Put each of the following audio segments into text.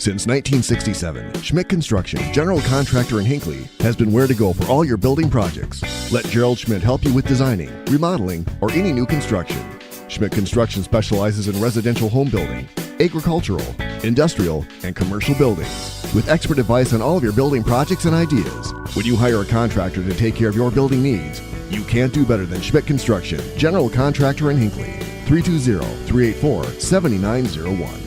Since 1967, Schmidt Construction, general contractor in Hinckley, has been where to go for all your building projects. Let Gerald Schmidt help you with designing, remodeling, or any new construction. Schmidt Construction specializes in residential home building, agricultural, industrial, and commercial buildings. With expert advice on all of your building projects and ideas, when you hire a contractor to take care of your building needs, you can't do better than Schmidt Construction, general contractor in Hinckley. 320-384-7901.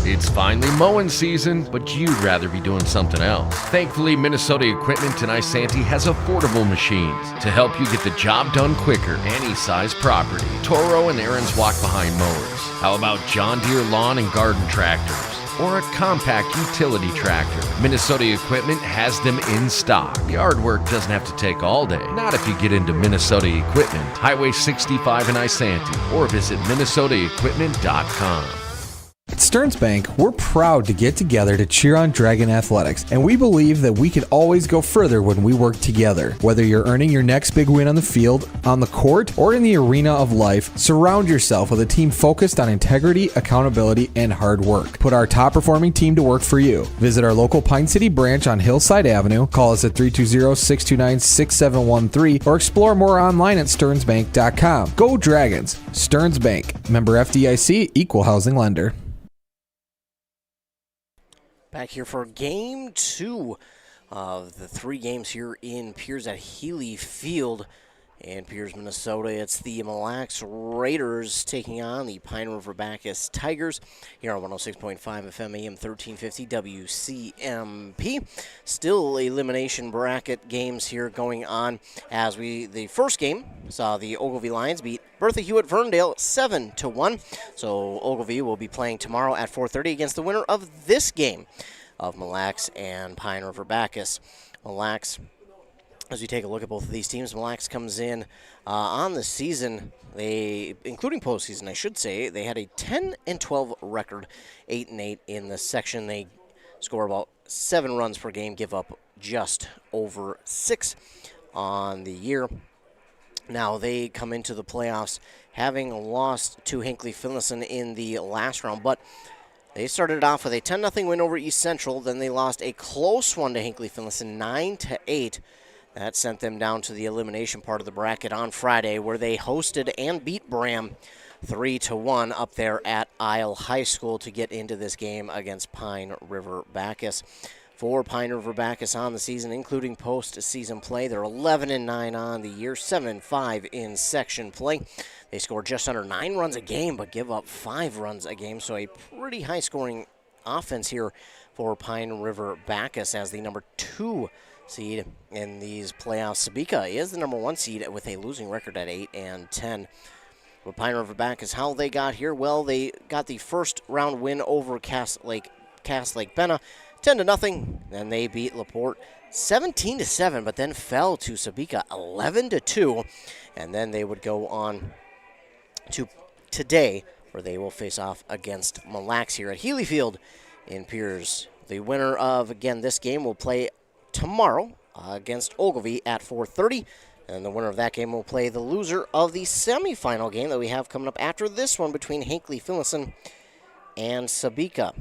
It's finally mowing season, but you'd rather be doing something else. Thankfully, Minnesota Equipment in Isanti has affordable machines to help you get the job done quicker, any size property. Toro and Aaron's walk-behind mowers. How about John Deere lawn and garden tractors? Or a compact utility tractor? Minnesota Equipment has them in stock. Yard work doesn't have to take all day. Not if you get into Minnesota Equipment, Highway 65 in Isanti, or visit minnesotaequipment.com. At Stearns Bank, we're proud to get together to cheer on Dragon Athletics, and we believe that we can always go further when we work together. Whether you're earning your next big win on the field, on the court, or in the arena of life, surround yourself with a team focused on integrity, accountability, and hard work. Put our top-performing team to work for you. Visit our local Pine City branch on Hillside Avenue, call us at 320-629-6713, or explore more online at stearnsbank.com. Go Dragons! Stearns Bank. Member FDIC, Equal Housing Lender. Back here for game 2 of the 3 games here in Piers at Healy Field in Piers, Minnesota. It's the Mille Raiders taking on the Pine River-Backus Tigers here on 106.5 FM AM 1350 WCMP. Still elimination bracket games here going on as the first game saw the Ogilvie Lions beat Bertha Hewitt-Ferndale 7-1. So Ogilvie will be playing tomorrow at 4:30 against the winner of this game of Mille and Pine River-Backus. Mille, as we take a look at both of these teams, Mille comes in on the season, including postseason, I should say, they had a 10-12 record, 8-8 in the section. They score about 7 runs per game, give up just over 6 on the year. Now they come into the playoffs having lost to Hinckley Finlayson in the last round, but they started off with a 10-0 win over East Central. Then they lost a close one to Hinckley Finlayson, 9-8. That sent them down to the elimination part of the bracket on Friday, where they hosted and beat Bram 3-1 up there at Isle High School to get into this game against Pine River-Backus. For Pine River-Backus on the season, including postseason play, they're 11-9 on the year, 7-5 in section play. They score just under 9 runs a game, but give up 5 runs a game, so a pretty high-scoring offense here for Pine River-Backus as the number 2 seed in these playoffs. Sabika is the number 1 seed with a losing record at 8-10. But Pine River-Backus, how they got here? Well, they got the first round win over Cass Lake Benna, 10-0. Then they beat LaPorte 17-7, but then fell to Sabika 11-2. And then they would go on to today, where they will face off against Mille here at Healy Field in Piers. The winner of, again, this game will play tomorrow against Ogilvie at 4:30. And the winner of that game will play the loser of the semifinal game that we have coming up after this one between Hinckley Finlayson and Sabika.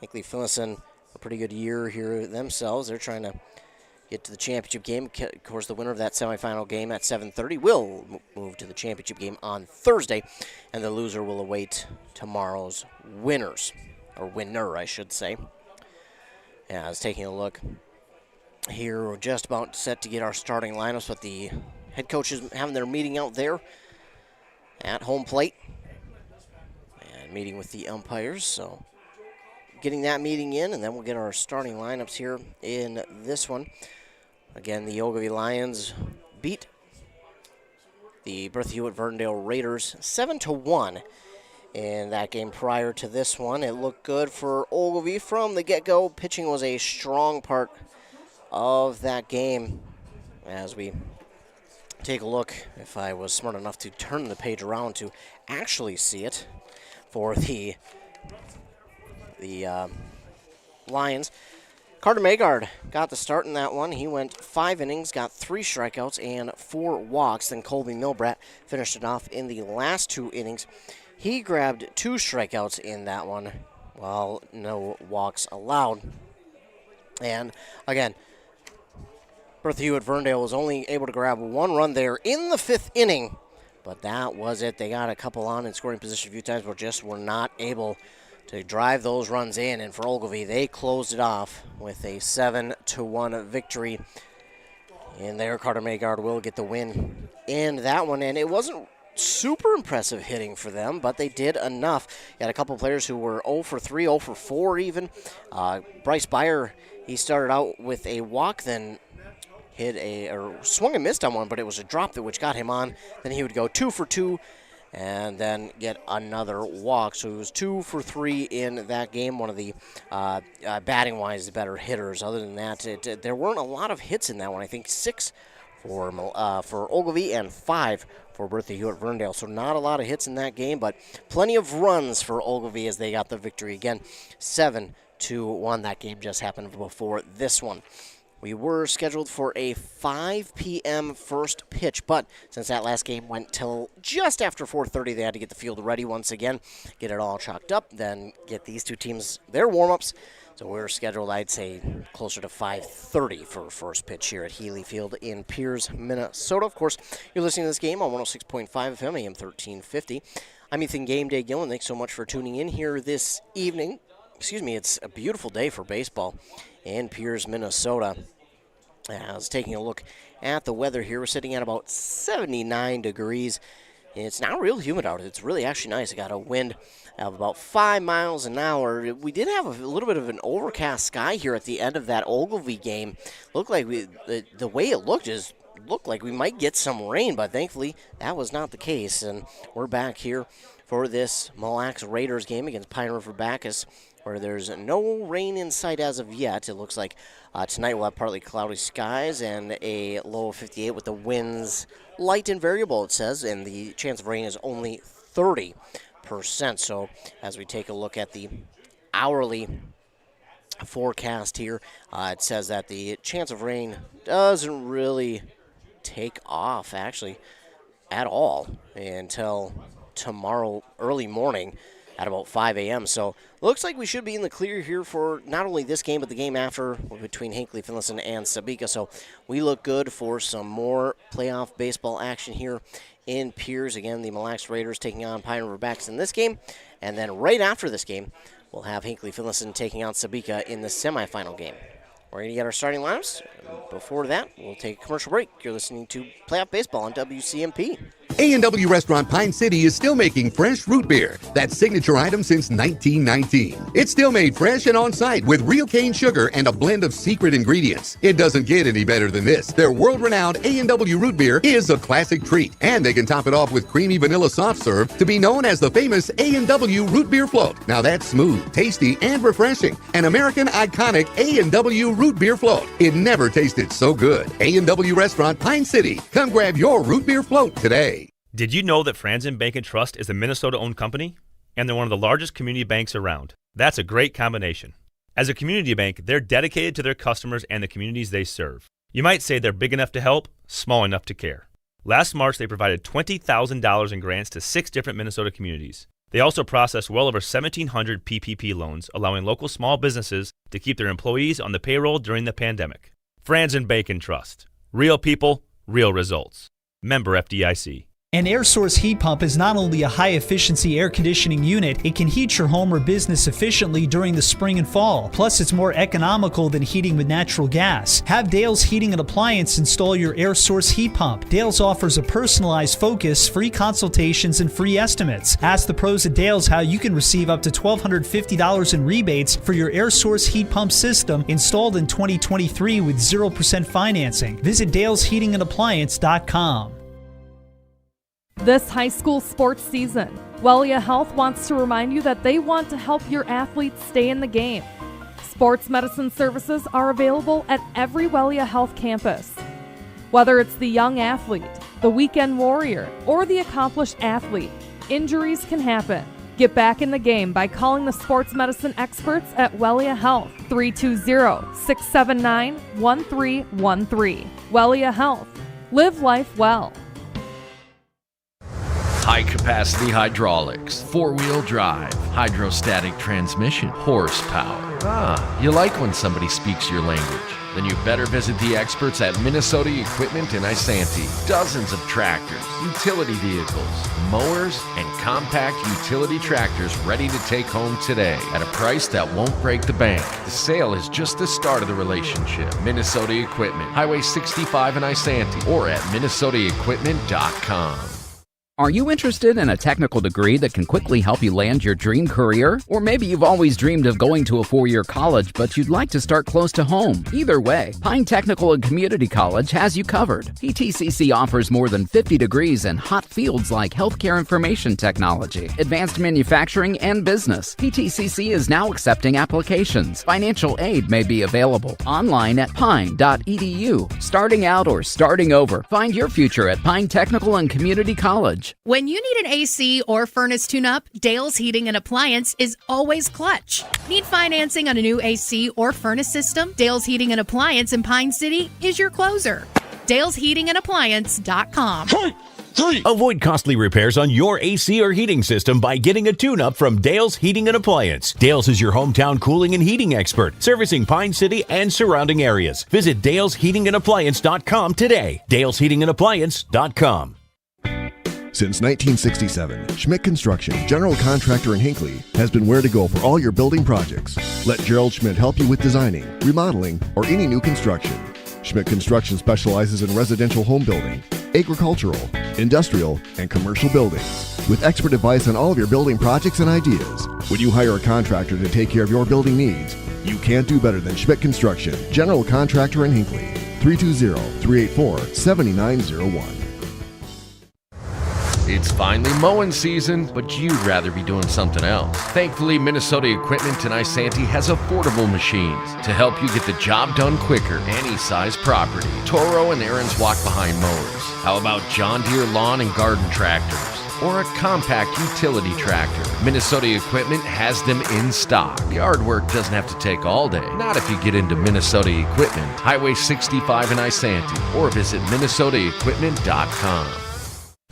Hinckley Finlayson, a pretty good year here themselves. They're trying to get to the championship game. Of course, the winner of that semifinal game at 7:30 will move to the championship game on Thursday, and the loser will await tomorrow's winners, or winner, I should say. Yeah, I was taking a look here. We're just about set to get our starting lineups, but the head coach is having their meeting out there at home plate and meeting with the umpires. So getting that meeting in, and then we'll get our starting lineups here in this one. Again, the Ogilvie Lions beat the Bertha Hewitt-Ferndale Raiders 7-1 in that game. Prior to this one, it looked good for Ogilvie from the get-go. Pitching was a strong part of that game. As we take a look, if I was smart enough to turn the page around to actually see it for the Lions, Carter Magard got the start in that one. He went 5 innings, got 3 strikeouts and 4 walks. Then Colby Milbrat finished it off in the last 2 innings. He grabbed 2 strikeouts in that one, while no walks allowed. And again, Bertha Hewitt-Verndale was only able to grab 1 run there in the 5th inning, but that was it. They got a couple on in scoring position a few times, but just were not able to drive those runs in. And for Ogilvie, they closed it off with a 7-1 victory. And there, Carter Magard will get the win in that one. And it wasn't super impressive hitting for them, but they did enough. You had a couple players who were 0 for 3, 0 for 4 even. Bryce Beyer, he started out with a walk, then swung and missed on one, but it was a drop that which got him on. Then he would go 2 for 2 and then get another walk. So he was 2 for 3 in that game. One of the batting-wise the better hitters. Other than that, there weren't a lot of hits in that one. I think 6 for Ogilvie and 5 for Bertha Hewitt-Verndale. So not a lot of hits in that game, but plenty of runs for Ogilvie as they got the victory again. 7-1. That game just happened before this one. We were scheduled for a 5 p.m. first pitch, but since that last game went till just after 4:30, they had to get the field ready once again, get it all chalked up, then get these two teams their warm-ups. So we're scheduled, I'd say, closer to 5:30 for first pitch here at Healy Field in Piers, Minnesota. Of course, you're listening to this game on 106.5 FM, AM 1350. I'm Ethan Game Day Gillen. Thanks so much for tuning in here this evening. It's a beautiful day for baseball in Piers, Minnesota. I was taking a look at the weather here. We're sitting at about 79 degrees. It's not real humid out. It's really actually nice. I got a wind of about 5 miles an hour. We did have a little bit of an overcast sky here at the end of that Ogilvie game. Looked like the way it looked like we might get some rain, but thankfully that was not the case. And we're back here for this Mille Raiders game against Pine River-Backus, where there's no rain in sight as of yet. It looks like tonight we'll have partly cloudy skies and a low of 58 with the winds light and variable, it says, and the chance of rain is only 30%. So as we take a look at the hourly forecast here, it says that the chance of rain doesn't really take off, actually, at all until tomorrow early morning at about 5 a.m. So looks like we should be in the clear here for not only this game, but the game after between Hinckley, Finlayson, and Sabika. So we look good for some more playoff baseball action here in Piers. Again, the Mille Raiders taking on Pine River-Backus in this game. And then right after this game, we'll have Hinckley, Finlayson taking on Sabika in the semifinal game. We're going to get our starting lineups. Before that, we'll take a commercial break. You're listening to Playoff Baseball on WCMP. A&W Restaurant Pine City is still making fresh root beer. That signature item since 1919. It's still made fresh and on site with real cane sugar and a blend of secret ingredients. It doesn't get any better than this. Their world-renowned A&W root beer is a classic treat, and they can top it off with creamy vanilla soft serve to be known as the famous A&W root beer float. Now that's smooth, tasty, and refreshing. An American iconic A&W root beer float. It never tasted so good. A&W Restaurant Pine City. Come grab your root beer float today. Did you know that Franzen Bank & Trust is a Minnesota-owned company? And they're one of the largest community banks around. That's a great combination. As a community bank, they're dedicated to their customers and the communities they serve. You might say they're big enough to help, small enough to care. Last March, they provided $20,000 in grants to 6 different Minnesota communities. They also processed well over 1,700 PPP loans, allowing local small businesses to keep their employees on the payroll during the pandemic. Franzen Bank & Trust. Real people, real results. Member FDIC. An air source heat pump is not only a high-efficiency air conditioning unit, it can heat your home or business efficiently during the spring and fall. Plus, it's more economical than heating with natural gas. Have Dale's Heating and Appliance install your air source heat pump. Dale's offers a personalized focus, free consultations, and free estimates. Ask the pros at Dale's how you can receive up to $1,250 in rebates for your air source heat pump system installed in 2023 with 0% financing. Visit dalesheatingandappliance.com. This high school sports season, Wellia Health wants to remind you that they want to help your athletes stay in the game. Sports medicine services are available at every Wellia Health campus. Whether it's the young athlete, the weekend warrior, or the accomplished athlete, injuries can happen. Get back in the game by calling the sports medicine experts at Wellia Health, 320-679-1313. Wellia Health. Live life well. high-capacity hydraulics, four-wheel drive, hydrostatic transmission, horsepower. Ah, you like when somebody speaks your language. Then you better visit the experts at Minnesota Equipment in Isanti. Dozens of tractors, utility vehicles, mowers, and compact utility tractors ready to take home today at a price that won't break the bank. The sale is just the start of the relationship. Minnesota Equipment, Highway 65 in Isanti, or at minnesotaequipment.com. Are you interested in a technical degree that can quickly help you land your dream career? Or maybe you've always dreamed of going to a four-year college, but you'd like to start close to home. Either way, Pine Technical and Community College has you covered. PTCC offers more than 50 degrees in hot fields like healthcare information technology, advanced manufacturing, and business. PTCC is now accepting applications. Financial aid may be available. Online at pine.edu. Starting out or starting over, find your future at Pine Technical and Community College. When you need an AC or furnace tune-up, Dale's Heating and Appliance is always clutch. Need financing on a new AC or furnace system? Dale's Heating and Appliance in Pine City is your closer. Dale'sHeatingandAppliance.com. Avoid costly repairs on your AC or heating system by getting a tune-up from Dale's Heating and Appliance. Dale's is your hometown cooling and heating expert, servicing Pine City and surrounding areas. Visit Dale'sHeatingandAppliance.com today. Dale'sHeatingandAppliance.com. Since 1967, Schmidt Construction, general contractor in Hinckley, has been where to go for all your building projects. Let Gerald Schmidt help you with designing, remodeling, or any new construction. Schmidt Construction specializes in residential home building, agricultural, industrial, and commercial buildings, with expert advice on all of your building projects and ideas. When you hire a contractor to take care of your building needs, you can't do better than Schmidt Construction, general contractor in Hinckley. 320-384-7901. It's finally mowing season, but you'd rather be doing something else. Thankfully, Minnesota Equipment in Isanti has affordable machines to help you get the job done quicker, any size property. Toro and Aaron's walk-behind mowers. How about John Deere lawn and garden tractors? Or a compact utility tractor? Minnesota Equipment has them in stock. Yard work doesn't have to take all day. Not if you get into Minnesota Equipment, Highway 65 in Isanti, or visit minnesotaequipment.com.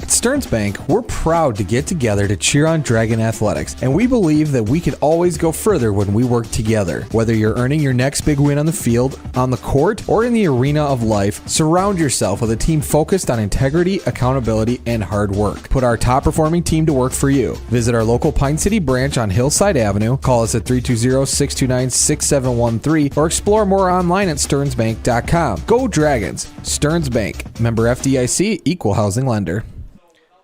At Stearns Bank, we're proud to get together to cheer on Dragon Athletics, and we believe that we can always go further when we work together. Whether you're earning your next big win on the field, on the court, or in the arena of life, surround yourself with a team focused on integrity, accountability, and hard work. Put our top-performing team to work for you. Visit our local Pine City branch on Hillside Avenue, call us at 320-629-6713, or explore more online at stearnsbank.com. Go Dragons! Stearns Bank, member FDIC, equal housing lender.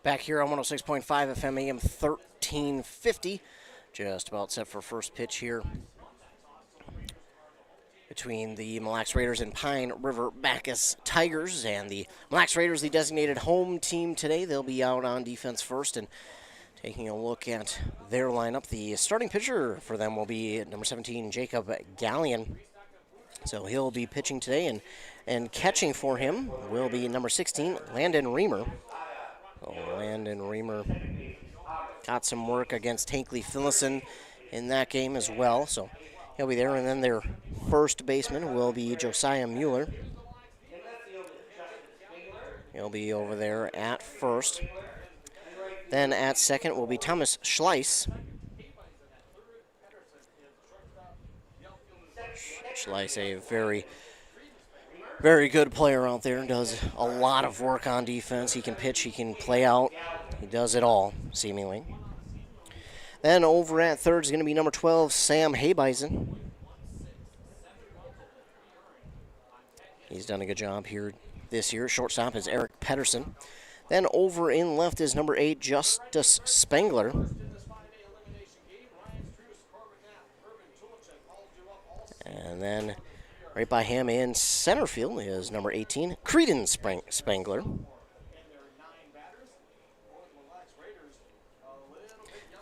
Back here on 106.5 FM AM 1350. Just about set for first pitch here between the Mille Raiders and Pine River-Backus Tigers. And the Mille Raiders, the designated home team today. They'll be out on defense first. And taking a look at their lineup, the starting pitcher for them will be number 17, Jacob Gallion. So he'll be pitching today. And catching for him will be number 16, Landon Reamer. Landon Reamer got some work against Hinckley Phillison in that game as well, so he'll be there. And then their first baseman will be Josiah Mueller. He'll be over there at first. Then at second will be Thomas Schleiss. Schleiss, a very good player out there, does a lot of work on defense. He can pitch, he can play out. He does it all, seemingly. Then over at third is going to be number 12, Sam Haybeisen. He's done a good job here this year. Shortstop is Eric Pedersen. Then over in left is number 8, Justice Spengler. And then right by him in center field is number 18, Creedon Spengler.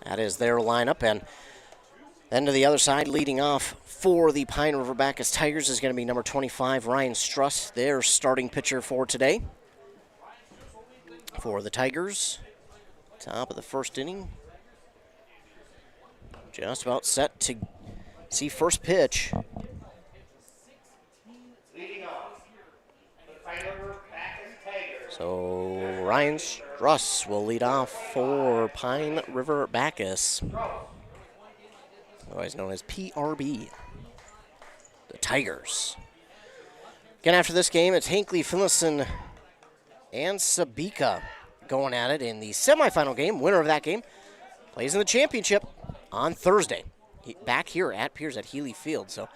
That is their lineup. And then to the other side, leading off for the Pine River-Backus Tigers is going to be number 25, Ryan Struss, their starting pitcher for today. For the Tigers, top of the first inning. Just about set to see first pitch. So Ryan Struss will lead off for Pine River-Backus, otherwise known as PRB. The Tigers. Again, after this game, it's Hinckley, Finlayson, and Sabika going at it in the semifinal game. Winner of that game plays in the championship on Thursday, back here at Piers at Healy Field. So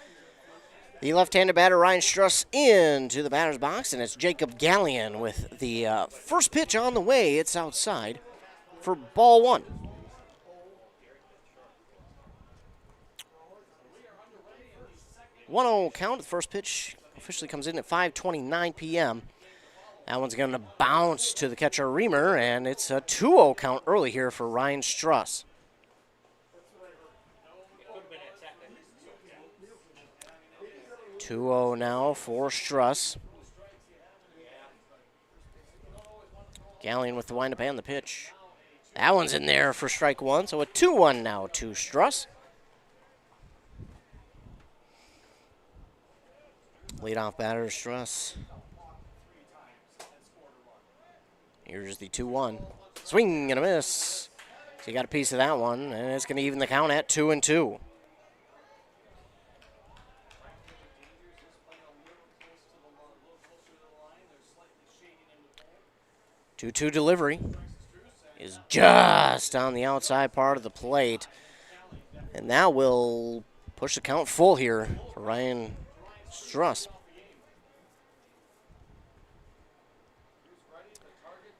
the left-handed batter, Ryan Struss, into the batter's box, and it's Jacob Gallion with the first pitch on the way. It's outside for ball one. One-0 count. The first pitch officially comes in at 5:29 p.m. That one's going to bounce to the catcher, Reamer, and it's a 2-0 count early here for Ryan Struss. Two-0 now for Struss. Gallion with the windup and the pitch. That one's in there for strike one, so a 2-1 now to Struss. Leadoff batter, Struss. Here's the 2-1. Swing and a miss. So you got a piece of that one, and it's going to even the count at 2-2. 2-2 delivery is just on the outside part of the plate. And that will push the count full here for Ryan Struss.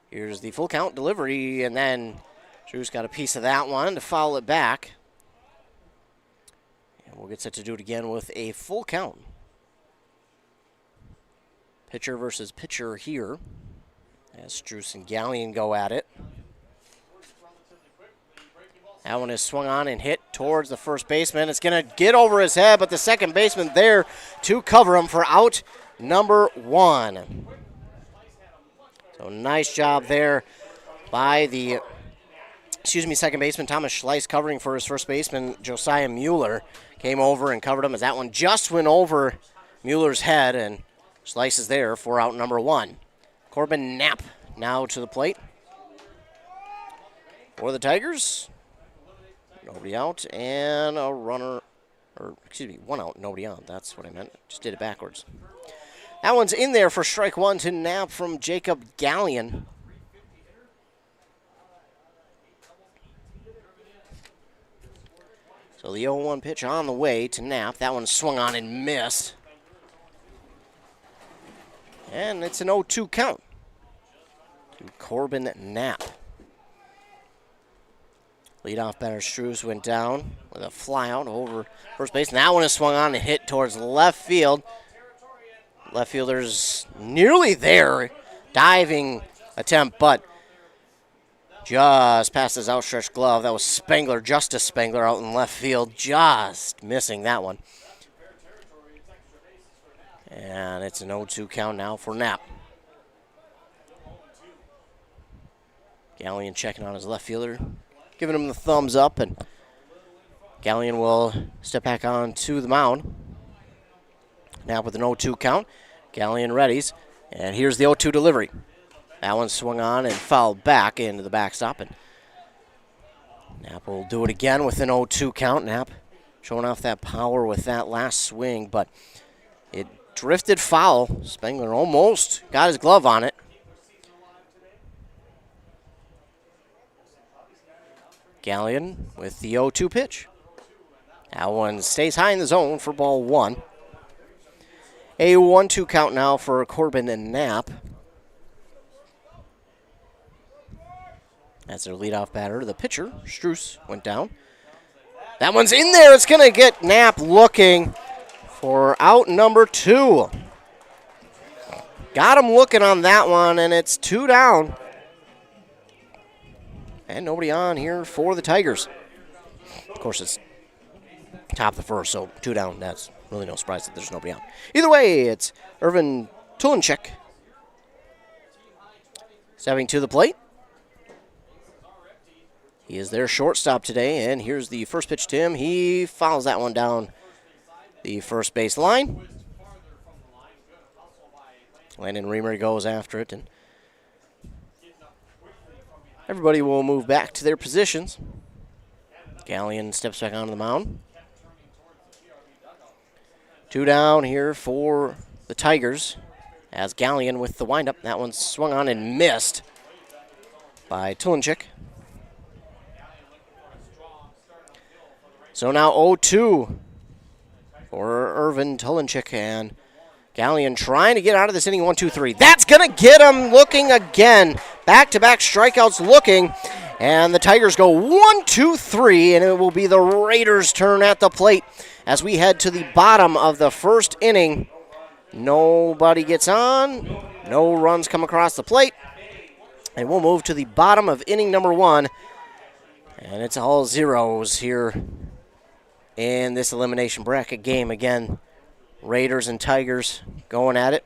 Here's the full count delivery, and then Struss got a piece of that one to foul it back. And we'll get set to do it again with a full count. Pitcher versus pitcher here, as Struss and Gallion go at it. That one is swung on and hit towards the first baseman. It's going to get over his head, but the second baseman there to cover him for out number one. So nice job there by the, second baseman Thomas Schleiss covering for his first baseman Josiah Mueller. Came over and covered him as that one just went over Mueller's head, and Schleiss is there for out number one. Corbin Knapp now to the plate for the Tigers. Nobody out, and a runner, one out, nobody on. That's what I meant. Just did it backwards. That one's in there for strike one to Knapp from Jacob Gallion. So the 0-1 pitch on the way to Knapp. That one swung on and missed. And it's an 0-2 count to Corbin Knapp. Leadoff batter Struss went down with a flyout over first base. And that one is swung on and hit towards left field. Left fielder's nearly there. Diving attempt, but just past his outstretched glove. That was Spangler, Justice Spangler, out in left field. Just missing that one. And it's an 0-2 count now for Knapp. Gallion checking on his left fielder, giving him the thumbs up, and Gallion will step back on to the mound. Knapp with an 0-2 count. Gallion readies, and here's the 0-2 delivery. That one swung on and fouled back into the backstop, and Knapp will do it again with an 0-2 count. Knapp showing off that power with that last swing, but it drifted foul. Spangler almost got his glove on it. Gallion with the 0-2 pitch. That one stays high in the zone for ball one. A 1-2 count now for Corbin and Knapp. That's their leadoff batter. The pitcher, Struss, went down. That one's in there. It's going to get Knapp looking for out number two. Got him looking on that one, and it's 2 down. And nobody on here for the Tigers. Of course, it's top of the first, so 2 down. That's really no surprise that there's nobody on. Either way, it's Irvin Tulinchek stepping to the plate. He is their shortstop today, and here's the first pitch to him. He fouls that one down the first base line. Landon Reamer goes after it, and Everybody will move back to their positions. Gallion steps back onto the mound. 2 down here for the Tigers as Gallion with the windup. That one swung on and missed by Tulinchik. So now 0-2 for Irvin Tulinchik, and Gallion trying to get out of this inning. 1-2-3. That's going to get him looking again. Back-to-back strikeouts looking. And the Tigers go 1-2-3, and it will be the Raiders' turn at the plate as we head to the bottom of the first inning. Nobody gets on. No runs come across the plate. And we'll move to the bottom of inning number 1. And it's all zeros here in this elimination bracket game. Again, Raiders and Tigers going at it.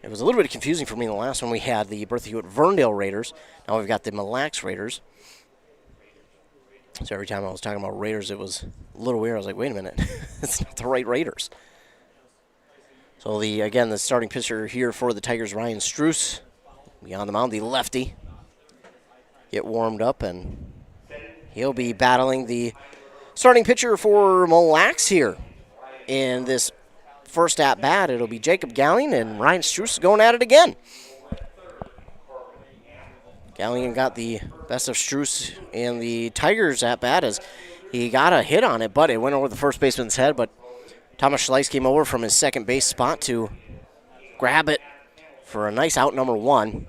It was a little bit confusing for me in the last one. We had the Bertha Hewitt-Verndale Raiders. Now we've got the Mille Lacs Raiders. So every time I was talking about Raiders, it was a little weird. I was like, wait a minute. It's not the right Raiders. So, the starting pitcher here for the Tigers, Ryan Struess, beyond the mound, the lefty. Get warmed up, and he'll be battling the starting pitcher for Mille Lacs here in this first at-bat. It'll be Jacob Gallion, and Ryan Struess going at it again. Gallion got the best of Struess in the Tigers at-bat as he got a hit on it, but it went over the first baseman's head. But Thomas Schleiss came over from his second base spot to grab it for a nice out number 1.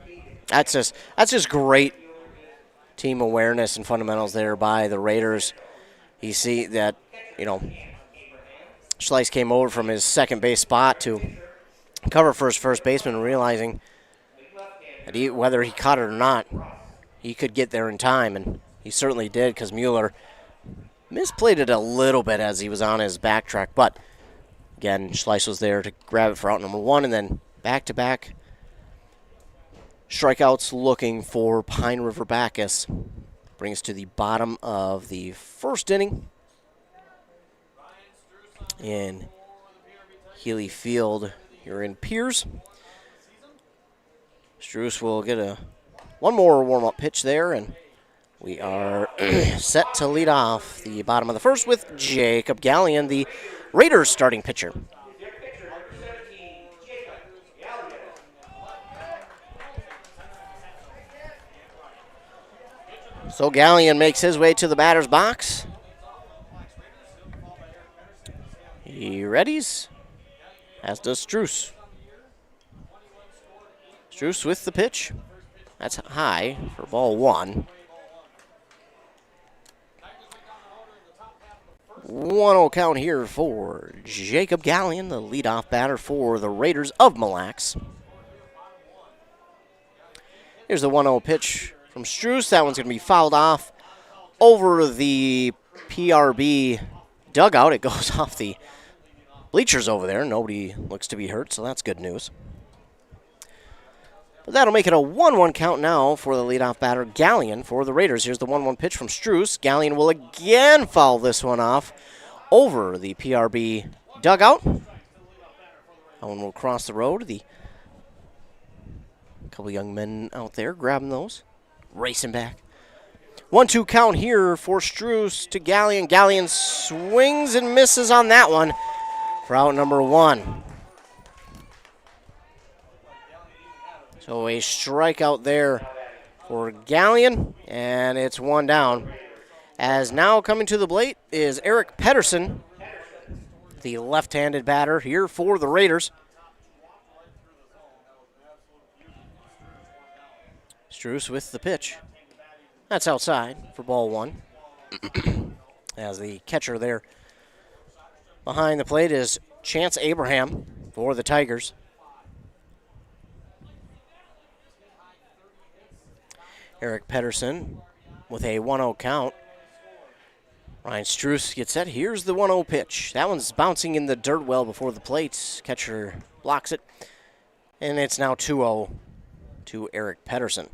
That's just great team awareness and fundamentals there by the Raiders. You see that, Schleiss came over from his second base spot to cover for his first baseman, realizing that whether he caught it or not, he could get there in time, and he certainly did because Mueller misplayed it a little bit as he was on his backtrack. But, again, Schleiss was there to grab it for out number 1, and then back-to-back strikeouts looking for Pine River-Backus. Brings us to the bottom of the first inning in Healy Field here in Piers. Struess will get one more warm-up pitch there, and we are set to lead off the bottom of the first with Jacob Gallion, the Raiders starting pitcher. So Gallion makes his way to the batter's box. He readies, as does Struess. Struess with the pitch. That's high for ball 1. 1-0 count here for Jacob Gallion, the leadoff batter for the Raiders of Mille Lacs. Here's the 1-0 pitch from Struess. That one's going to be fouled off over the PRB dugout. It goes off the bleachers over there. Nobody looks to be hurt, so that's good news. But that'll make it a 1-1 count now for the leadoff batter, Gallion, for the Raiders. Here's the 1-1 pitch from Struess. Gallion will again foul this one off over the PRB dugout. That one will cross the road. A couple young men out there grabbing those, racing back. 1-2 count here for Struess to Gallion. Gallion swings and misses on that one for out number 1. So a strikeout there for Gallion, and it's 1 down. As now coming to the plate is Eric Pedersen, the left-handed batter here for the Raiders. Struess with the pitch. That's outside for ball 1. As the catcher there behind the plate is Chance Abraham for the Tigers. Eric Pedersen with a 1-0 count. Ryan Struess gets set. Here's the 1-0 pitch. That one's bouncing in the dirt well before the plate. Catcher blocks it. And it's now 2-0 to Eric Pedersen.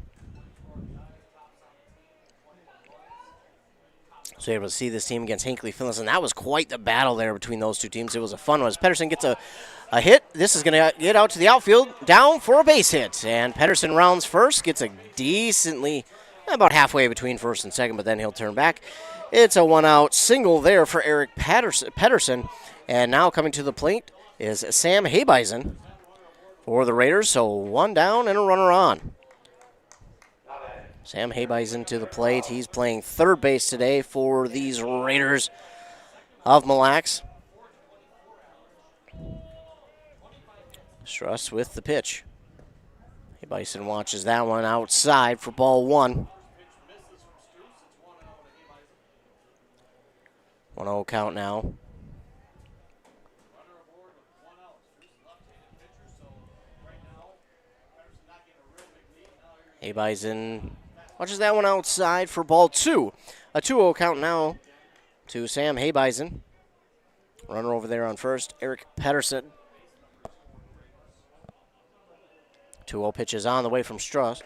So you're able to see this team against Hinckley Finlayson. That was quite the battle there between those two teams. It was a fun one. As Pedersen gets a hit, this is going to get out to the outfield, down for a base hit. And Pedersen rounds first, gets a decently, about halfway between first and second, but then he'll turn back. It's a one-out single there for Eric Pedersen. And now coming to the plate is Sam Habeisen for the Raiders. So one down and a runner on. Sam Habeisen to the plate. He's playing third base today for these Raiders of Mille Lacs. Struss with the pitch. Habeisen watches that one outside for ball one. 1-0 count now. Habeisen watches that one outside for ball two. A 2-0 count now to Sam Habeisen. Runner over there on first, Eric Pedersen. 2-0 pitch is on the way from Struess.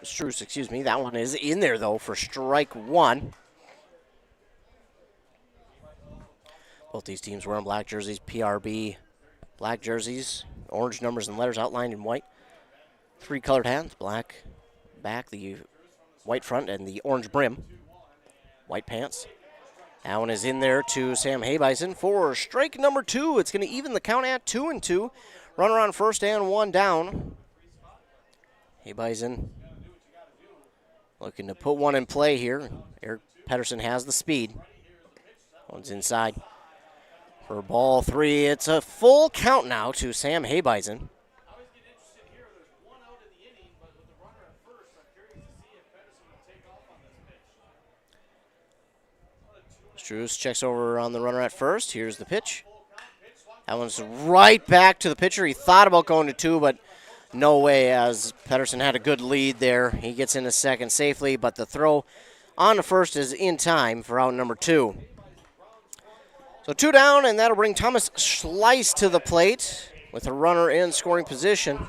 That one is in there, though, for strike one. Both these teams wearing black jerseys, PRB black jerseys, orange numbers and letters outlined in white. 3 colored hats, black back, the white front, and the orange brim. White pants. That one is in there to Sam Habeisen for strike number 2. It's going to even the count at 2-2. Runner on first and one down. Habeisen looking to put one in play here. Eric Pedersen has the speed. One's inside. For ball 3, it's a full count now to Sam Habeisen. Struess checks over on the runner at first. Here's the pitch. That one's right back to the pitcher. He thought about going to 2, but no way, as Pedersen had a good lead there. He gets into second safely, but the throw on the first is in time for out number 2. So 2 down, and that'll bring Thomas Schleiss to the plate with a runner in scoring position.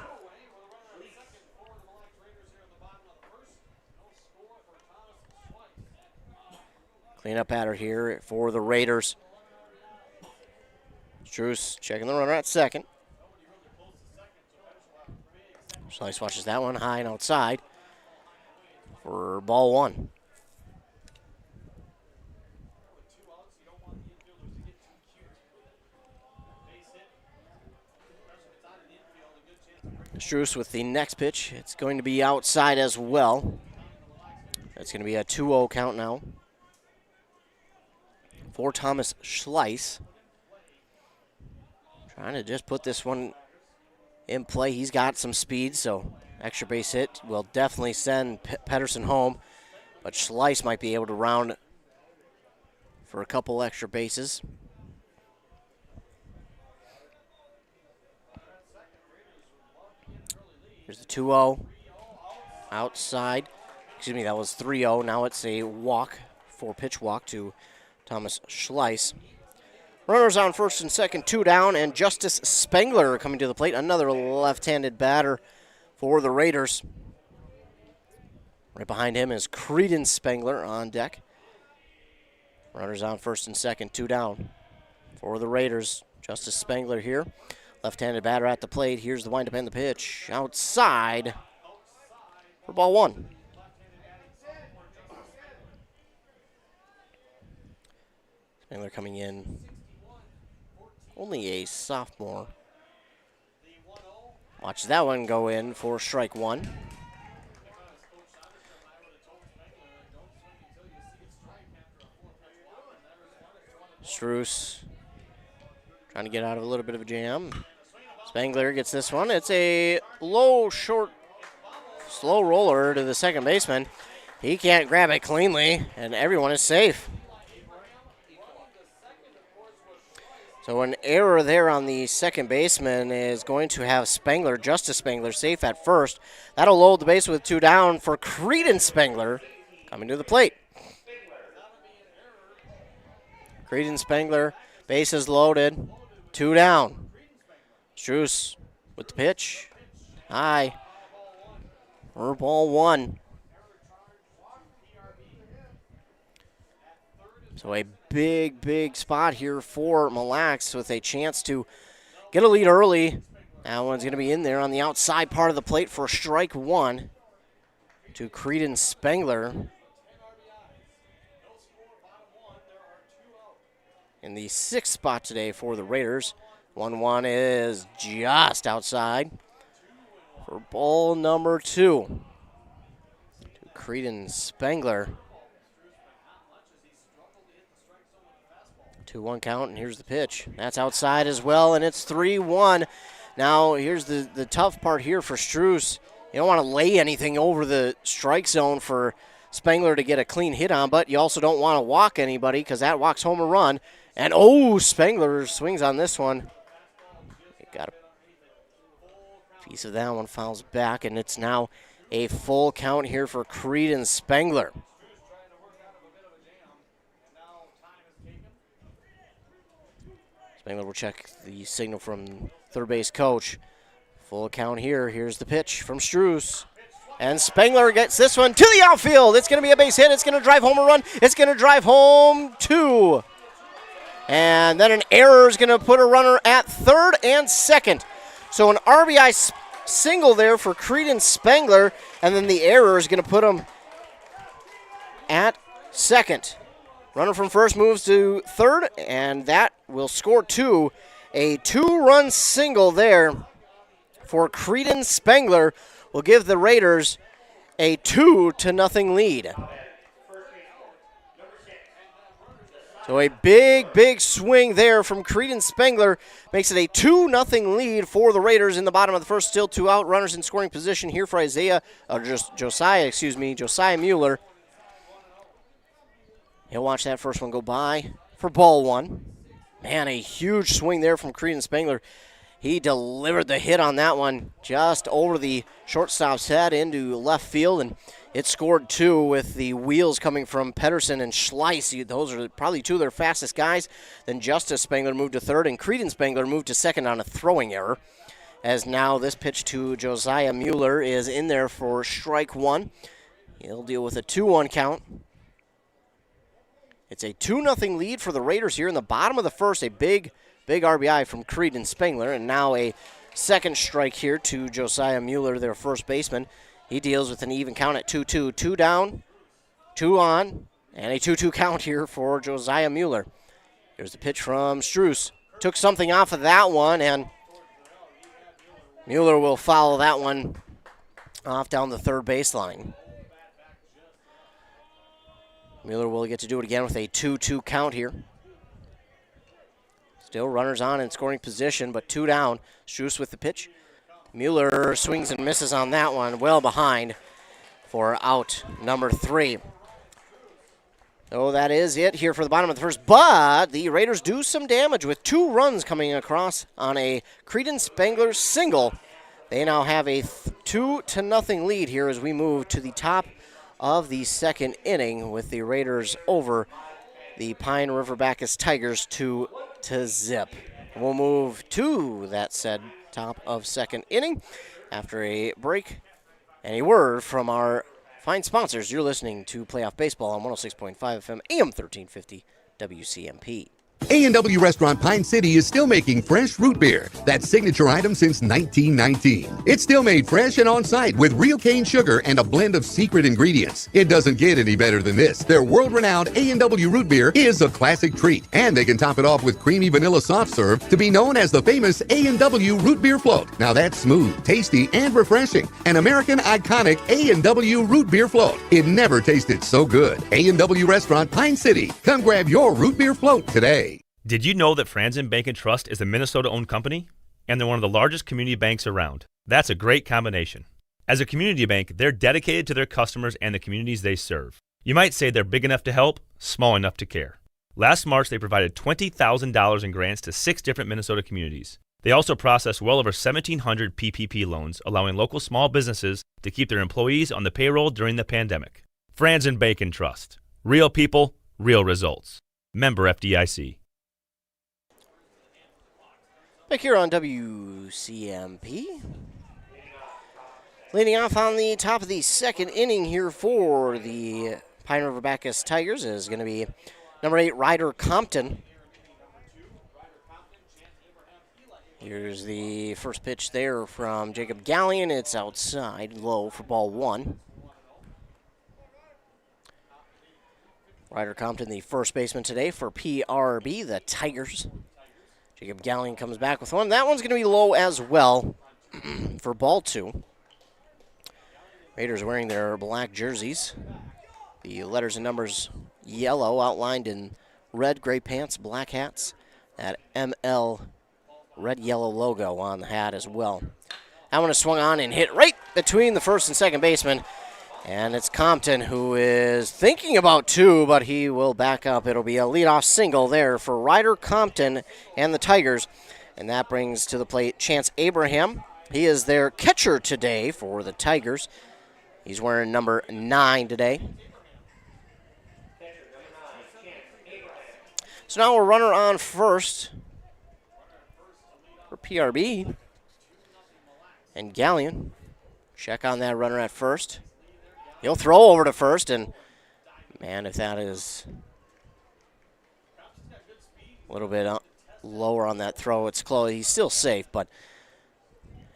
Cleanup batter here for the Raiders. Struess checking the runner at second. Schleiss watches that one high and outside for ball 1. Struess with the next pitch. It's going to be outside as well. It's going to be a 2-0 count now for Thomas Schleiss. Trying to just put this one in play. He's got some speed, so extra base hit will definitely send Pedersen home. But Schleiss might be able to round for a couple extra bases. Here's the 2-0 outside. Excuse me, that was 3-0. Now it's a walk, 4-pitch walk to Thomas Schleiss. Runners on first and second, 2 down, and Justice Spengler coming to the plate. Another left-handed batter for the Raiders. Right behind him is Creedon Spengler on deck. Runners on first and second, 2 down for the Raiders. Justice Spengler here. Left-handed batter at the plate. Here's the windup and the pitch. Outside for ball 1. Spengler coming in. Only a sophomore. Watch that one go in for strike 1. Struess trying to get out of a little bit of a jam. Spengler gets this one. It's a low, short, slow roller to the second baseman. He can't grab it cleanly, and everyone is safe. So an error there on the second baseman is going to have Spengler, Justice Spengler, safe at first. That'll load the base with 2 down for Creedon Spengler coming to the plate. Creedon Spengler, bases loaded, 2 down. Struess with the pitch, high for ball 1. So a big spot here for Mille Lacs with a chance to get a lead early. That one's going to be in there on the outside part of the plate for strike 1 to Creedon Spengler. in the 6th spot today for the Raiders. 1-1 is just outside for ball number 2. To Creedon Spengler. 2-1 count, and here's the pitch. That's outside as well, and it's 3-1. Now, here's the tough part here for Struess. You don't want to lay anything over the strike zone for Spengler to get a clean hit on, but you also don't want to walk anybody because that walks home a run. And, Spengler swings on this one. Got a piece of that one, fouls back, and it's now a full count here for Creedon Spengler. Spengler will check the signal from third base coach. Full count here. Here's the pitch from Struess. And Spengler gets this one to the outfield. It's going to be a base hit. It's going to drive home a run. It's going to drive home 2. And then an error is going to put a runner at third and second. So an RBI single there for Creedon Spengler. And then the error is going to put him at second. Runner from first moves to third, and that will score 2. A 2-run single there for Creedon Spengler will give the Raiders a 2-0 lead. So a big swing there from Creedon Spengler makes it a 2-0 lead for the Raiders in the bottom of the first. Still 2 out, runners in scoring position here for Josiah Mueller. He'll watch that first one go by for ball 1. Man, a huge swing there from Creedon Spengler. He delivered the hit on that one just over the shortstop's head into left field, and it scored 2 with the wheels coming from Pedersen and Schleiss. Those are probably 2 of their fastest guys. Then Justice Spengler moved to third, and Creedon Spengler moved to second on a throwing error. As now this pitch to Josiah Mueller is in there for strike 1. He'll deal with a 2-1 count. It's a 2-0 lead for the Raiders here in the bottom of the first. A big RBI from Creedon Spengler, and now a second strike here to Josiah Mueller, their first baseman. He deals with an even count at 2-2. 2 down, 2 on, and a 2-2 count here for Josiah Mueller. Here's the pitch from Struess. Took something off of that one, and Mueller will follow that one off down the third baseline. Mueller will get to do it again with a 2-2 count here. Still runners on in scoring position, but 2 down. Struess with the pitch. Mueller swings and misses on that one, well behind for out number 3. So that is it here for the bottom of the first, but the Raiders do some damage with 2 runs coming across on a Creedon Spengler single. They now have a 2-0 lead here as we move to the top of the second inning with the Raiders over the Pine River-Backus Tigers 2-0. We'll move to that said top of second inning after a break and a word from our fine sponsors. You're listening to Playoff Baseball on 106.5 FM, AM 1350, WCMP. A&W Restaurant Pine City is still making fresh root beer, that signature item since 1919. It's still made fresh and on-site with real cane sugar and a blend of secret ingredients. It doesn't get any better than this. Their world-renowned A&W root beer is a classic treat, and they can top it off with creamy vanilla soft serve to be known as the famous A&W root beer float. Now that's smooth, tasty, and refreshing. An American iconic A&W root beer float. It never tasted so good. A&W Restaurant Pine City. Come grab your root beer float today. Did you know that Franzen Bank and Trust is a Minnesota-owned company? And they're one of the largest community banks around. That's a great combination. As a community bank, they're dedicated to their customers and the communities they serve. You might say they're big enough to help, small enough to care. Last March, they provided $20,000 in grants to 6 different Minnesota communities. They also processed well over 1,700 PPP loans, allowing local small businesses to keep their employees on the payroll during the pandemic. Franzen Bank and Trust. Real people, real results. Member FDIC. Back here on WCMP. Leading off on the top of the second inning here for the Pine River-Backus Tigers is going to be number 8, Ryder Compton. Here's the first pitch there from Jacob Gallion. It's outside, low for ball 1. Ryder Compton, the first baseman today for PRB, the Tigers. Jacob Gallion comes back with one. That one's going to be low as well for ball 2. Raiders wearing their black jerseys. The letters and numbers yellow, outlined in red, gray pants, black hats. That ML red-yellow logo on the hat as well. That one is swung on and hit right between the first and second baseman. And it's Compton who is thinking about 2, but he will back up. It'll be a leadoff single there for Ryder Compton and the Tigers. And that brings to the plate Chance Abraham. He is their catcher today for the Tigers. He's wearing number 9 today. So now we're runner on first for PRB. And Gallion, check on that runner at first. He'll throw over to first, and man, if that is a little bit lower on that throw, it's close. He's still safe, but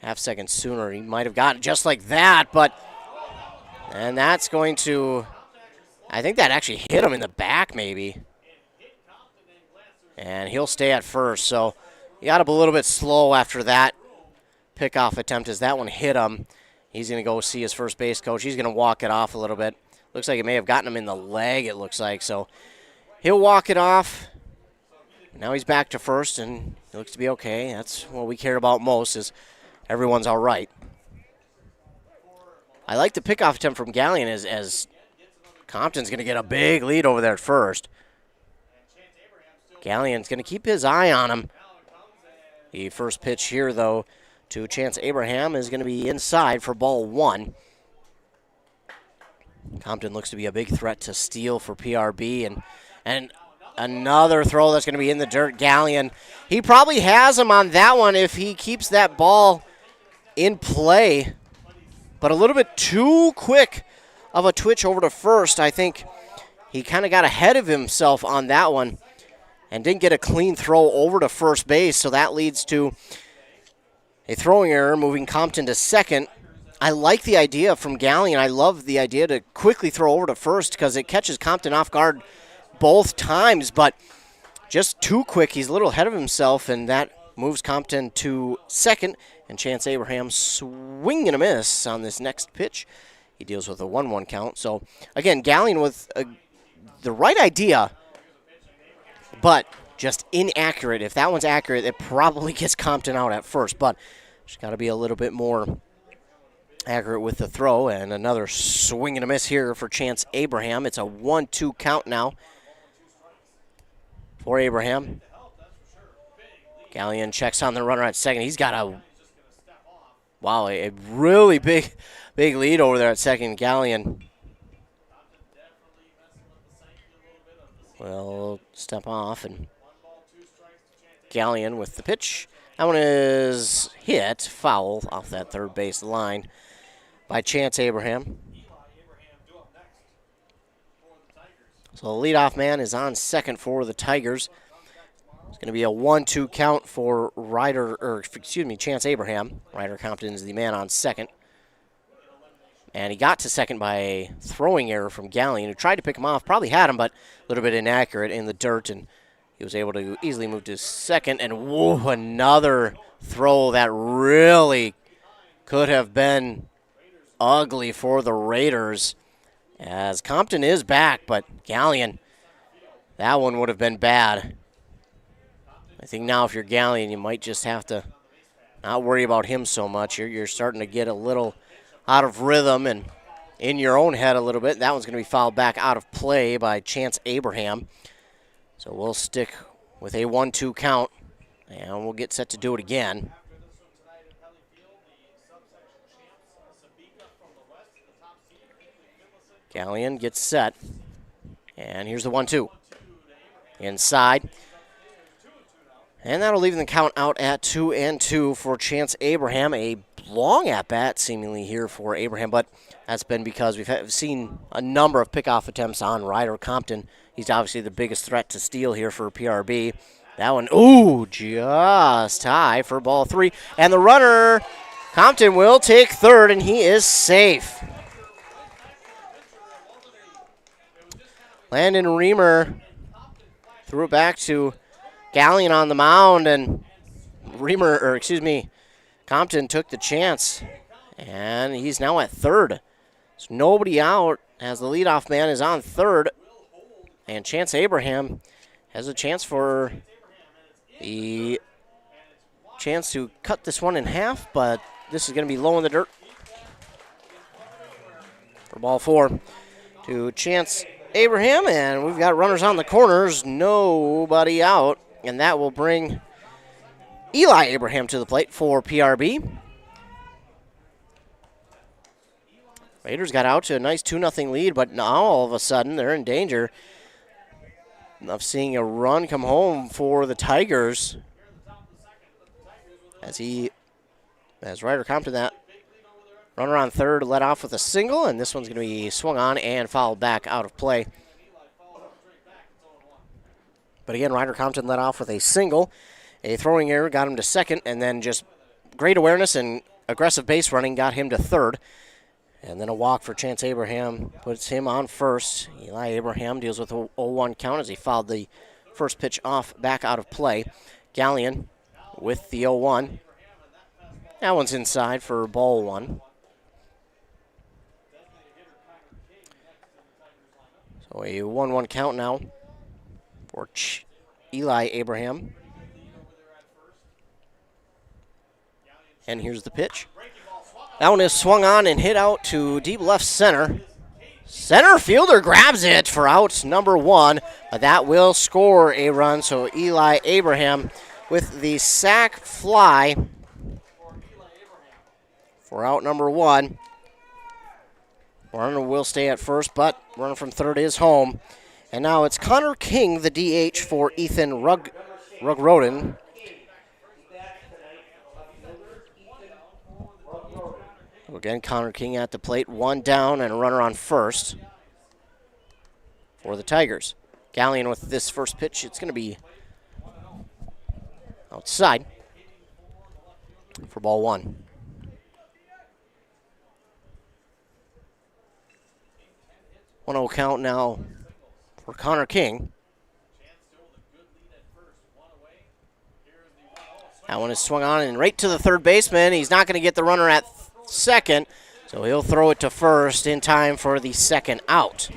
half second sooner, he might have got it just like that, and that's going to, I think that actually hit him in the back maybe. And he'll stay at first, so he got up a little bit slow after that pickoff attempt as that one hit him. He's going to go see his first base coach. He's going to walk it off a little bit. Looks like it may have gotten him in the leg, it looks like. So he'll walk it off. Now he's back to first, and he looks to be okay. That's what we care about most, is everyone's all right. I like the pickoff attempt from Gallion as Compton's going to get a big lead over there at first. Gallion's going to keep his eye on him. The first pitch here, though, to Chance Abraham is going to be inside for ball 1. Compton looks to be a big threat to steal for PRB, and another throw that's going to be in the dirt. Gallion, he probably has him on that one if he keeps that ball in play, but a little bit too quick of a twitch over to first. I think he kind of got ahead of himself on that one and didn't get a clean throw over to first base, so that leads to a throwing error, moving Compton to second. I like the idea from Gallion. I love the idea to quickly throw over to first because it catches Compton off guard both times, but just too quick. He's a little ahead of himself, and that moves Compton to second, and Chance Abraham swing and a miss on this next pitch. He deals with a 1-1 count. So, again, Gallion with the right idea, but just inaccurate. If that one's accurate, it probably gets Compton out at first, but just got to be a little bit more accurate with the throw. And another swing and a miss here for Chance Abraham. It's a 1-2 count now for Abraham. Gallion checks on the runner at second. He's got a really big lead over there at second. Gallion will step off, and Gallion with the pitch. That one is hit, foul off that third base line by Chance Abraham. So the leadoff man is on second for the Tigers. It's going to be a 1-2 count for Chance Abraham. Ryder Compton is the man on second. And he got to second by a throwing error from Gallion, who tried to pick him off, probably had him, but a little bit inaccurate in the dirt, and he was able to easily move to second. And whoa, another throw that really could have been ugly for the Raiders, as Compton is back, but Gallion, that one would have been bad. I think now if you're Gallion, you might just have to not worry about him so much. You're starting to get a little out of rhythm and in your own head a little bit. That one's going to be fouled back out of play by Chance Abraham. So we'll stick with a 1-2 count, and we'll get set to do it again. Gallion gets set, and here's the 1-2. Inside. And that'll leave the count out at 2-2 for Chance Abraham. A long at-bat seemingly here for Abraham, but that's been because we've seen a number of pickoff attempts on Ryder Compton. He's obviously the biggest threat to steal here for PRB. That one, just high for ball 3. And the runner, Compton, will take third, and he is safe. Landon Reamer threw it back to Gallion on the mound, and Compton took the chance, and he's now at third. There's nobody out as the leadoff man is on third, and Chance Abraham has a chance for the chance to cut this one in half, but this is going to be low in the dirt for ball 4 to Chance Abraham, and we've got runners on the corners, nobody out, and that will bring Eli Abraham to the plate for PRB. Raiders got out to a nice 2-0 lead, but now all of a sudden they're in danger of seeing a run come home for the Tigers as Ryder Compton, that runner on third, led off with a single, and this one's going to be swung on and fouled back out of play. But again, Ryder Compton led off with a single. A throwing error got him to second, and then just great awareness and aggressive base running got him to third. And then a walk for Chance Abraham puts him on first. Eli Abraham deals with a 0-1 count as he fouled the first pitch off back out of play. Gallion with the 0-1. That one's inside for ball 1. So a 1-1 count now for Eli Abraham. And here's the pitch. That one is swung on and hit out to deep left center. Center fielder grabs it for out number 1, but that will score a run. So Eli Abraham with the sac fly for out number 1. Runner will stay at first, but runner from third is home. And now it's Connor King, the DH for Ethan Rugrodin. Again, Connor King at the plate, 1 down and a runner on first for the Tigers. Gallion with this first pitch, it's going to be outside for ball 1. One 0 count now for Connor King. That one is swung on and right to the third baseman. He's not going to get the runner at second, so he'll throw it to first in time for the second out.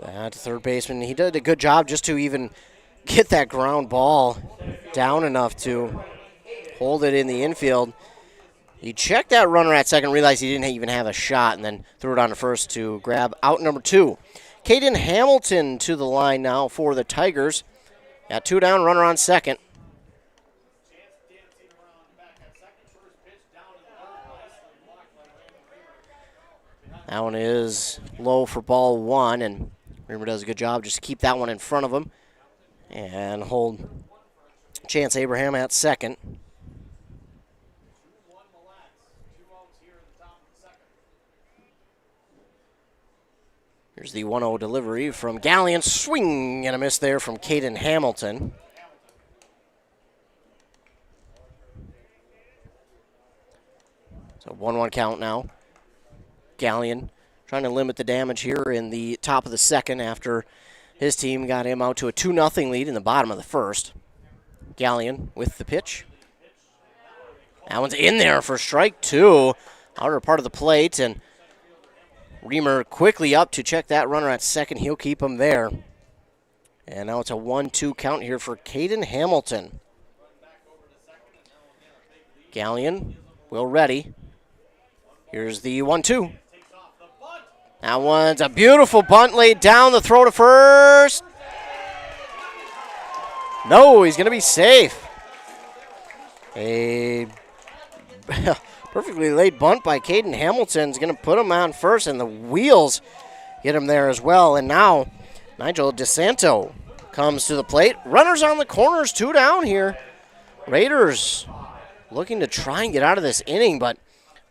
That third baseman, he did a good job just to even get that ground ball down enough to hold it in the infield. He checked that runner at second, realized he didn't even have a shot, and then threw it on to first to grab out number 2. Caden Hamilton to the line now for the Tigers. Got 2 down, runner on second. That one is low for ball 1, and Reamer does a good job just to keep that one in front of him and hold Chance Abraham at second. Here's the 1-0 delivery from Gallion. Swing and a miss there from Caden Hamilton. So 1-1 count now. Gallion trying to limit the damage here in the top of the second after his team got him out to a 2-0 lead in the bottom of the first. Gallion with the pitch. That one's in there for strike 2. Outer part of the plate, and Reamer quickly up to check that runner at second. He'll keep him there. And now it's a 1-2 count here for Caden Hamilton. Gallion will ready. Here's the 1-2. That one's a beautiful bunt laid down, the throw to first. No, he's going to be safe. A perfectly laid bunt by Caden Hamilton is going to put him on first, and the wheels get him there as well. And now Nigel DeSanto comes to the plate. Runners on the corners, 2 down here. Raiders looking to try and get out of this inning, but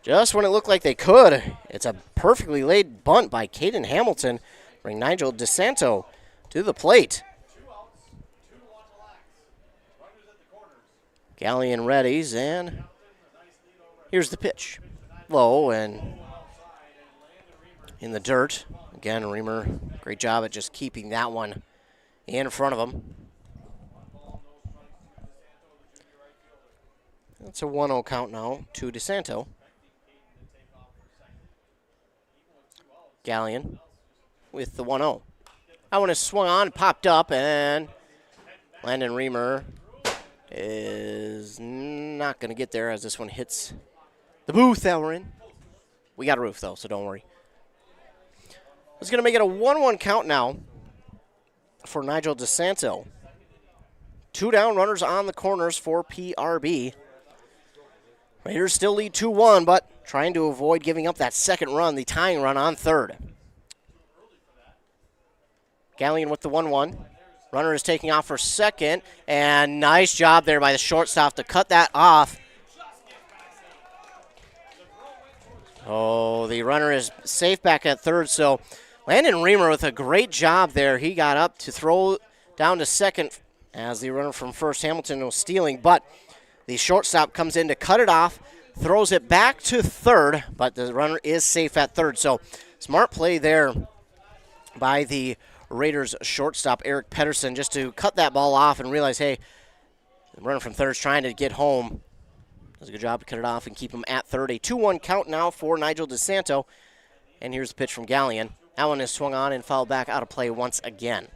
just when it looked like they could, it's a perfectly laid bunt by Caden Hamilton. Bring Nigel DeSanto to the plate. Gallion readies, and here's the pitch. Low, and in the dirt. Again, Reamer, great job at just keeping that one in front of him. It's a 1-0 count now to DeSanto. Gallion with the 1-0. That one is swung on, popped up, and Landon Reamer is not going to get there as this one hits the booth that we're in. We got a roof, though, so don't worry. It's going to make it a 1-1 count now for Nigel DeSanto. 2 down runners on the corners for PRB. Raiders still lead 2-1, but trying to avoid giving up that second run, the tying run on third. Gallion with the 1-1. Runner is taking off for second, and nice job there by the shortstop to cut that off. Oh, the runner is safe back at third, so Landon Reamer with a great job there. He got up to throw down to second as the runner from first, Hamilton, was stealing, but the shortstop comes in to cut it off, throws it back to third, but the runner is safe at third. So smart play there by the Raiders shortstop, Eric Pedersen, just to cut that ball off and realize, hey, the runner from third is trying to get home. Does a good job to cut it off and keep him at third. A 2-1 count now for Nigel DeSanto. And here's the pitch from Gallion. That one is swung on and fouled back out of play once again.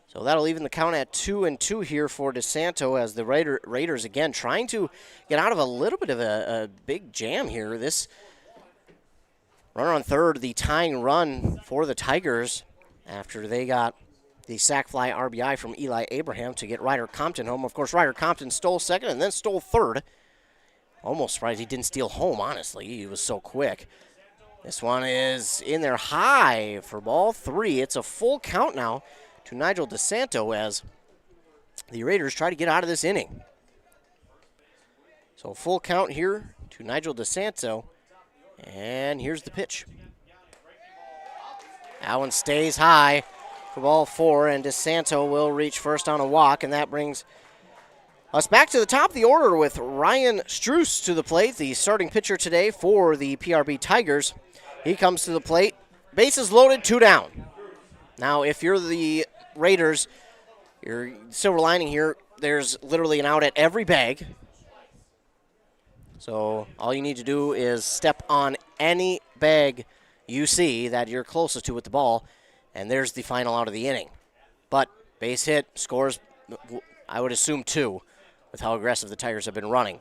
So that'll even the count at 2-2 here for DeSanto as the Raiders again trying to get out of a little bit of a big jam here. This runner on third, the tying run for the Tigers after they got the sac fly RBI from Eli Abraham to get Ryder Compton home. Of course, Ryder Compton stole second and then stole third. Almost surprised he didn't steal home, honestly. He was so quick. This one is in there high for ball 3. It's a full count now to Nigel DeSanto as the Raiders try to get out of this inning. So full count here to Nigel DeSanto. And here's the pitch. That one stays high for ball 4, and DeSanto will reach first on a walk, and that brings us back to the top of the order with Ryan Struess to the plate, the starting pitcher today for the PRB Tigers. He comes to the plate. Bases loaded, 2 down. Now, if you're the Raiders, your silver lining here, there's literally an out at every bag. So all you need to do is step on any bag you see that you're closest to with the ball, and there's the final out of the inning. But base hit, scores, I would assume 2, with how aggressive the Tigers have been running.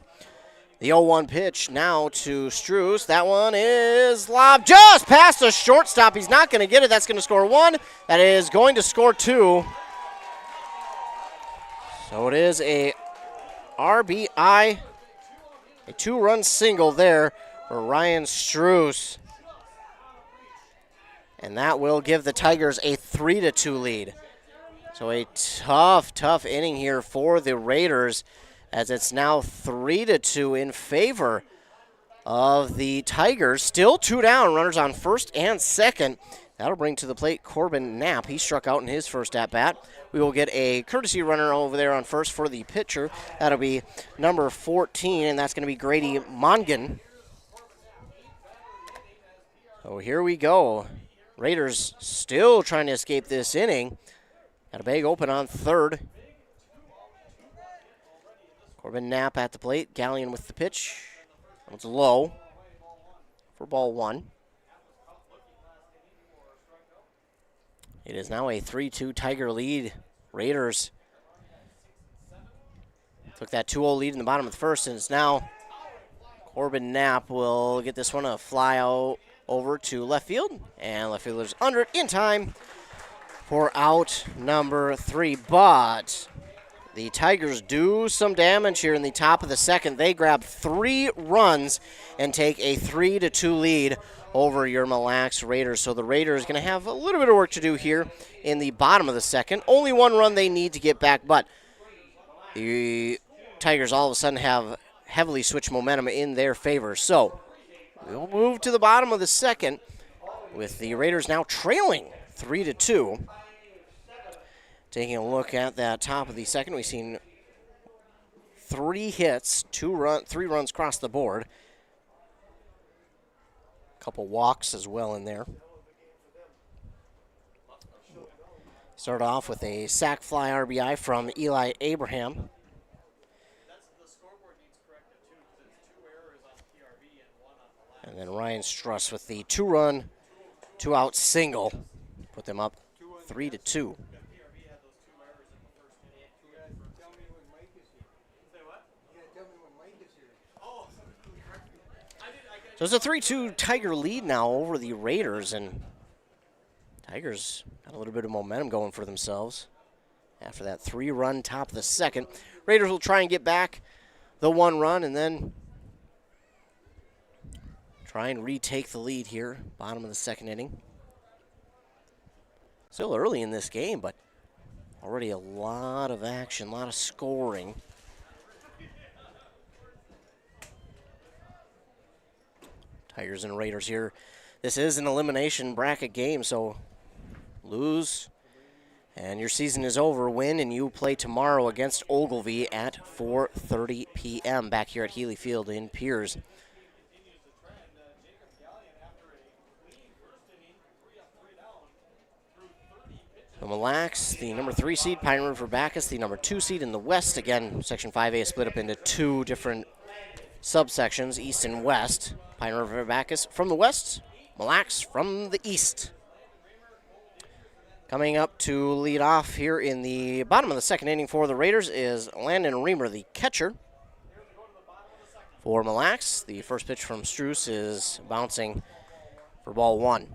The 0-1 pitch now to Struess. That one is lobbed just past the shortstop. He's not going to get it. That's going to score 1. That is going to score 2. So it is a RBI, a 2-run single there for Ryan Struess. And that will give the Tigers a 3-2 lead. So a tough inning here for the Raiders as it's now 3-2 in favor of the Tigers. Still 2 down, runners on first and second. That'll bring to the plate Corbin Knapp. He struck out in his first at-bat. We will get a courtesy runner over there on first for the pitcher. That'll be number 14, and that's going to be Grady Mongan. So here we go. Raiders still trying to escape this inning. Got a bag open on third. Corbin Knapp at the plate. Gallion with the pitch. It's low for ball 1. It is now a 3-2 Tiger lead. Raiders took that 2-0 lead in the bottom of the first, and it's now Corbin Knapp will get this one a fly out over to left field, and left fielder's under it in time for out number 3. But the Tigers do some damage here in the top of the second. They grab 3 runs and take a 3-2 lead over your Mille Lacs Raiders. So the Raiders going to have a little bit of work to do here in the bottom of the second. Only 1 run they need to get back, but the Tigers all of a sudden have heavily switched momentum in their favor. So we'll move to the bottom of the second with the Raiders now trailing 3-2. Taking a look at that top of the second, we've seen 3 hits, 3 runs across the board. Couple walks as well in there. Start off with a sac fly RBI from Eli Abraham. And then Ryan Struss with the 2-run, 2-out single. Put them up 3-2. So it's a 3-2 Tiger lead now over the Raiders, and Tigers got a little bit of momentum going for themselves after that 3-run top of the second. Raiders will try and get back the 1 run and then try and retake the lead here, bottom of the second inning. Still early in this game, but already a lot of action, a lot of scoring. Tigers and Raiders here. This is an elimination bracket game, so lose and your season is over. Win and you play tomorrow against Ogilvie at 4:30 p.m. back here at Healy Field in Piers. The Mille Lacs, the number 3 seed, Pine River-Backus, the number 2 seed in the West. Again, Section 5A is split up into 2 different subsections, East and West. Pine River-Backus from the West, Mille Lacs from the East. Coming up to lead off here in the bottom of the second inning for the Raiders is Landon Reamer, the catcher. For Mille Lacs, the first pitch from Struess is bouncing for ball 1.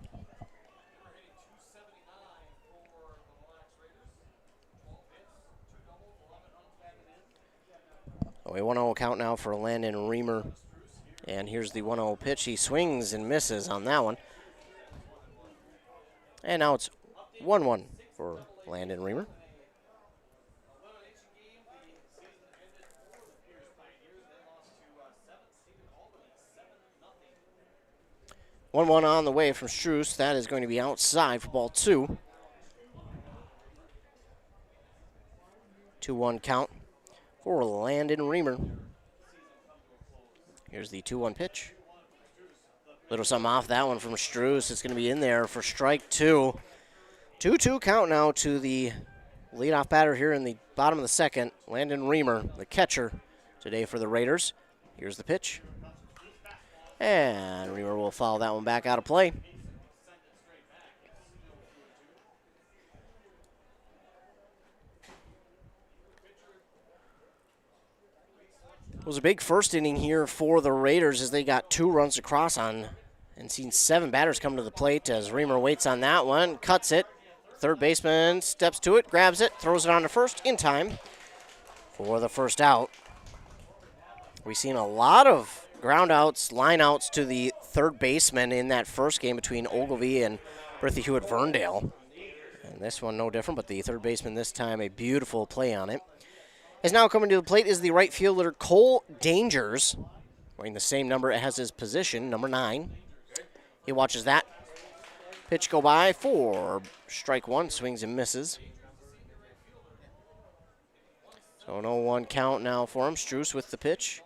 So a 1-0 count now for Landon Reamer. And here's the 1-0 pitch. He swings and misses on that one. And now it's 1-1 for Landon Reamer. One on the way from Struess. That is going to be outside for ball 2. 2-1 count for Landon Reamer. Here's the 2-1 pitch. Little something off that one from Struess. It's going to be in there for strike 2. 2-2 count now to the leadoff batter here in the bottom of the second. Landon Reamer, the catcher today for the Raiders. Here's the pitch. And Reamer will foul that one back out of play. It was a big first inning here for the Raiders as they got 2 runs across on and seen 7 batters come to the plate as Reamer waits on that one, cuts it. Third baseman steps to it, grabs it, throws it on to first in time for the first out. We've seen a lot of ground outs, line outs to the third baseman in that first game between Ogilvie and Bertha Hewitt-Verndale. And this one no different, but the third baseman this time a beautiful play on it. As now coming to the plate is the right fielder Cole Dangers, wearing the same number as his position, number 9. He watches that pitch go by for strike 1, swings and misses. So 0-1 count now for him. Struess with the pitch.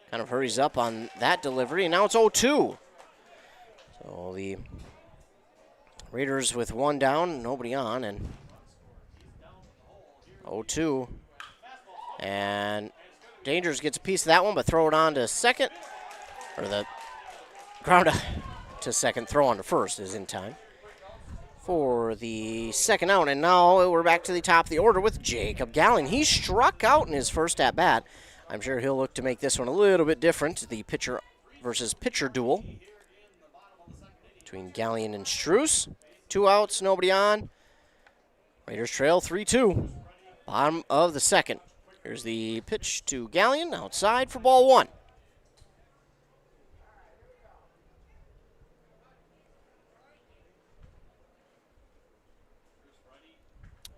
Kind of hurries up on that delivery, and now it's 0-2. So the Raiders with 1 down, nobody on, and 0-2. And Dangers gets a piece of that one, but throw it on to second. Or the ground to second, throw on to first is in time for the second out. And now we're back to the top of the order with Jacob Gallen. He struck out in his first at-bat. I'm sure he'll look to make this one a little bit different, the pitcher versus pitcher duel between Gallen and Struess. 2 outs, nobody on. Raiders trail 3-2. Bottom of the second. Here's the pitch to Gallen, outside for ball 1.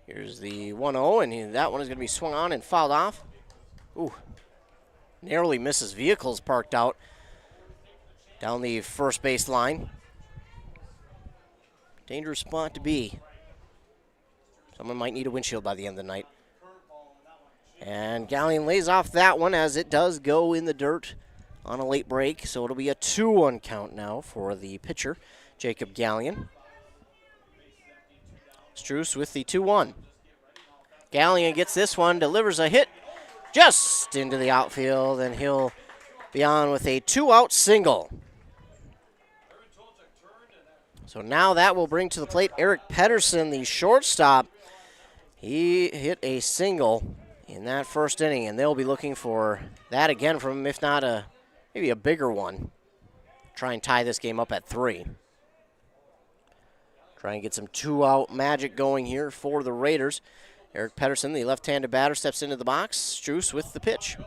Here's the 1-0, and that one is going to be swung on and fouled off. Ooh, narrowly misses. Vehicles parked out down the first base line. Dangerous spot to be. Someone might need a windshield by the end of the night. And Gallen lays off that one as it does go in the dirt on a late break, so it'll be a 2-1 count now for the pitcher, Jacob Gallion. Struess with the 2-1. Gallion gets this one, delivers a hit just into the outfield, and he'll be on with a 2-out single. So now that will bring to the plate Eric Pedersen, the shortstop. He hit a single in that first inning, and they'll be looking for that again from him, if not maybe a bigger one. Try and tie this game up at 3. Try and get some 2-out magic going here for the Raiders. Eric Pedersen, the left-handed batter, steps into the box. Struess with the pitch.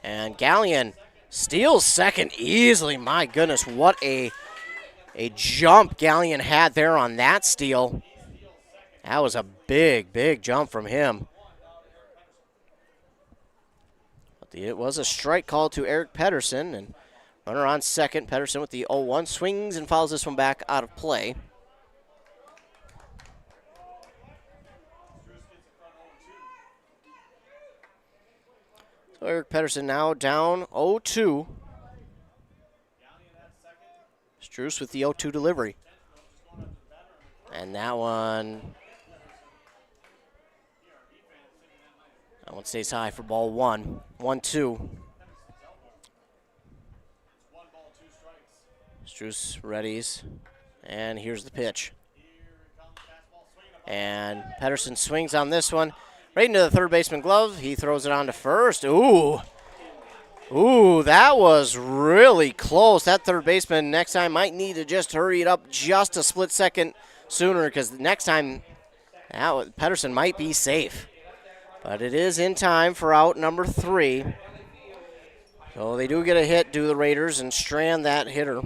And Gallion steals second easily. My goodness, what a jump Gallion had there on that steal. That was a big, big jump from him. But it was a strike call to Eric Pedersen, and runner on second. Pedersen with the 0-1 swings and fouls this one back out of play. So Eric Pedersen now down 0-2. Struess with the 0-2 delivery. And that one stays high for ball 1. 1-2. Struess readies. And here's the pitch. And Pedersen swings on this one. Right into the third baseman glove. He throws it on to first. Ooh, that was really close. That third baseman next time might need to just hurry it up just a split second sooner, because next time Pedersen might be safe. But it is in time for out number 3. So they do get a hit, do the Raiders, and strand that hitter.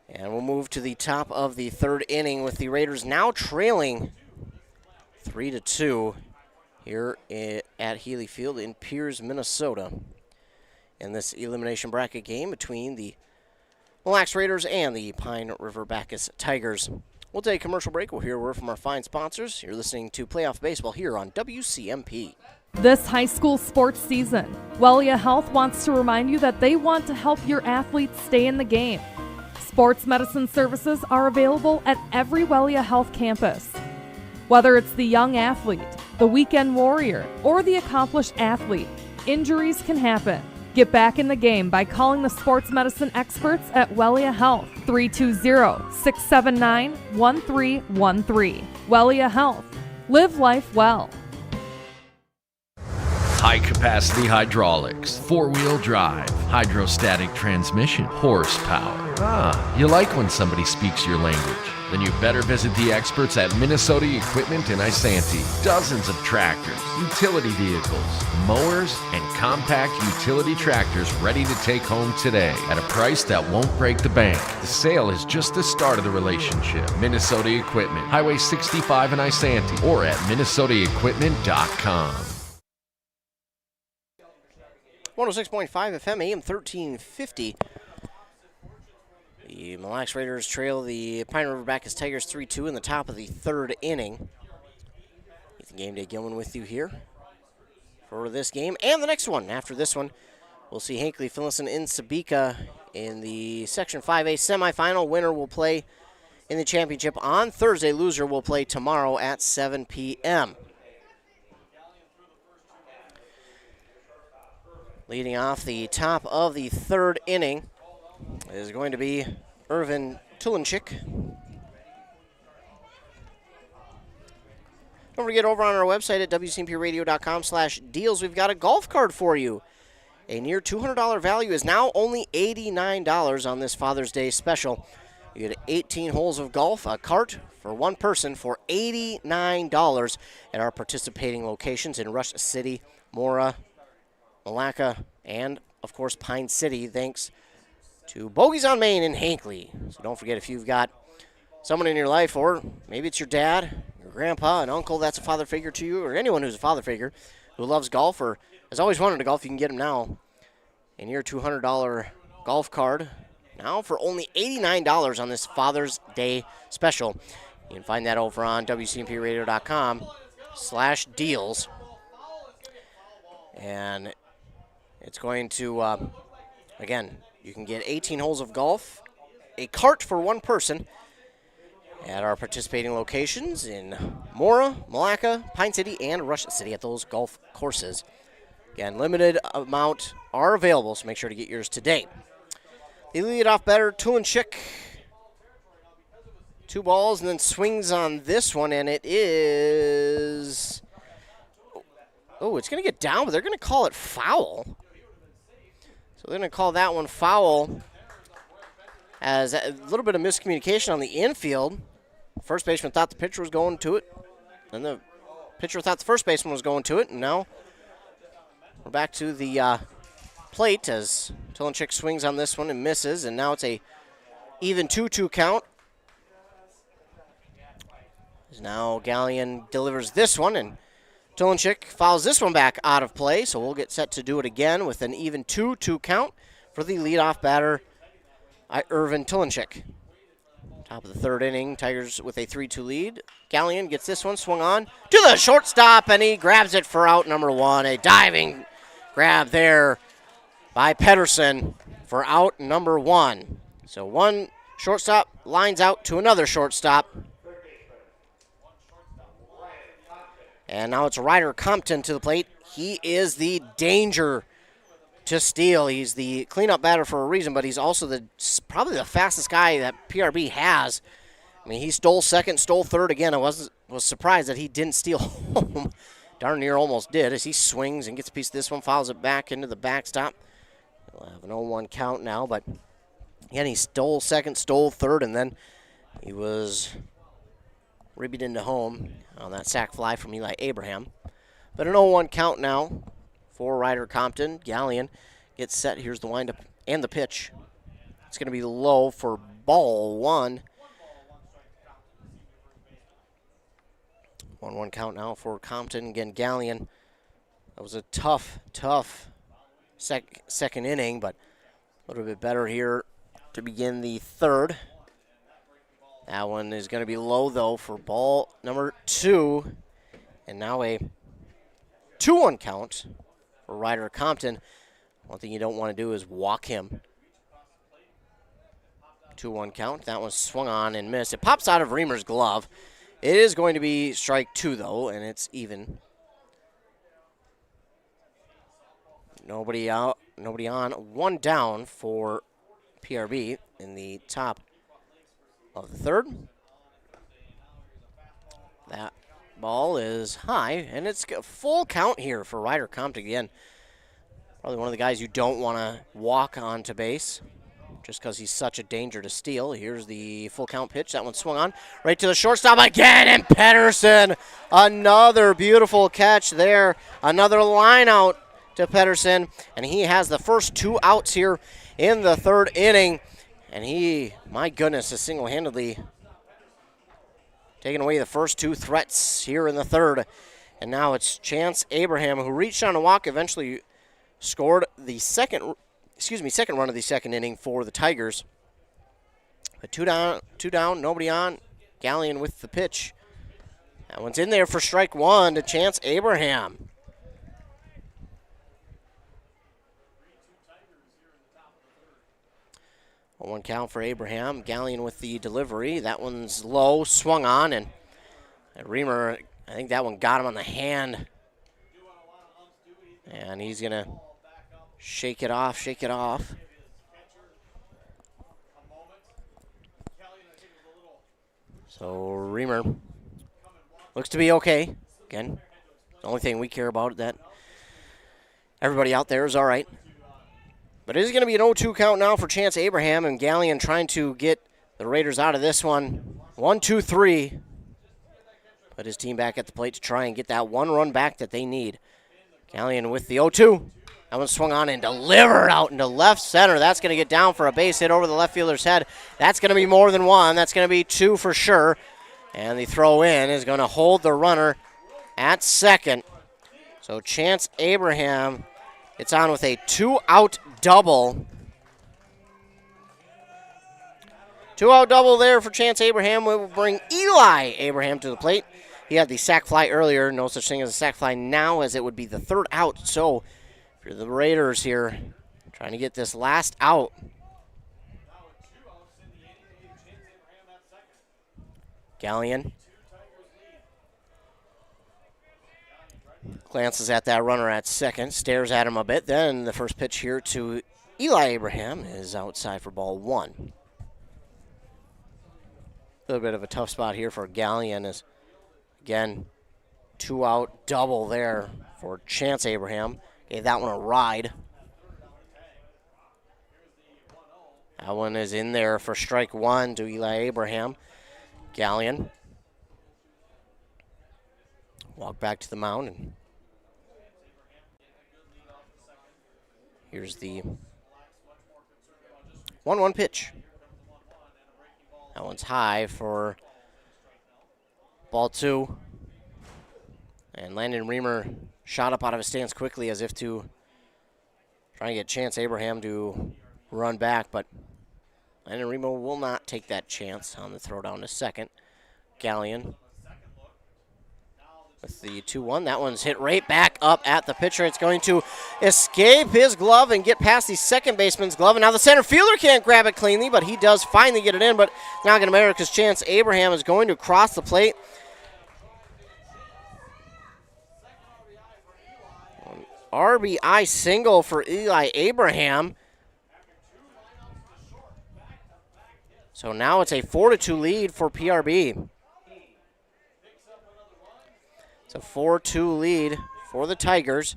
And we'll move to the top of the third inning with the Raiders now trailing 3-2 here at Healy Field in Pierce, Minnesota, in this elimination bracket game between the Mille Lacs Raiders and the Pine River-Backus Tigers. We'll take a commercial break. We'll hear a word from our fine sponsors. You're listening to Playoff Baseball here on WCMP. This high school sports season, Wellia Health wants to remind you that they want to help your athletes stay in the game. Sports medicine services are available at every Wellia Health campus. Whether it's the young athlete, the weekend warrior, or the accomplished athlete, injuries can happen. Get back in the game by calling the sports medicine experts at Wellia Health, 320-679-1313. Wellia Health. Live life well. High-capacity hydraulics, 4-wheel drive, hydrostatic transmission, horsepower. You like when somebody speaks your language. Then you better visit the experts at Minnesota Equipment in Isanti. Dozens of tractors, utility vehicles, mowers, and compact utility tractors ready to take home today at a price that won't break the bank. The sale is just the start of the relationship. Minnesota Equipment, Highway 65 in Isanti, or at minnesotaequipment.com. 106.5 FM, AM 1350. The Mille Lacs Raiders trail the Pine River-Backus Tigers 3-2 in the top of the third inning. Ethan Game Day Gilman with you here for this game and the next one. After this one, we'll see Hinckley Finlayson in Sabika in the Section 5A semifinal. Winner will play in the championship on Thursday. Loser will play tomorrow at 7 p.m. Leading off the top of the third inning is going to be Irvin Tulenchik. Don't forget, over on our website at wcmpradio.com/deals, we've got a golf cart for you. A near $200 value is now only $89 on this Father's Day special. You get 18 holes of golf, a cart for one person for $89 at our participating locations in Rush City, Mora, Malacca, and, of course, Pine City, thanks to Bogies on Main in Hinckley. So don't forget, if you've got someone in your life, or maybe it's your dad, your grandpa, an uncle that's a father figure to you, or anyone who's a father figure who loves golf or has always wanted to golf, you can get them now. In your $200 golf card, now for only $89 on this Father's Day special. You can find that over on WCMPradio.com/deals. And It's going to, again, you can get 18 holes of golf, a cart for one person at our participating locations in Mora, Malacca, Pine City, and Rush City at those golf courses. Again, limited amount are available, so make sure to get yours today. The leadoff batter, Tulenchik. 2 balls and then swings on this one, and it is... Oh, it's going to get down, but they're going to call it foul. So they're going to call that one foul as a little bit of miscommunication on the infield. First baseman thought the pitcher was going to it. Then the pitcher thought the first baseman was going to it. And now we're back to the plate as Tulenchik swings on this one and misses. And now it's a even 2-2 count. As now Gallion delivers this one, and Tulenchik fouls this one back out of play. So we'll get set to do it again with an even 2-2 count for the leadoff batter, Irvin Tulenchik. Top of the third inning, Tigers with a 3-2 lead. Gallion gets this one swung on to the shortstop, and he grabs it for out number 1. A diving grab there by Pedersen for out number 1. So one shortstop lines out to another shortstop. And now it's Ryder Compton to the plate. He is the danger to steal. He's the cleanup batter for a reason, but he's also probably the fastest guy that PRB has. I mean, he stole second, stole third again. I was surprised that he didn't steal home. Darn near almost did as he swings and gets a piece of this one, fouls it back into the backstop. We'll have an 0-1 count now, but again, he stole second, stole third, and then he was ribbied into home on that sac fly from Eli Abraham. But an 0-1 count now for Ryder Compton. Gallion gets set. Here's the windup and the pitch. It's going to be low for ball 1. 1-1 count now for Compton. Again, Gallion. That was a tough second inning, but a little bit better here to begin the third. That one is going to be low, though, for ball number 2. And now a 2-1 count for Ryder Compton. One thing you don't want to do is walk him. 2-1 count. That one swung on and missed. It pops out of Reamer's glove. It is going to be strike 2, though, and it's even. Nobody out, nobody on. 1 down for PRB in the top of the third. That ball is high, and it's a full count here for Ryder Compton again. Probably one of the guys you don't want to walk onto base just because he's such a danger to steal. Here's the full count pitch. That one swung on right to the shortstop again, and Pedersen, another beautiful catch there. Another line out to Pedersen, and he has the first 2 outs here in the third inning. And he, my goodness, is single-handedly taking away the first 2 threats here in the third. And now it's Chance Abraham, who reached on a walk, eventually scored the second run of the second inning for the Tigers. But 2 down, nobody on. Gallion with the pitch. That one's in there for strike 1 to Chance Abraham. One count for Abraham. Gallion with the delivery. That one's low, swung on, and Reamer, I think that one got him on the hand. And he's going to shake it off. So Reamer looks to be okay. Again, the only thing we care about that everybody out there is all right. But it is going to be an 0-2 count now for Chance Abraham, and Gallion trying to get the Raiders out of this one. 1-2-3. Put his team back at the plate to try and get that 1 run back that they need. Gallion with the 0-2. That one swung on and delivered out into left center. That's going to get down for a base hit over the left fielder's head. That's going to be more than 1. That's going to be 2 for sure. And the throw in is going to hold the runner at second. So Chance Abraham, it's on with a 2-out double. 2-out double there for Chance Abraham. We will bring Eli Abraham to the plate. He had the sac fly earlier. No such thing as a sac fly now, as it would be the 3rd out. So For the Raiders here, trying to get this last out. Gallion glances at that runner at second, stares at him a bit. Then the first pitch here to Eli Abraham is outside for ball one. A little bit of a tough spot here for Gallion as, again, 2-out double there for Chance Abraham. Gave that one a ride. That one is in there for strike one to Eli Abraham. Gallion walk back to the mound, and here's the 1-1 pitch. That one's high for ball two. And Landon Reamer shot up out of his stance quickly as if to try and get Chance Abraham to run back, but Landon Reamer will not take that chance on the throw down to second. Gallion with the 2-1. That one's hit right back up at the pitcher. It's going to escape his glove and get past the second baseman's glove. And now the center fielder can't grab it cleanly, but he does finally get it in. But now again, America's Chance Abraham is going to cross the plate. RBI single for Eli Abraham. So now it's a 4-2 lead for PRB. It's a 4-2 lead for the Tigers.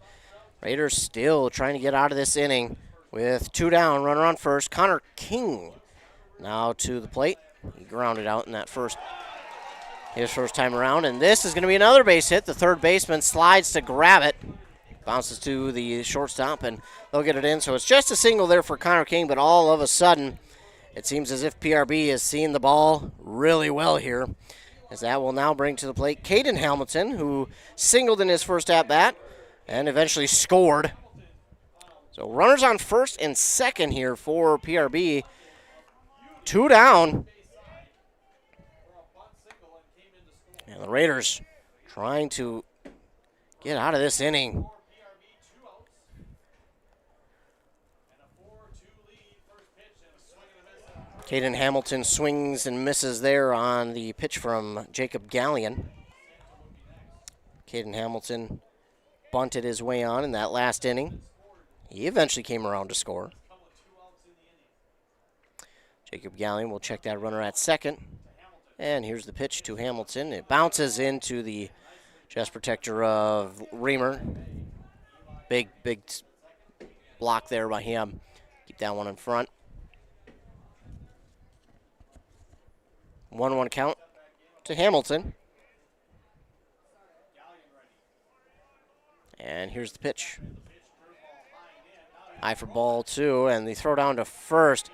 Raiders still trying to get out of this inning with 2 down, runner on first. Connor King now to the plate. He grounded out in that his first time around, and this is going to be another base hit. The third baseman slides to grab it. Bounces to the shortstop, and they'll get it in. So it's just a single there for Connor King, but all of a sudden, it seems as if PRB is seeing the ball really well here, as that will now bring to the plate Caden Hamilton, who singled in his first at-bat and eventually scored. So runners on first and second here for PRB. 2 down. And the Raiders trying to get out of this inning. Caden Hamilton swings and misses there on the pitch from Jacob Gallion. Caden Hamilton bunted his way on in that last inning. He eventually came around to score. Jacob Gallion will check that runner at second. And here's the pitch to Hamilton. It bounces into the chest protector of Reamer. Big block there by him. Keep that one in front. 1-1 count to Hamilton. And here's the pitch. High for ball two, and the throw down to first.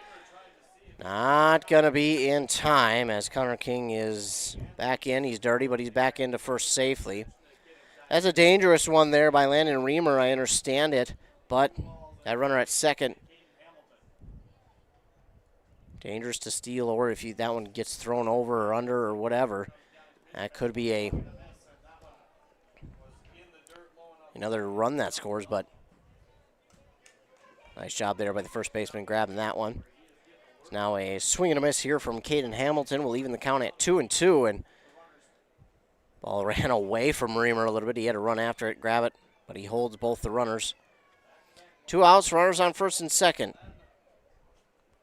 Not going to be in time as Connor King is back in. He's dirty, but he's back into first safely. That's a dangerous one there by Landon Reamer. I understand it, but that runner at second, dangerous to steal, or if that one gets thrown over or under or whatever, that could be another run that scores, but nice job there by the first baseman grabbing that one. It's now a swing and a miss here from Caden Hamilton. We'll even the count at 2-2, and ball ran away from Reamer a little bit. He had to run after it, grab it, but he holds both the runners. 2 outs, runners on first and second.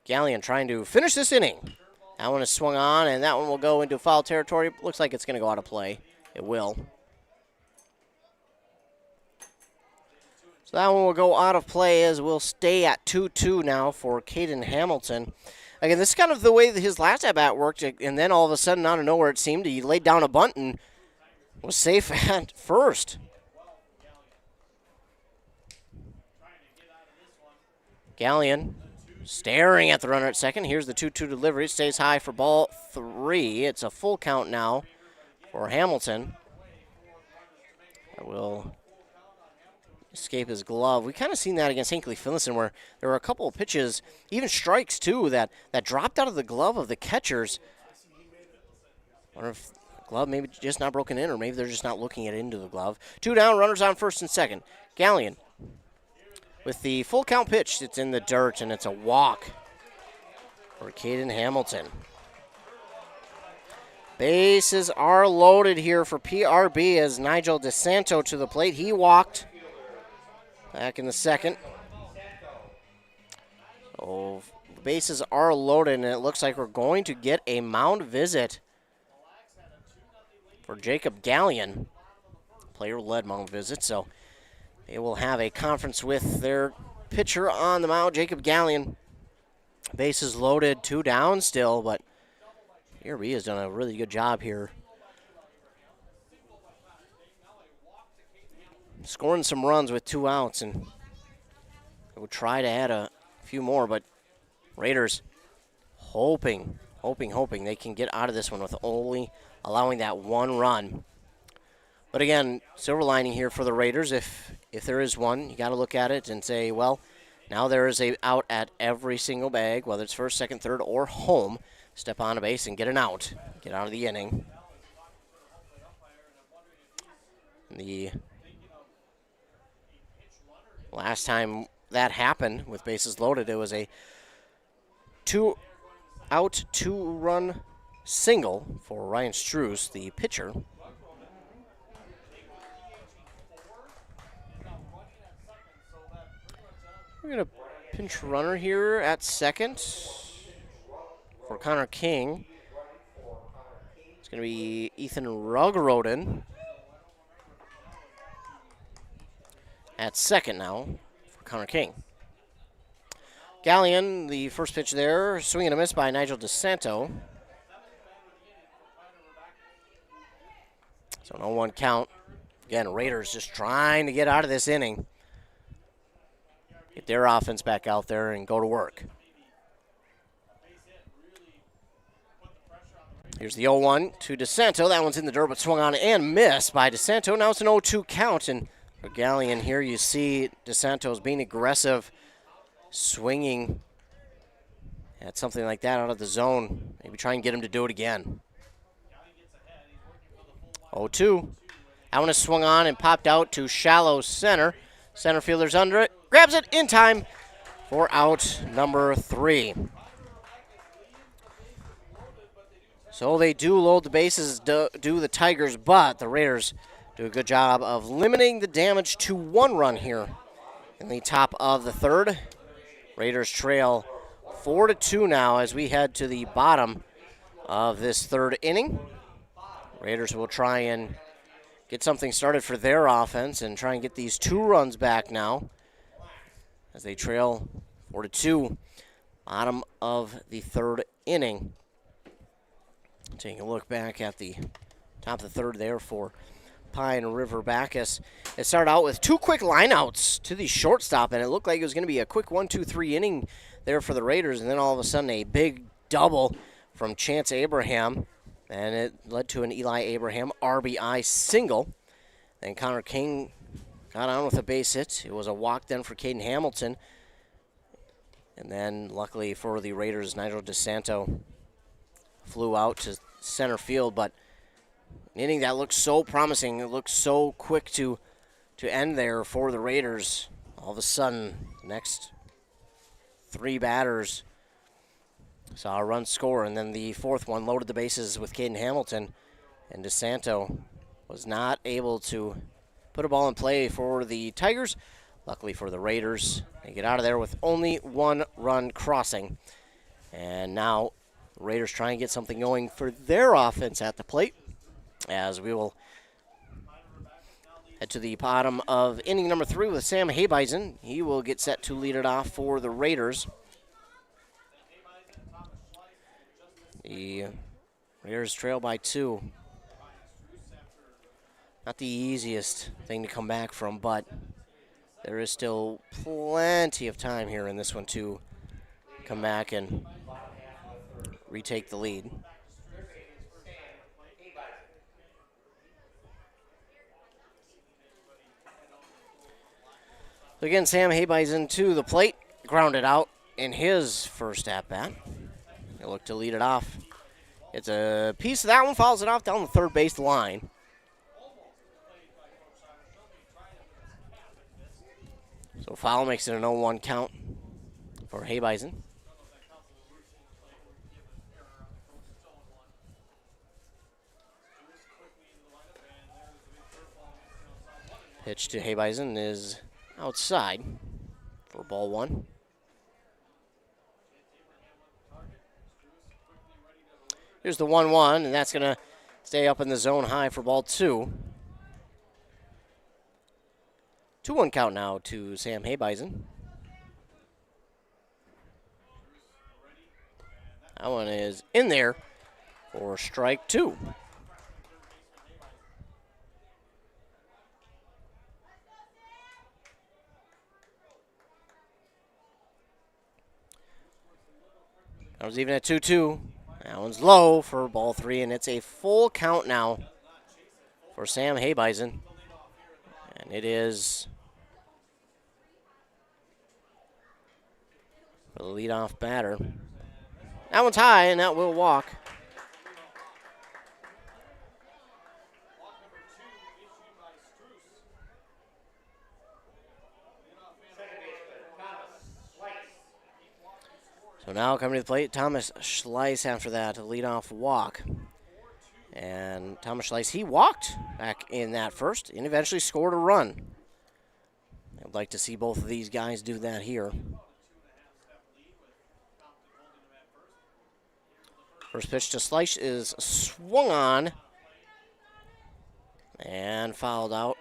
Gallion trying to finish this inning. That one is swung on, and that one will go into foul territory. Looks like it's going to go out of play. It will. So that one will go out of play as we'll stay at 2-2 now for Caden Hamilton. Again, this is kind of the way that his last at-bat worked, and then all of a sudden, out of nowhere, it seemed he laid down a bunt and was safe at first. Gallion staring at the runner at second. Here's the 2-2 delivery. It stays high for ball 3. It's a full count now for Hamilton. That will escape his glove. We kind of seen that against Hinckley Finlayson, where there were a couple of pitches, even strikes too, that dropped out of the glove of the catchers. I wonder if the glove maybe just not broken in, or maybe they're just not looking it into the glove. 2 down, runners on first and second. Gallion with the full count pitch. It's in the dirt, and it's a walk for Caden Hamilton. Bases are loaded here for PRB as Nigel DeSanto to the plate. He walked back in the second. Oh, bases are loaded, and it looks like we're going to get a mound visit for Jacob Gallion. Player-led mound visit, so they will have a conference with their pitcher on the mound, Jacob Gallion. Bases loaded, 2 down still, but PRB has done a really good job here scoring some runs with 2 outs, and we'll try to add a few more, but Raiders hoping they can get out of this one with only allowing that 1 run. But again, silver lining here for the Raiders, if there is one, you got to look at it and say, well, now there is a out at every single bag, whether it's first, second, third, or home. Step on a base and get an out. Get out of the inning. The last time that happened with bases loaded, it was a 2-out, 2-run single for Ryan Struess, the pitcher. We're going to pinch runner here at second for Connor King. It's going to be Ethan Ruggeroden at second now for Connor King. Gallion, the first pitch there, swing and a miss by Nigel DeSanto. So no 1 count. Again, Raiders just trying to get out of this inning. Get their offense back out there and go to work. Here's the 0-1 to DeSanto. That one's in the dirt, but swung on and missed by DeSanto. Now it's an 0-2 count, and for Gallion here you see DeSanto's being aggressive, swinging at something like that out of the zone. Maybe try and get him to do it again. 0-2. That one is swung on and popped out to shallow center. Center fielder's under it. Grabs it in time for out number 3. So they do load the bases, do the Tigers, but the Raiders do a good job of limiting the damage to 1 run here in the top of the third. Raiders trail 4-2 now as we head to the bottom of this third inning. Raiders will try and get something started for their offense and try and get these 2 runs back now as they trail 4-2. Bottom of the third inning. Taking a look back at the top of the third there for Pine River-Backus. It started out with 2 quick lineouts to the shortstop, and it looked like it was going to be a quick 1-2-3 inning there for the Raiders, and then all of a sudden a big double from Chance Abraham, and it led to an Eli Abraham RBI single. Then Connor King got on with a base hit. It was a walk then for Caden Hamilton. And then, luckily for the Raiders, Nigel DeSanto flew out to center field. But an inning that looked so promising, it looked so quick to end there for the Raiders. All of a sudden, next 3 batters saw a run score. And then the 4th one loaded the bases with Caden Hamilton. And DeSanto was not able to put a ball in play for the Tigers. Luckily for the Raiders, they get out of there with only 1 run crossing. And now the Raiders try and get something going for their offense at the plate, as we will head to the bottom of inning number 3 with Sam Habeisen. He will get set to lead it off for the Raiders. The Raiders trail by 2. Not the easiest thing to come back from, but there is still plenty of time here in this one to come back and retake the lead. So again, Sam Habeisen to the plate, grounded out in his first at-bat. He'll look to lead it off. It's a piece of that one, follows it off down the third base line. So foul makes it an 0-1 count for Haybison. Pitch to Haybison is outside for ball 1. Here's the 1-1, and that's going to stay up in the zone high for ball 2. 2-1 count now to Sam Haybison. That one is in there for strike 2. That was even at 2-2. That one's low for ball 3, and it's a full count now for Sam Haybison. And it is for the leadoff batter. That one's high, and that will walk. So now coming to the plate, Thomas Schleiss after that, a leadoff walk. And Thomas Schleiss, he walked back in that first and eventually scored a run. I'd like to see both of these guys do that here. First pitch to Schleiss is swung on and fouled out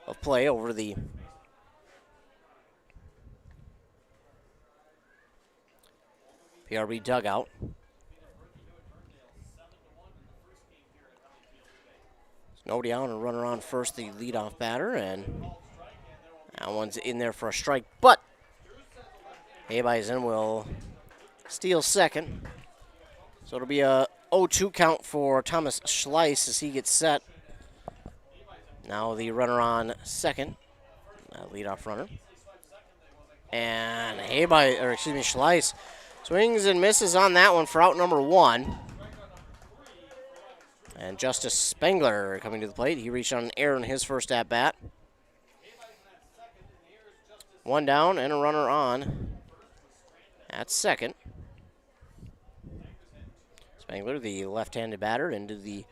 of play over the PRB dugout. Nobody out, and runner on first, the leadoff batter, and that one's in there for a strike, but Haybison will steal second. So it'll be a 0-2 count for Thomas Schleiss as he gets set. Now the runner on second, leadoff runner. And Schleiss swings and misses on that one for out number 1. And Justice Spengler coming to the plate. He reached on an error in his first at-bat. 1 down and a runner on at second. Spengler, the left-handed batter, into the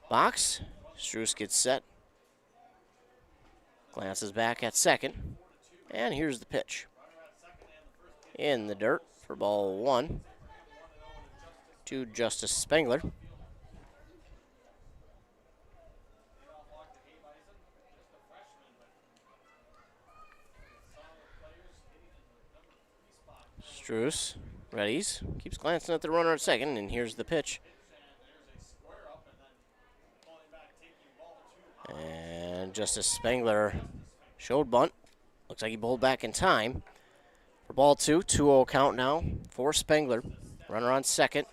box. Struess gets set. Glances back at second. And here's the pitch. In the dirt for ball 1 to Justice Spengler. Struess readies, keeps glancing at the runner at second, and here's the pitch. And Justice Spengler showed bunt. Looks like he bowled back in time. For ball 2, 2-0 count now for Spengler. Runner on second,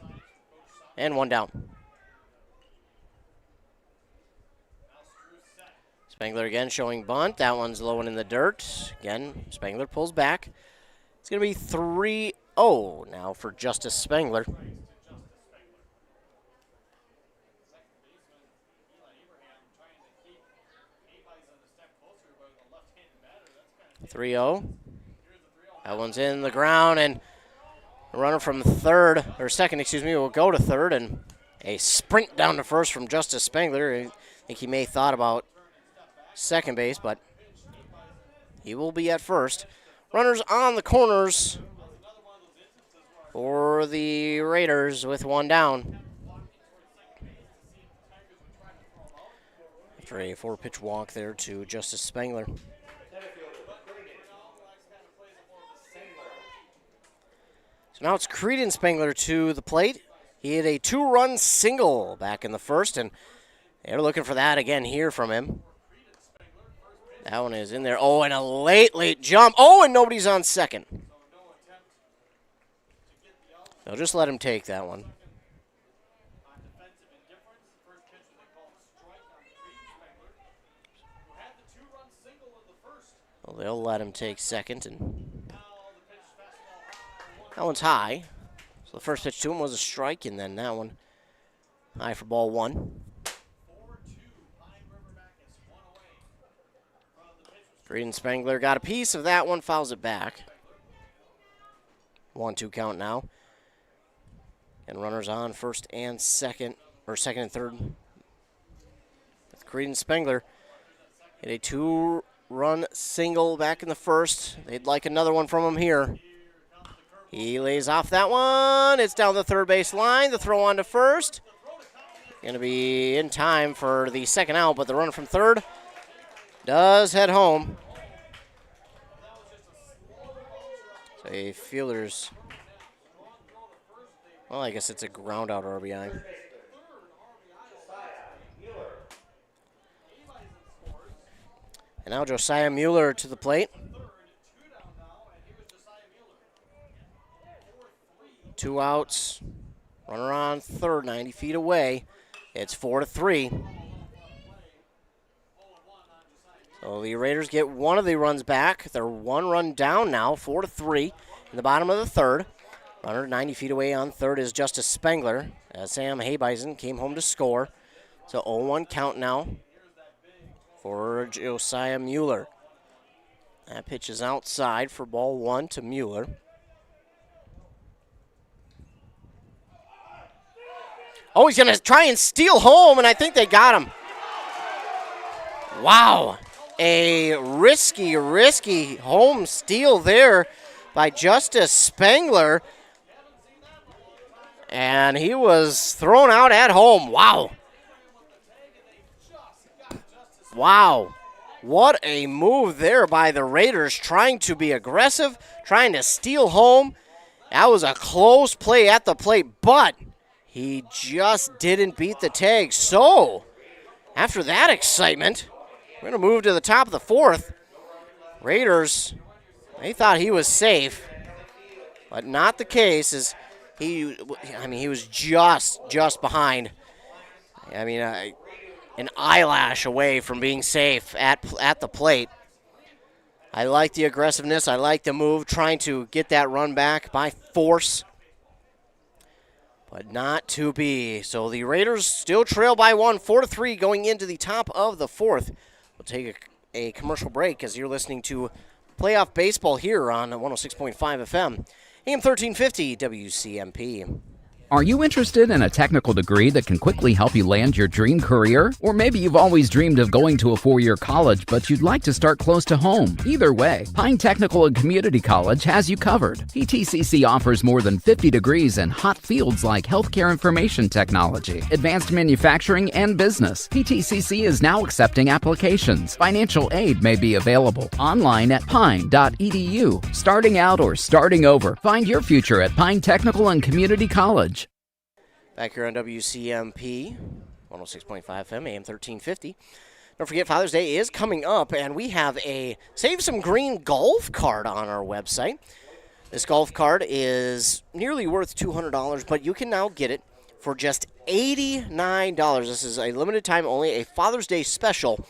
and 1 down. Spengler again showing bunt. That one's low and in the dirt. Again, Spengler pulls back. It's going to be 3-0 now for Justice Spengler. That one's in the ground, and the runner from second, will go to third, and a sprint down to first from Justice Spengler. I think he may have thought about second base, but he will be at first. Runners on the corners for the Raiders with 1 down. After a 4-pitch walk there to Justice Spengler. So now it's Creedon Spengler to the plate. He hit a 2-run single back in the first, and they're looking for that again here from him. That one is in there. Oh, and a late jump. Oh, and nobody's on second. They'll just let him take that one. Well, they'll let him take second, and that one's high. So the first pitch to him was a strike, and then that one high for ball 1. Green Spangler got a piece of that one, fouls it back. 1-2 count now. And runners on first and second, or second and third. With Creedon Spengler hit a 2-run single back in the first. They'd like another one from him here. He lays off that one. It's down the third base line. The throw on to first. Going to be in time for the second out, but the runner from third does head home. So a fielder's, well, I guess it's a ground out RBI. And now Josiah Mueller to the plate. 2 outs. Runner on third, 90 feet away. It's 4-3. So the Raiders get one of the runs back. They're 1 run down now, 4-3 in the bottom of the third. Runner 90 feet away on third is Justice Spengler, as Sam Habeisen came home to score. So 0-1 count now for Josiah Mueller. That pitch is outside for ball 1 to Mueller. Oh, he's going to try and steal home, and I think they got him. Wow. A risky home steal there by Justice Spengler. And he was thrown out at home. Wow. Wow. What a move there by the Raiders, trying to be aggressive, trying to steal home. That was a close play at the plate, but he just didn't beat the tag. So, after that excitement, we're going to move to the top of the fourth. Raiders, they thought he was safe, but not the case. As he was just behind. An eyelash away from being safe at the plate. I like the aggressiveness. I like the move, trying to get that run back by force, but not to be. So the Raiders still trail by 1, 4-3 going into the top of the fourth. We'll take a commercial break as you're listening to Playoff Baseball here on 106.5 FM, AM 1350 WCMP. Are you interested in a technical degree that can quickly help you land your dream career? Or maybe you've always dreamed of going to a 4-year college, but you'd like to start close to home. Either way, Pine Technical and Community College has you covered. PTCC offers more than 50 degrees in hot fields like healthcare information technology, advanced manufacturing, and business. PTCC is now accepting applications. Financial aid may be available online at pine.edu. Starting out or starting over, find your future at Pine Technical and Community College. Back here on WCMP, 106.5 FM, AM 1350. Don't forget, Father's Day is coming up, and we have a Save Some Green golf card on our website. This golf card is nearly worth $200, but you can now get it for just $89. This is a limited time only, a Father's Day special,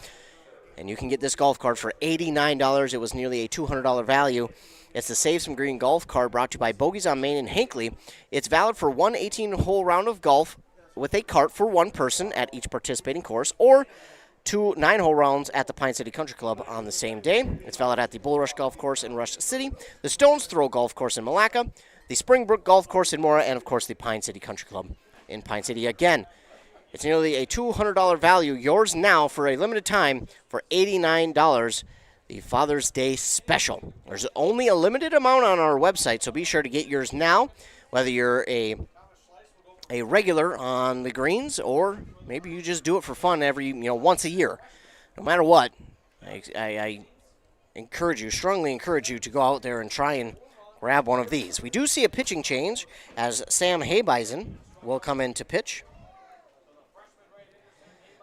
and you can get this golf card for $89. It was nearly a $200 value. It's the Save Some Green golf card brought to you by Bogies on Main in Hinckley. It's valid for one 18-hole round of golf with a cart for one person at each participating course, or 2 9-hole rounds at the Pine City Country Club on the same day. It's valid at the Bull Rush Golf Course in Rush City, the Stones Throw Golf Course in Malacca, the Springbrook Golf Course in Mora, and, of course, the Pine City Country Club in Pine City. Again, it's nearly a $200 value. Yours now for a limited time for $89. The Father's Day special. There's only a limited amount on our website, so be sure to get yours now, whether you're a regular on the greens or maybe you just do it for fun once a year. No matter what, I strongly encourage you to go out there and try and grab one of these. We do see a pitching change as Sam Habeisen will come in to pitch.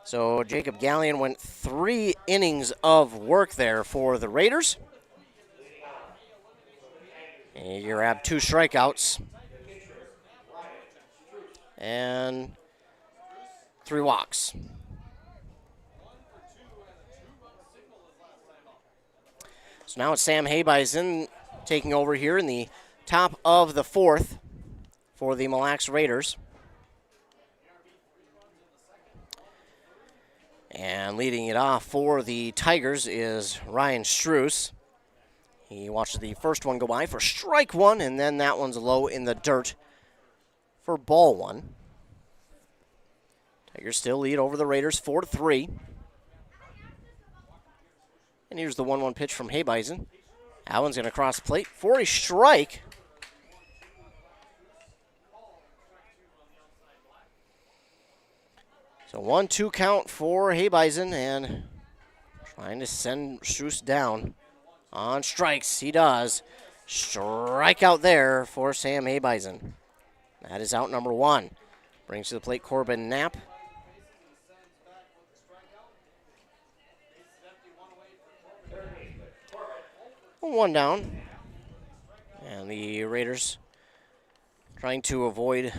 So Jacob Gallion went 3 innings of work there for the Raiders. And you grab 2 strikeouts and 3 walks. So now it's Sam Habeisen taking over here in the top of the fourth for the Mille Lacs Raiders. And leading it off for the Tigers is Ryan Struess. He watches the first one go by for strike one, and then that one's low in the dirt for ball one. Tigers still lead over the Raiders 4-3. And here's the 1-1 pitch from Habeisen. That one's going to cross the plate for a strike. So 1-2 count for Habeisen, and trying to send Struess down on strikes. He does. Strikeout there for Sam Habeisen. That is out number one. Brings to the plate Corbin Knapp. One down. And the Raiders trying to avoid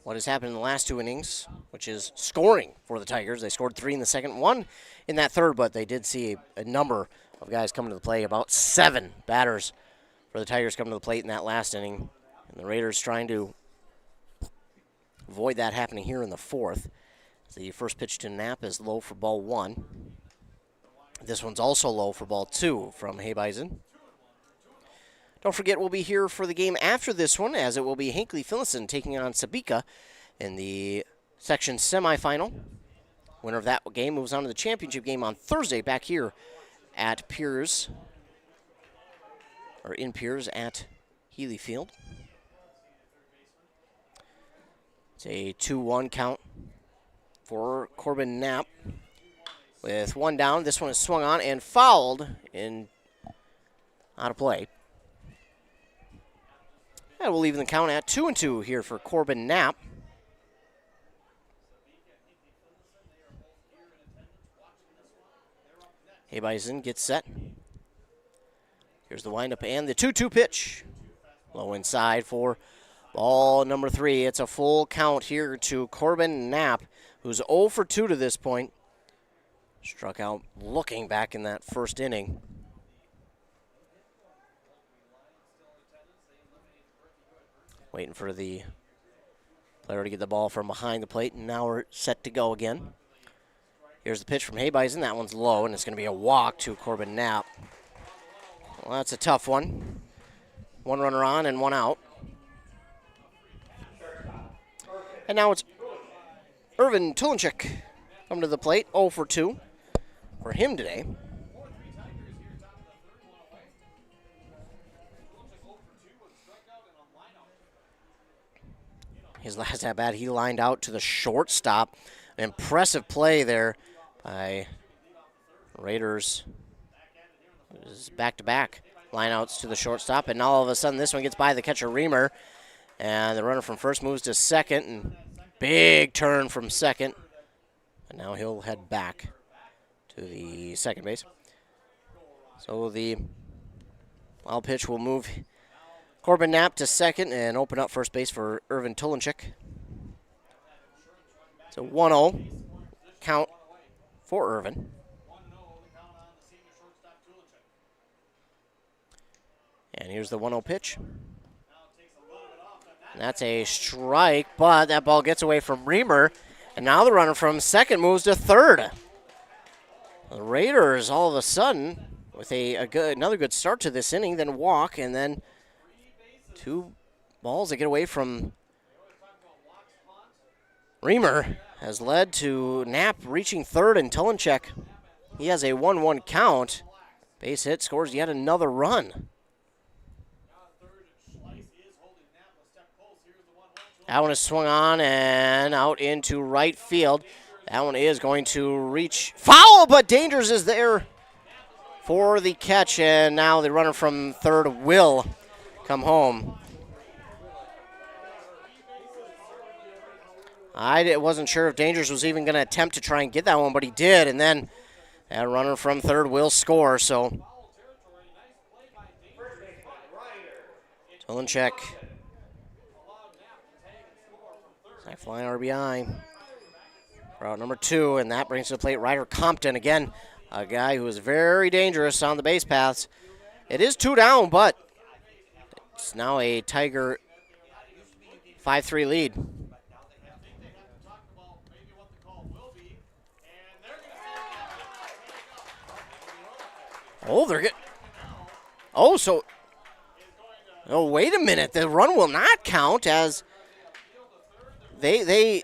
what has happened in the last two innings, which is scoring for the Tigers. They scored 3 in the second, 1 in that third, but they did see a number of guys coming to the plate, about 7 batters for the Tigers coming to the plate in that last inning. And the Raiders trying to avoid that happening here in the fourth. The first pitch to Knapp is low for ball 1. This one's also low for ball 2 from Habeisen. Don't forget, we'll be here for the game after this one, as it will be Hinckley Finlayson taking on Sabika in the section semifinal. Winner of that game moves on to the championship game on Thursday back here at Piers, or in Piers at Healy Field. It's a 2-1 count for Corbin Knapp. With one down, this one is swung on and fouled in out of play. And we'll even the count at 2-2 here for Corbin Knapp. Habeisen gets set. Here's the windup and the 2-2 pitch. Low inside for ball number 3. It's a full count here to Corbin Knapp, who's 0 for 2 to this point. Struck out looking back in that first inning. Waiting for the player to get the ball from behind the plate, and now we're set to go again. Here's the pitch from Habeisen. That one's low, and it's going to be a walk to Corbin Knapp. Well, that's a tough one. One runner on and one out. And now it's Irvin Tulenchik coming to the plate, 0 for 2 for him today. His last at bat, he lined out to the shortstop. An impressive play there by Raiders. It was back-to-back lineouts to the shortstop, and now all of a sudden this one gets by the catcher Reamer, and the runner from first moves to second, and big turn from second. And now he'll head back to the second base. So the wild pitch will move Corbin Knapp to second and open up first base for Irvin Tulenchik. It's a 1-0 count for Irvin. And here's the 1-0 pitch. And that's a strike, but that ball gets away from Reamer. And now the runner from second moves to third. The Raiders all of a sudden with another good start to this inning, then walk, and then 2 balls that get away from Reamer has led to Knapp reaching third, and Tulenchik, he has a 1-1 count. Base hit, scores yet another run. That one is swung on and out into right field. That one is going to reach foul, but Dangers is there for the catch, and now the runner from third will come home. I wasn't sure if Dangers was even going to attempt to try and get that one, but he did, and then that runner from third will score, so Tulenchik, sac fly RBI for out number 2, and that brings to the plate Ryder Compton, again, a guy who is very dangerous on the base paths. It is 2 down, but it's now a Tiger 5-3 lead. Oh, they're good. Oh, so. Oh, wait a minute. The run will not count as they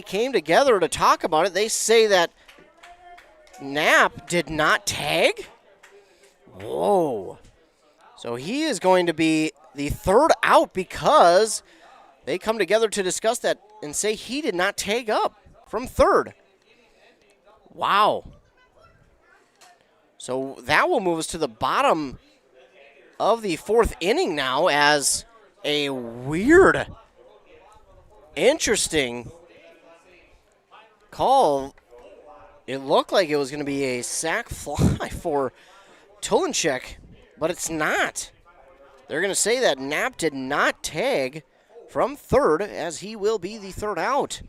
came together to talk about it. They say that Knapp did not tag. Whoa. So he is going to be the third out because they come together to discuss that and say he did not tag up from third. Wow. So that will move us to the bottom of the fourth inning now as a weird, interesting call. It looked like it was going to be a sac fly for Tulenchek, but it's not. They're going to say that Knapp did not tag from third as he will be the third out.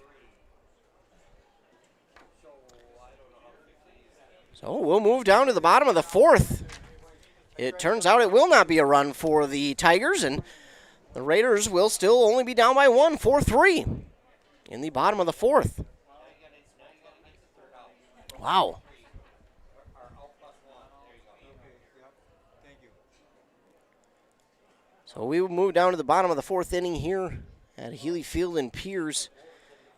So we'll move down to the bottom of the fourth. It turns out it will not be a run for the Tigers, and the Raiders will still only be down by 1, 4-3 in the bottom of the fourth. Wow. So we will move down to the bottom of the fourth inning here at Healy Field in Piers.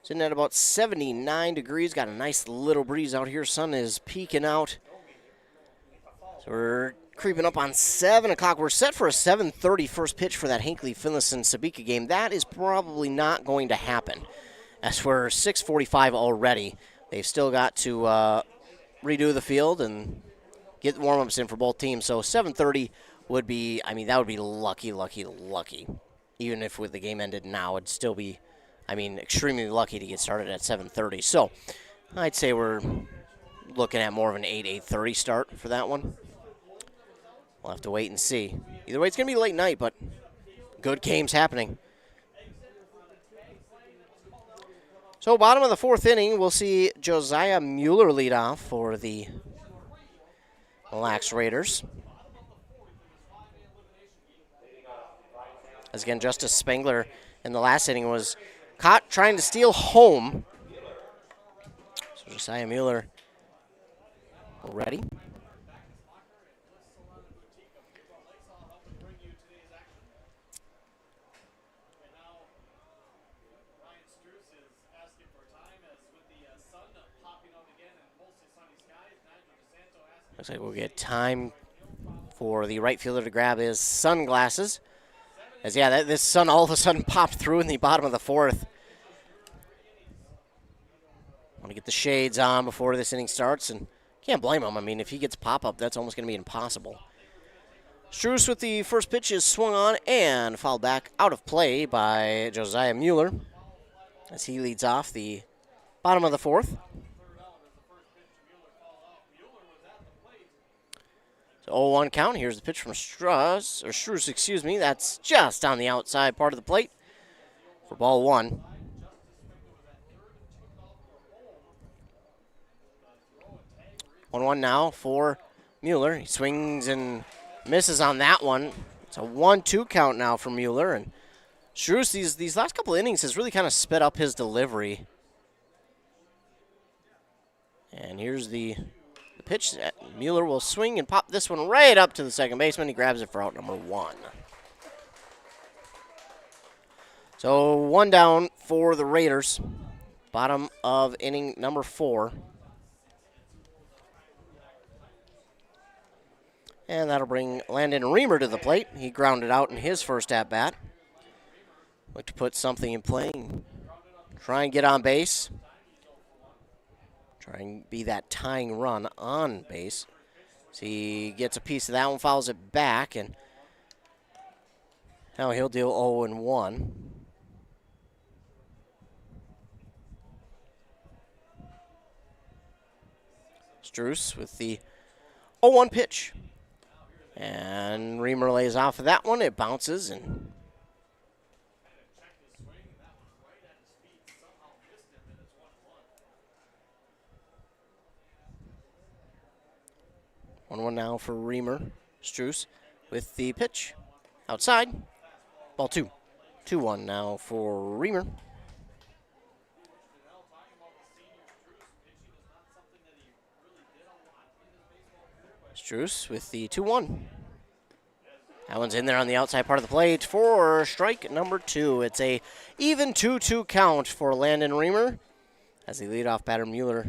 Sitting at about 79 degrees. Got a nice little breeze out here. Sun is peeking out. So we're creeping up on 7 o'clock. We're set for a 7:30 first pitch for that Hinckley-Finlayson-Sabika game. That is probably not going to happen, as we're 6:45 already. They've still got to redo the field and get warm-ups in for both teams. So 7:30 would be, that would be lucky. Even if the game ended now, it'd still be, extremely lucky to get started at 7:30. So I'd say we're looking at more of an 8:30 start for that one. We'll have to wait and see. Either way, it's going to be late night, but good games happening. So bottom of the fourth inning, we'll see Josiah Mueller lead off for the Mille Raiders. As again, Justice Spengler in the last inning was caught trying to steal home. So Josiah Mueller ready. Looks like we'll get time for the right fielder to grab his sunglasses. As this sun all of a sudden popped through in the bottom of the fourth. Want to get the shades on before this inning starts, and can't blame him. If he gets pop-up, that's almost going to be impossible. Struess with the first pitch is swung on and fouled back out of play by Josiah Mueller as he leads off the bottom of the fourth. 0-1 count. Here's the pitch from Struess. That's just on the outside part of the plate for ball one. 1-1 now for Mueller. He swings and misses on that one. It's a 1-2 count now for Mueller. And Struess, these last couple innings, has really kind of sped up his delivery. And here's the pitch. Mueller will swing and pop this one right up to the second baseman. He grabs it for out number 1. So 1 down for the Raiders. Bottom of inning number 4. And that'll bring Landon Reamer to the plate. He grounded out in his first at-bat. Look to put something in play. Try and get on base. Try and be that tying run on base. So he gets a piece of that one, fouls it back, and now he'll deal 0-1. Struess with the 0-1 pitch. And Reamer lays off of that one. It bounces and 1-1 now for Reamer. Struess with the pitch. Outside. Ball 2. 2-1 now for Reamer. Struess with the 2-1. That one's in there on the outside part of the plate for strike number 2. It's a even 2-2 count for Landon Reamer as the leadoff batter Mille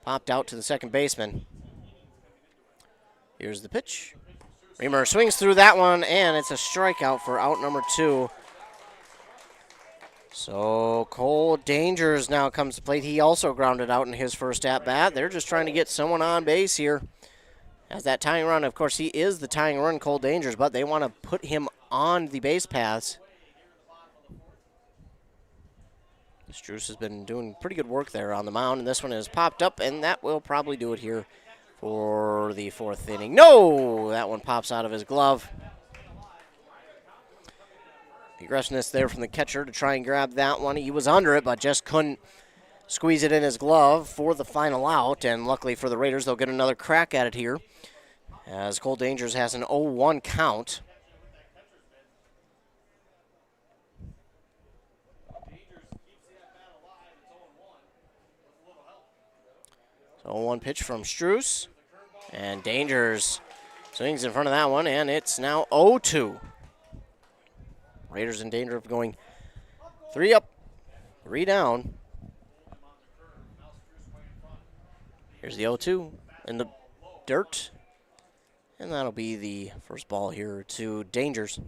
popped out to the second baseman. Here's the pitch. Reamer swings through that one, and it's a strikeout for out number 2. So Cole Dangers now comes to plate. He also grounded out in his first at-bat. They're just trying to get someone on base here. As that tying run, of course, he is the tying run, Cole Dangers, but they want to put him on the base paths. Struess has been doing pretty good work there on the mound, and this one has popped up, and that will probably do it here for the 4th inning. No! That one pops out of his glove. The aggressiveness there from the catcher to try and grab that one. He was under it, but just couldn't squeeze it in his glove for the final out, and luckily for the Raiders, they'll get another crack at it here as Cole Dangers has an 0-1 count. So 0-1 pitch from Struess, and Dangers swings in front of that one, and it's now 0-2. Raiders in danger of going 3 up, 3 down. Here's the 0-2 in the dirt. And that'll be the first ball here to Dangers.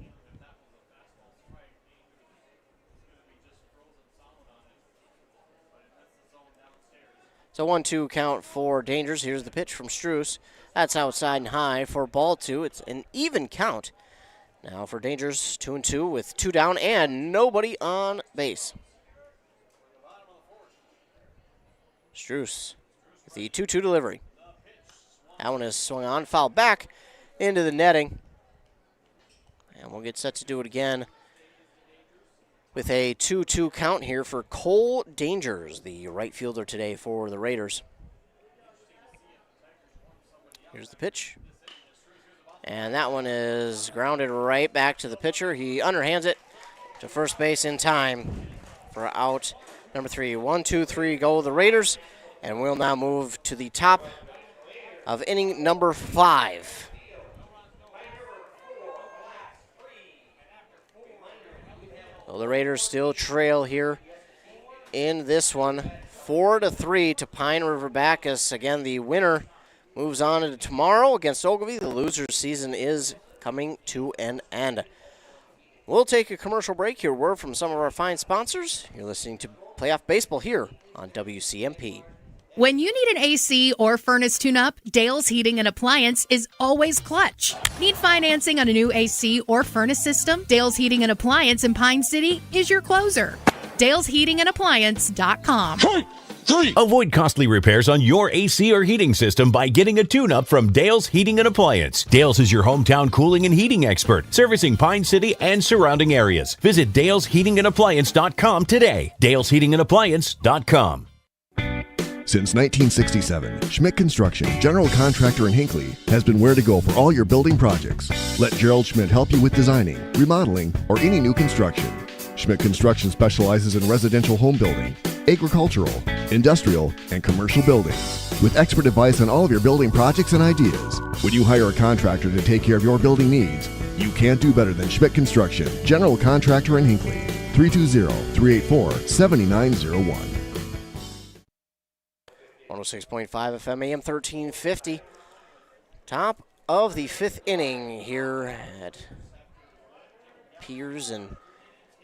So 1-2 count for Dangers. Here's the pitch from Struess. That's outside and high for ball 2. It's an even count. Now for Dangers, 2-2 with 2 down and nobody on base. Struess with the 2-2 delivery. That one is swung on, foul back into the netting. And we'll get set to do it again with a 2-2 count here for Cole Dangers, the right fielder today for the Raiders. Here's the pitch. And that one is grounded right back to the pitcher. He underhands it to first base in time for out number 3. 1-2-3 go the Raiders. And we'll now move to the top of inning number 5. So the Raiders still trail here in this one, 4-3 to Pine River-Backus. Again, the winner moves on to tomorrow against Ogilvie. The loser's season is coming to an end. We'll take a commercial break here. Word from some of our fine sponsors. You're listening to Playoff Baseball here on WCMP. When you need an AC or furnace tune-up, Dale's Heating and Appliance is always clutch. Need financing on a new AC or furnace system? Dale's Heating and Appliance in Pine City is your closer. Dale'sHeatingandAppliance.com. Avoid costly repairs on your AC or heating system by getting a tune-up from Dale's Heating and Appliance. Dale's is your hometown cooling and heating expert, servicing Pine City and surrounding areas. Visit Dale'sHeatingandAppliance.com today. Dale'sHeatingandAppliance.com. Since 1967, Schmidt Construction, general contractor in Hinckley, has been where to go for all your building projects. Let Gerald Schmidt help you with designing, remodeling, or any new construction. Schmidt Construction specializes in residential home building, agricultural, industrial, and commercial buildings, with expert advice on all of your building projects and ideas. When you hire a contractor to take care of your building needs, you can't do better than Schmidt Construction, general contractor in Hinckley. 320-384-7901. 106.5 FM, AM 1350. Top of the 5th inning here at Piers and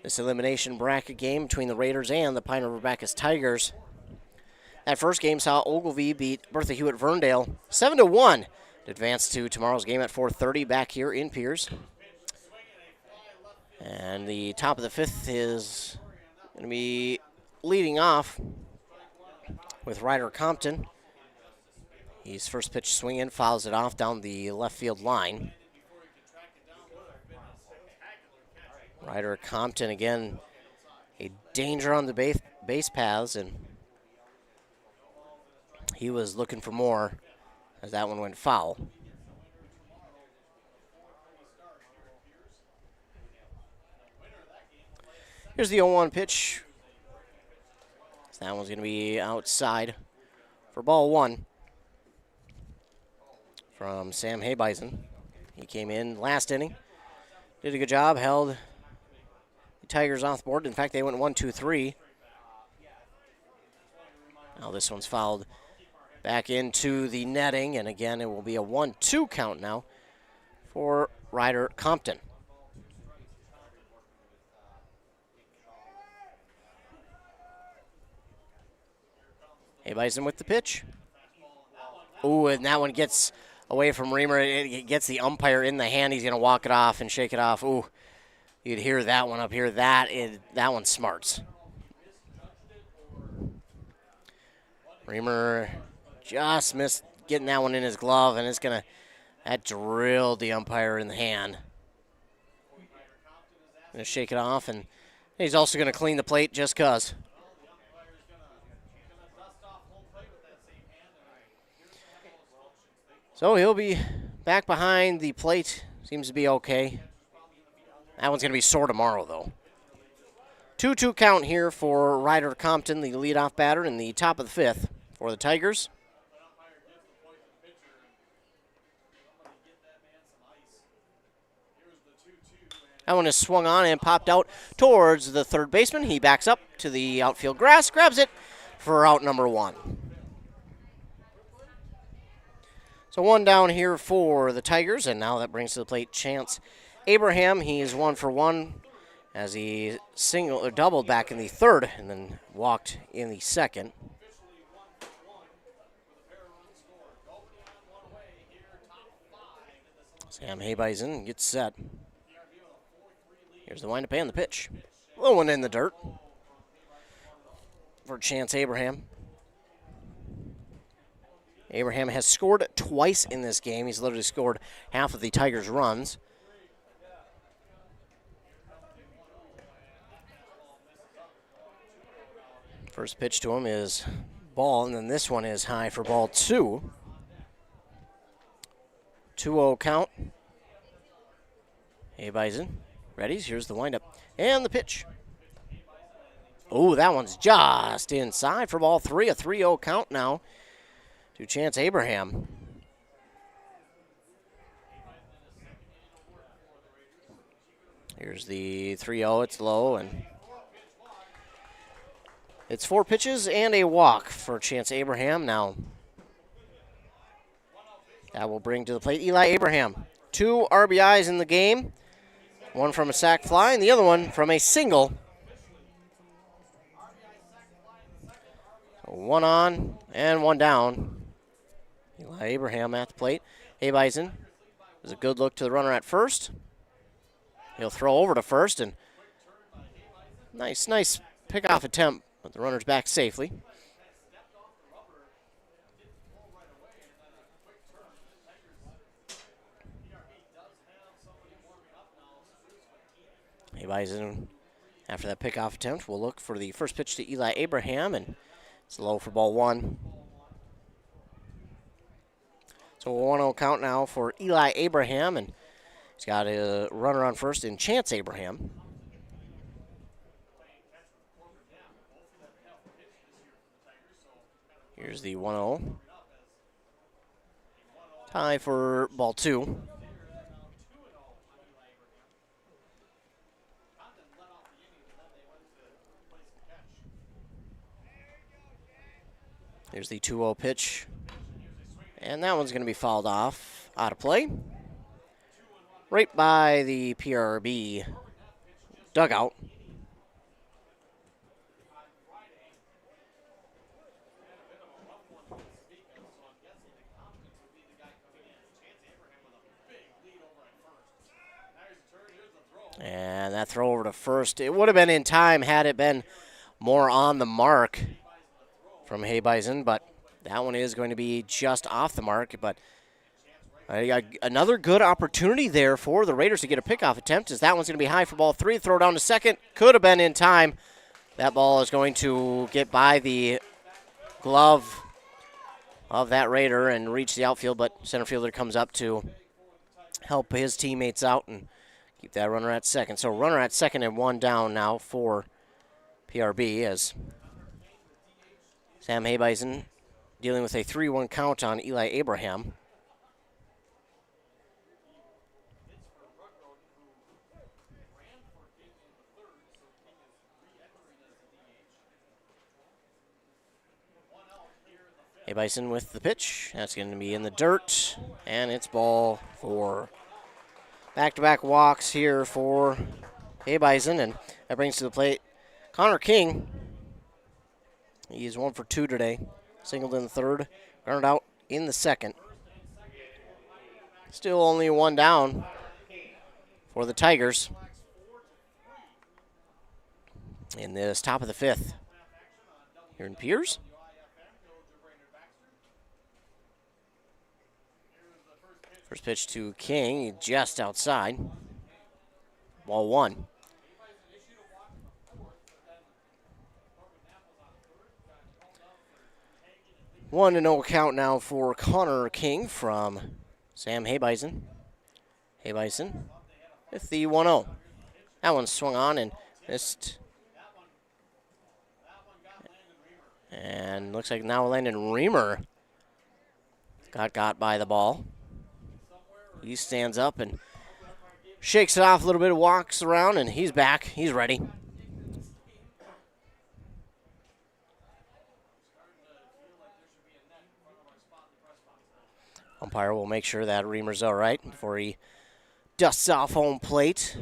this elimination bracket game between the Raiders and the Pine River-Backus Tigers. That first game saw Ogilvie beat Bertha Hewitt-Verndale 7-1 to advance to tomorrow's game at 4:30 back here in Piers. And the top of the 5th is going to be leading off with Ryder Compton. He's first pitch swing in, fouls it off down the left field line. Ryder Compton, again, a danger on the base paths, and he was looking for more as that one went foul. Here's the 0-1 pitch. That one's going to be outside for ball 1. from Sam Habeisen. He came in last inning, did a good job, held the Tigers off the board. In fact, they went 1-2-3. Now this one's fouled back into the netting, and again, it will be a 1-2 count now for Ryder Compton. Habeisen with the pitch. Ooh, and that one gets away from Reamer. It gets the umpire in the hand. He's going to walk it off and shake it off. Ooh, you'd hear that one up here. That one smarts. Reamer just missed getting that one in his glove, and it's going to that drilled the umpire in the hand. Going to shake it off, and he's also going to clean the plate just because. So he'll be back behind the plate. Seems to be okay. That one's going to be sore tomorrow, though. 2-2 count here for Ryder Compton, the leadoff batter in the top of the fifth for the Tigers. That one is swung on and popped out towards the third baseman. He backs up to the outfield grass, grabs it for out number one. So one down here for the Tigers, and now that brings to the plate Chance Abraham. He is 1 for 1 as he doubled back in the third and then walked in the second. Sam Habeisen gets set. Here's the windup and the pitch. Low one in the dirt for Chance Abraham. Abraham has scored twice in this game. He's literally scored half of the Tigers' runs. First pitch to him is ball, and then this one is high for ball 2. 2-0 count. Habeisen readies. Here's the windup and the pitch. Oh, that one's just inside for ball 3. A 3-0 count now to Chance Abraham. Here's the 3-0. It's low, and it's 4 pitches and a walk for Chance Abraham. Now, that will bring to the plate Eli Abraham. 2 RBIs in the game. One from a sac fly and the other one from a single. So 1 on and 1 down. Eli Abraham at the plate. Habeisen does a good look to the runner at first. He'll throw over to first, and nice pickoff attempt, but the runner's back safely. Habeisen, after that pickoff attempt, will look for the first pitch to Eli Abraham, and it's low for ball 1. So a 1-0 count now for Eli Abraham, and he's got a runner on first in Chance Abraham. Here's the 1-0. Tie for ball 2. Here's the 2-0 pitch. And that one's going to be fouled off, out of play. Right by the PRB dugout. And that throw over to first. It would have been in time had it been more on the mark from Habeisen, but that one is going to be just off the mark. But another good opportunity there for the Raiders to get a pickoff attempt, as that one's going to be high for ball 3. Throw down to second. Could have been in time. That ball is going to get by the glove of that Raider and reach the outfield, but center fielder comes up to help his teammates out and keep that runner at second. So runner at second and 1 down now for PRB, as Sam Habeisen dealing with a 3-1 count on Eli Abraham. Hey Bison with the pitch. That's going to be in the dirt, and it's ball 4. Back-to-back walks here for Hey Bison, and that brings to the plate Connor King. He's 1 for 2 today. Singled in the third, grounded out in the second. Still only 1 down for the Tigers in this top of the 5th here in Piers. First pitch to King, just outside. Ball 1. One to no count now for Connor King from Sam Haybison. Haybison with the 1-0. That one swung on and missed. And looks like now Landon Reamer got by the ball. He stands up and shakes it off a little bit, walks around, and he's back. He's ready. Umpire will make sure that Reamer's all right before he dusts off home plate.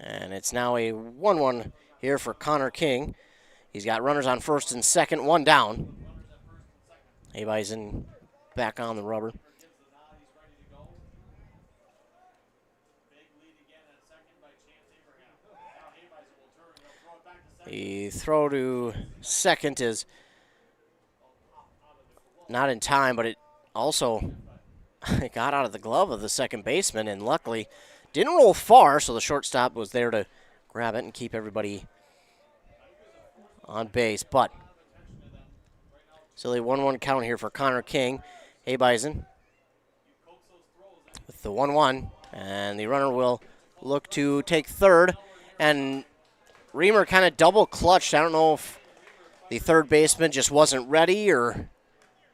And it's now a 1-1 here for Connor King. He's got runners on first and second, 1 down. Haybison back on the rubber. The throw to second is not in time, but it also got out of the glove of the second baseman, and luckily didn't roll far, so the shortstop was there to grab it and keep everybody on base. But still a 1-1 count here for Connor King. Hey Bison with the 1-1, and the runner will look to take third, and Reamer kind of double clutched. I don't know if the third baseman just wasn't ready, or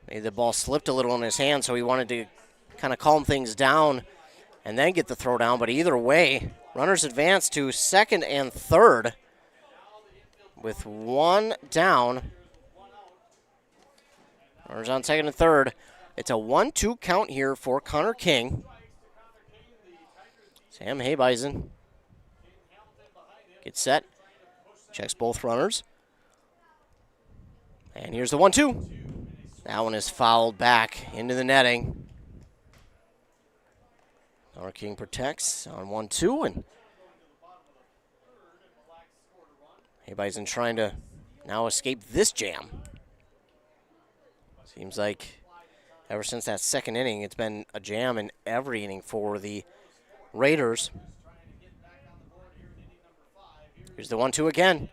maybe the ball slipped a little in his hand, so he wanted to kind of calm things down and then get the throw down. But either way, runners advance to second and third with 1 down. Runners on second and third. It's a 1-2 count here for Connor King. Sam Haybison gets set, checks both runners. And here's the 1-2. That one is fouled back into the netting. Connor King protects on 1-2, and Haybison trying to now escape this jam. Seems like ever since that second inning, it's been a jam in every inning for the Raiders. Here's the 1-2 again.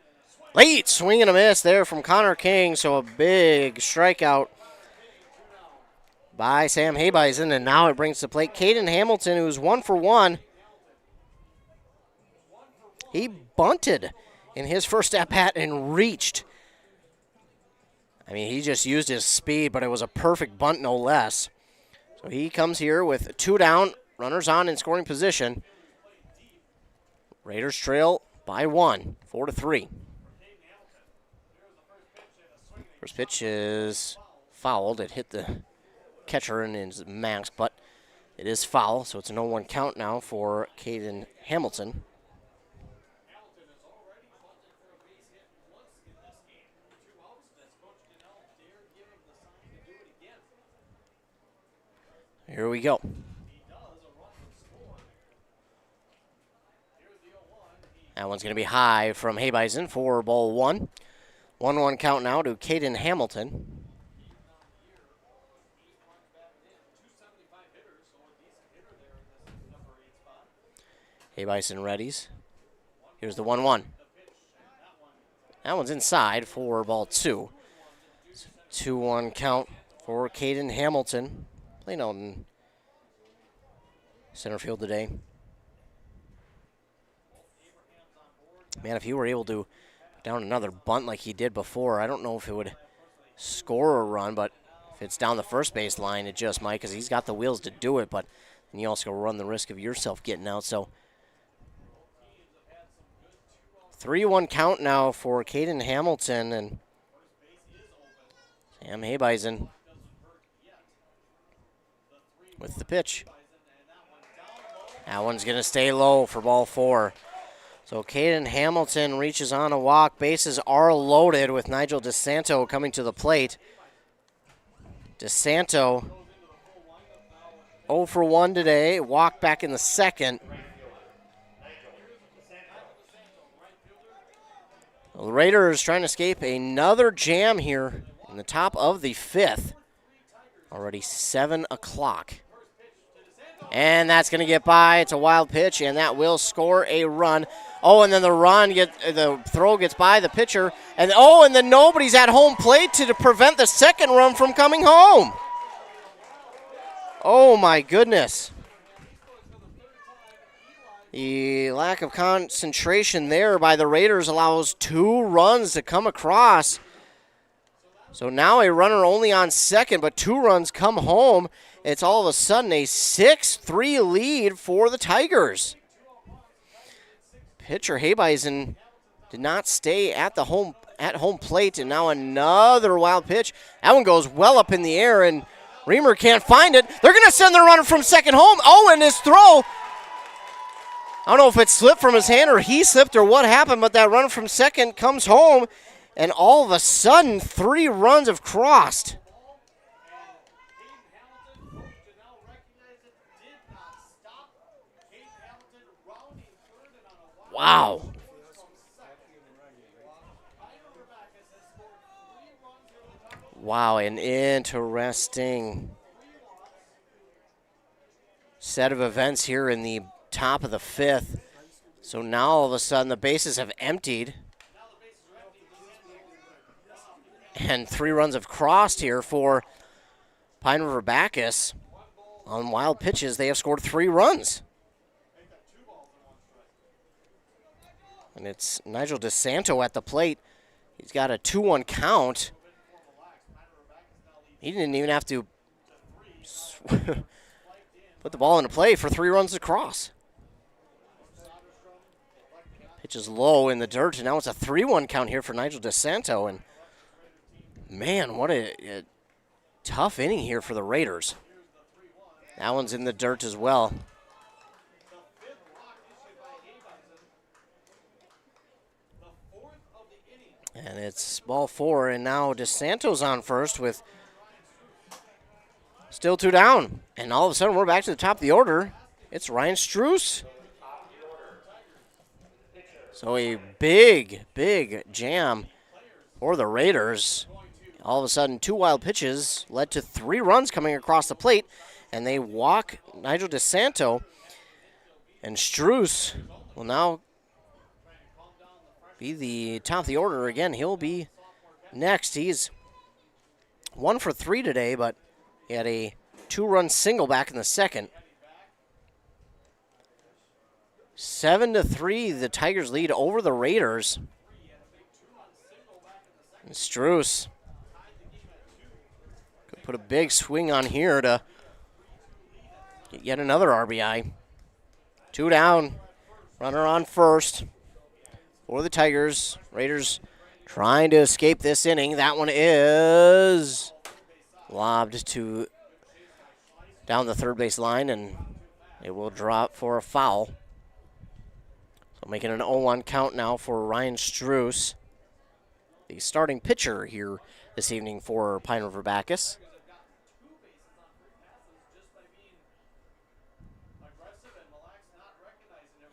Late swing and a miss there from Connor King, so a big strikeout by Sam Haybison, and now it brings to plate Caden Hamilton, who's 1 for 1. He bunted in his first at-bat and reached. I mean, he just used his speed, but it was a perfect bunt, no less. So he comes here with 2 down, runners on in scoring position. Raiders trail by 1, 4-3. First pitch is fouled. It hit the catcher in his mask, but it is foul, so it's a 0-1 count now for Caden Hamilton. Here we go. That one's going to be high from Haybison for ball 1. 1-1 count now to Caden Hamilton. Haybison readies. Here's the 1-1. That one's inside for ball 2. 2-1 count for Caden Hamilton. Playing out in center field today. Man, if he were able to put down another bunt like he did before, I don't know if it would score a run, but if it's down the first base line, it just might, because he's got the wheels to do it, but then you also run the risk of yourself getting out. So 3-1 count now for Caden Hamilton, and Sam Habeisen with the pitch. That one's going to stay low for ball 4. So Caden Hamilton reaches on a walk. Bases are loaded with Nigel DeSanto coming to the plate. DeSanto 0 for 1 today. Walk back in the second. The Raiders trying to escape another jam here in the top of the 5th. Already 7 o'clock. And that's going to get by. It's a wild pitch, and that will score a run. Oh, and then the throw gets by the pitcher. And then nobody's at home plate to prevent the second run from coming home. Oh, my goodness. The lack of concentration there by the Raiders allows 2 runs to come across. So now a runner only on second, but 2 runs come home. It's all of a sudden a 6-3 lead for the Tigers. Pitcher Habeisen did not stay at home plate, and now another wild pitch. That one goes well up in the air, and Reamer can't find it. They're going to send the runner from second home. Oh, and his throw. I don't know if it slipped from his hand or he slipped or what happened, but that runner from second comes home, and all of a sudden 3 runs have crossed. Wow. Wow, an interesting set of events here in the top of the 5th. So now all of a sudden the bases have emptied. And 3 runs have crossed here for Pine River-Backus. On wild pitches, they have scored 3 runs. And it's Nigel DeSanto at the plate. He's got a 2-1 count. He didn't even have to put the ball into play for 3 runs to cross. Pitch is low in the dirt, and now it's a 3-1 count here for Nigel DeSanto. And man, what a tough inning here for the Raiders. That one's in the dirt as well. And it's ball 4, and now DeSanto's on first with still 2 down. And all of a sudden, we're back to the top of the order. It's Ryan Struess. So a big, big jam for the Raiders. All of a sudden, 2 wild pitches led to 3 runs coming across the plate, and they walk Nigel DeSanto. And Struess will now be the top of the order again. He'll be next. He's 1 for 3 today, but he had a 2-run single back in the second. 7-3, the Tigers lead over the Raiders. And Struess could put a big swing on here to get yet another RBI. 2 down, runner on first. For the Tigers, Raiders trying to escape this inning. That one is lobbed to down the third base line, and it will drop for a foul. So making an 0-1 count now for Ryan Struess, the starting pitcher here this evening for Pine River-Backus.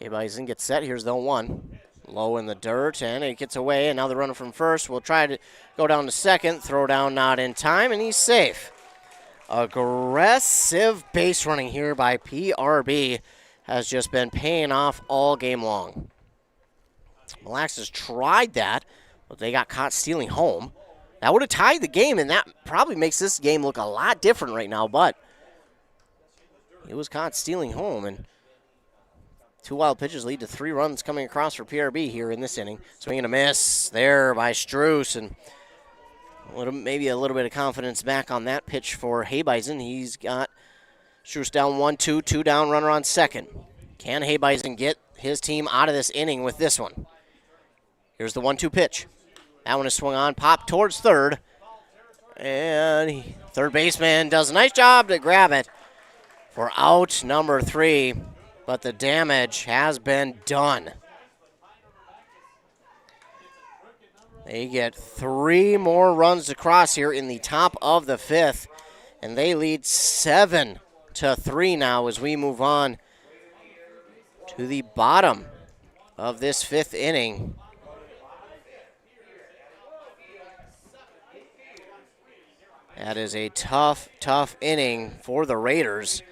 Habeisen gets set. Here's the 0-1. Low in the dirt, and it gets away, and now the runner from first will try to go down to second. Throw down not in time, and he's safe. Aggressive base running here by PRB has just been paying off all game long. Mille has tried that, but they got caught stealing home. That would have tied the game, and that probably makes this game look a lot different right now, but it was caught stealing home, and 2 wild pitches lead to 3 runs coming across for PRB here in this inning. Swing and a miss there by Struess, and maybe a little bit of confidence back on that pitch for Habeisen. He's got Struess down 1-2, 2 down, runner on second. Can Habeisen get his team out of this inning with this one? Here's the 1-2 pitch. That one is swung on, popped towards third. And third baseman does a nice job to grab it for out number 3, but the damage has been done. They get 3 more runs across here in the top of the 5th, and they lead 7-3 now as we move on to the bottom of this 5th inning. That is a tough inning for the Raiders.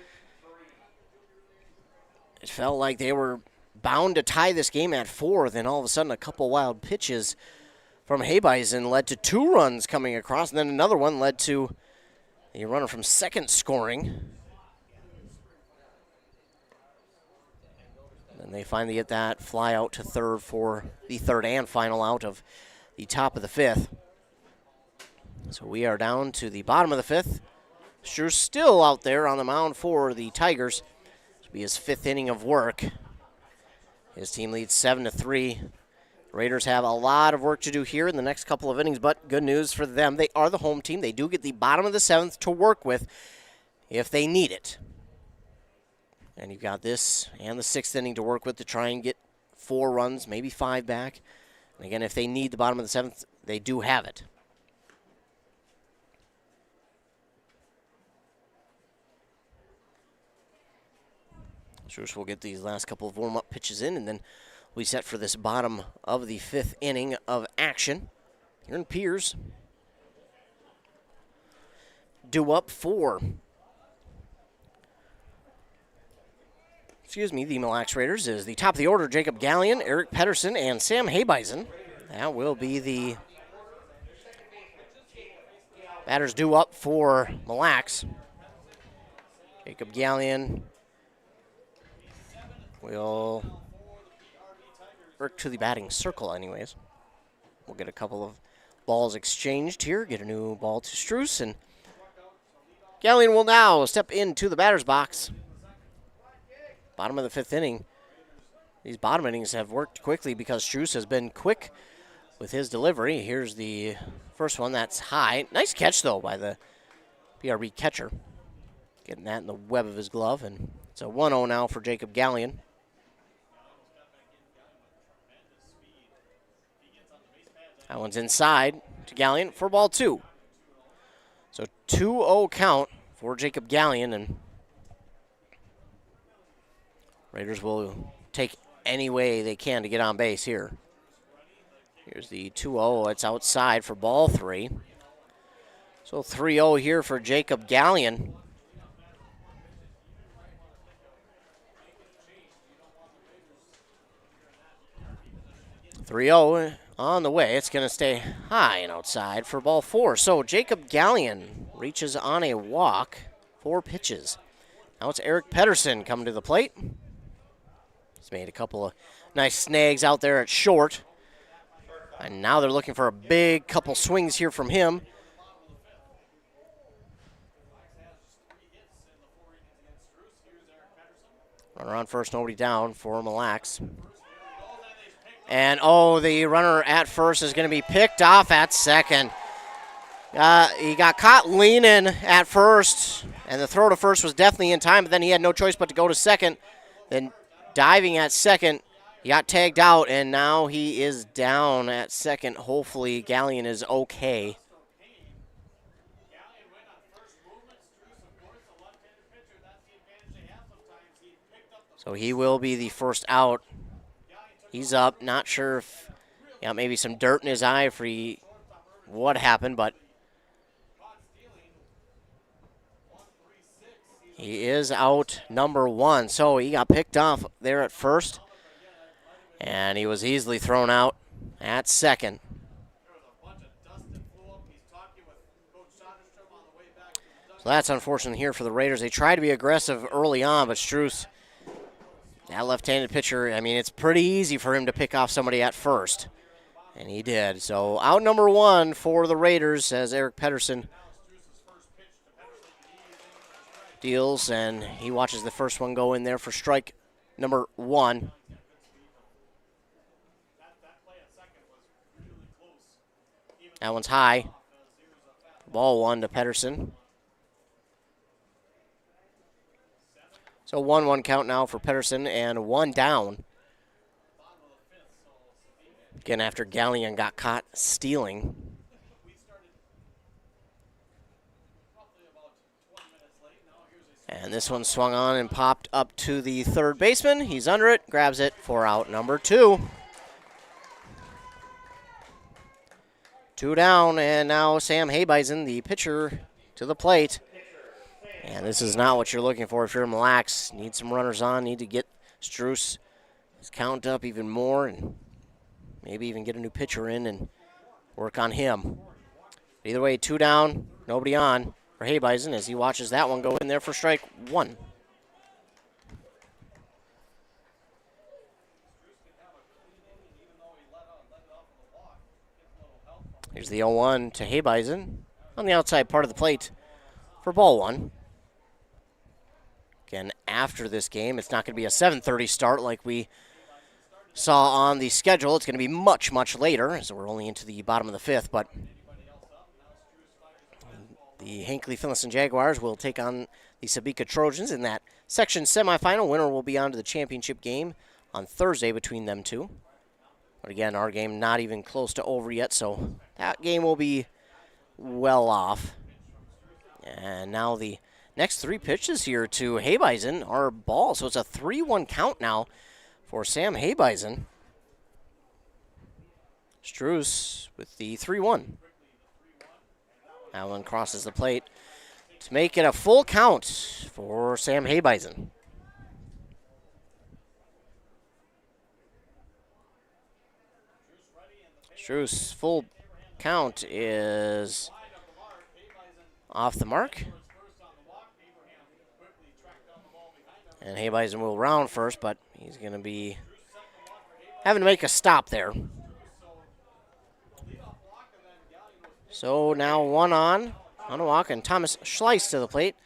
It felt like they were bound to tie this game at 4, then all of a sudden a couple wild pitches from Hebeisen led to 2 runs coming across, and then another one led to a runner from second scoring. And they finally get that fly out to third for the third and final out of the top of the 5th. So we are down to the bottom of the 5th. Struce still out there on the mound for the Tigers. This will be his 5th inning of work. His team leads 7-3. Raiders have a lot of work to do here in the next couple of innings, but good news for them. They are the home team. They do get the bottom of the 7th to work with if they need it. And you've got this and the 6th inning to work with to try and get 4 runs, maybe 5 back. And again, if they need the bottom of the 7th, they do have it. Struce will get these last couple of warm-up pitches in, and then we set for this bottom of the 5th inning of action here in Piers. Due up for the Mille Raiders is the top of the order, Jacob Gallion, Eric Pedersen, and Sam Hebeisen. That will be the batters due up for Mille. Jacob Gallion will work to the batting circle anyways. We'll get a couple of balls exchanged here, get a new ball to Struce, and Gallion will now step into the batter's box. Bottom of the 5th inning. These bottom innings have worked quickly because Struce has been quick with his delivery. Here's the first one that's high. Nice catch, though, by the PRB catcher. Getting that in the web of his glove, and it's a 1-0 now for Jacob Gallion. That one's inside to Gallion for ball 2. So 2-0 count for Jacob Gallion, and Raiders will take any way they can to get on base here. Here's the 2-0. It's outside for ball 3. So 3-0 here for Jacob Gallion. On the way. It's going to stay high and outside for ball 4. So Jacob Gallion reaches on a walk, 4 pitches. Now it's Eric Pedersen coming to the plate. He's made a couple of nice snags out there at short. And now they're looking for a big couple swings here from him. Runner on first, nobody down for Mille. And, the runner at first is going to be picked off at second. He got caught leaning at first, and the throw to first was definitely in time, but then he had no choice but to go to second. Then diving at second, he got tagged out, and now he is down at second. Hopefully Gallion is okay. So he will be the first out. He's up, not sure if maybe some dirt in his eye for what happened, but he is out number 1. So he got picked off there at first, and he was easily thrown out at second. So that's unfortunate here for the Raiders. They tried to be aggressive early on, but Struce, that left-handed pitcher, it's pretty easy for him to pick off somebody at first, and he did. So out number 1 for the Raiders as Eric Pedersen deals, and he watches the first one go in there for strike number 1. That one's high. Ball 1 to Pedersen. So 1-1 count now for Pedersen and 1 down. Again, after Gallion got caught stealing. And this one swung on and popped up to the third baseman. He's under it, grabs it for out number 2. 2 down, and now Sam Habeisen, the pitcher, to the plate. And this is not what you're looking for if you're Mille Lacs. Need some runners on, need to get Struess his count up even more, and maybe even get a new pitcher in and work on him. Either way, 2 down, nobody on for Habeisen as he watches that one go in there for strike 1. Here's the 0-1 to Habeisen on the outside part of the plate for ball 1. Again, after this game, it's not going to be a 7:30 start like we saw on the schedule. It's going to be much, much later as we're only into the bottom of the 5th. But the Hinckley Finlayson Jaguars will take on the Sabika Trojans in that section semifinal. Winner will be on to the championship game on Thursday between them two. But again, our game not even close to over yet, so that game will be well off. And now the next 3 pitches here to Habeisen are balls, so it's a 3-1 count now for Sam Habeisen. Struess with the 3-1. That one crosses the plate to make it a full count for Sam Habeisen. Struess' full count is off the mark. And Habeisen will round first, but he's going to be having to make a stop there. So now 1 on a walk, and Thomas Schleiss to the plate.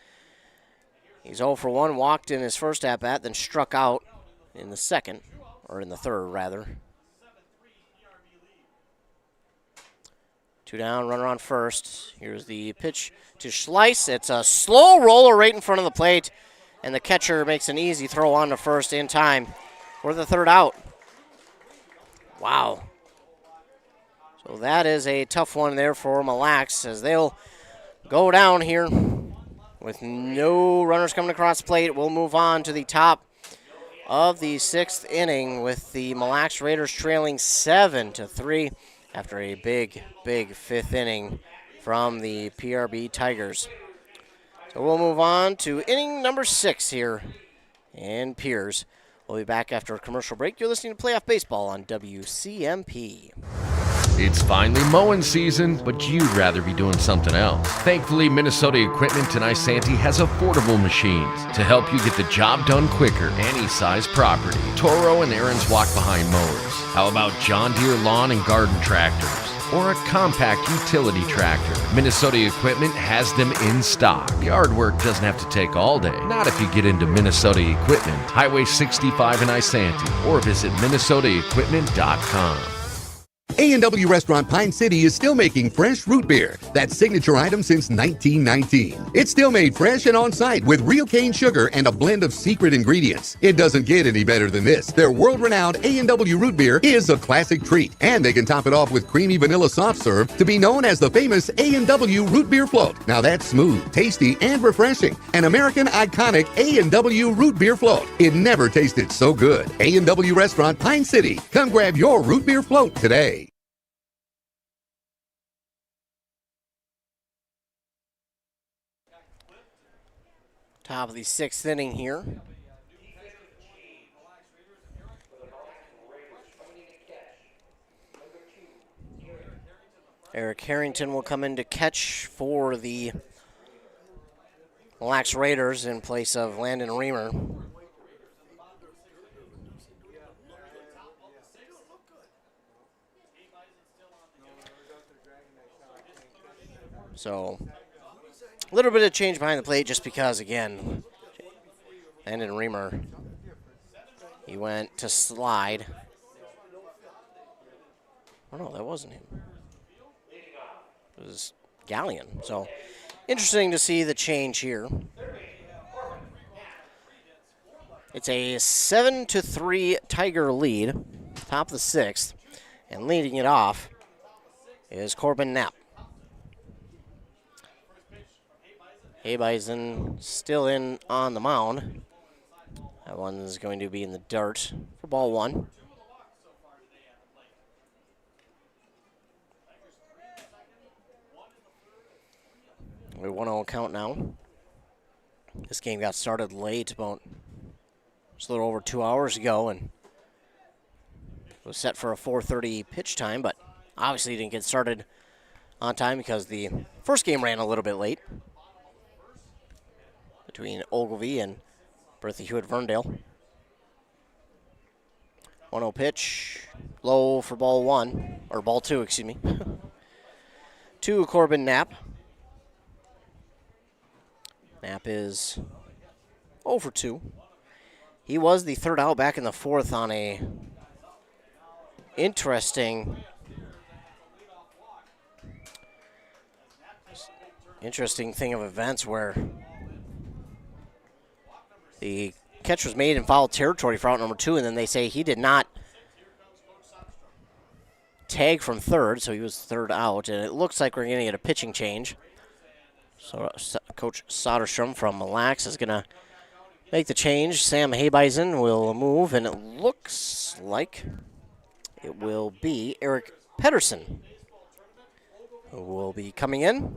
He's 0 for 1, walked in his first at-bat, then struck out in the second, or in the third, rather. 2 down, runner on first. Here's the pitch to Schleiss. It's a slow roller right in front of the plate, and the catcher makes an easy throw on to first in time for the 3rd out. Wow. So that is a tough one there for Mille Lacs as they'll go down here with no runners coming across the plate. We'll move on to the top of the 6th inning with the Mille Lacs Raiders trailing 7-3 after a big 5th inning from the PRB Tigers. So we'll move on to inning number 6 here in Piers. We'll be back after a commercial break. You're listening to Playoff Baseball on WCMP. It's finally mowing season, but you'd rather be doing something else. Thankfully, Minnesota Equipment in Isanti has affordable machines to help you get the job done quicker, any size property. Toro and Aaron's walk-behind mowers. How about John Deere lawn and garden tractors? Or a compact utility tractor? Minnesota Equipment has them in stock. Yard work doesn't have to take all day. Not if you get into Minnesota Equipment, Highway 65 in Isanti, or visit minnesotaequipment.com. A&W Restaurant Pine City is still making fresh root beer, that signature item since 1919. It's still made fresh and on-site with real cane sugar and a blend of secret ingredients. It doesn't get any better than this. Their world-renowned A&W root beer is a classic treat, and they can top it off with creamy vanilla soft serve to be known as the famous A&W root beer float. Now that's smooth, tasty, and refreshing. An American iconic A&W root beer float. It never tasted so good. A&W Restaurant Pine City. Come grab your root beer float today. Top of the 6th inning here. Eric Harrington will come in to catch for the Mille Lacs Raiders in place of Landon Reamer. So a little bit of change behind the plate just because, again, Landon Reamer, he went to slide. Oh, no, that wasn't him. It was Gallion. So interesting to see the change here. It's a 7-3 Tiger lead, top of the 6th, and leading it off is Corbin Knapp. Hebison still in on the mound. That one is going to be in the dirt for ball 1. We're 1-0 count now. This game got started late, about just a little over 2 hours ago, and was set for a 4:30 pitch time, but obviously didn't get started on time because the first game ran a little bit late between Ogilvie and Bertha Hewitt-Verndale. 1-0 pitch, low for ball 1, or ball 2, excuse me. To Corbin Knapp. Knapp is 0 for 2. He was the third out back in the 4th on a interesting thing of events where the catch was made in foul territory for out number 2, and then they say he did not tag from third, so he was third out, and it looks like we're going to get a pitching change. So Coach Soderstrom from Mille Lacs is going to make the change. Sam Hebison will move, and it looks like it will be Eric Pedersen who will be coming in.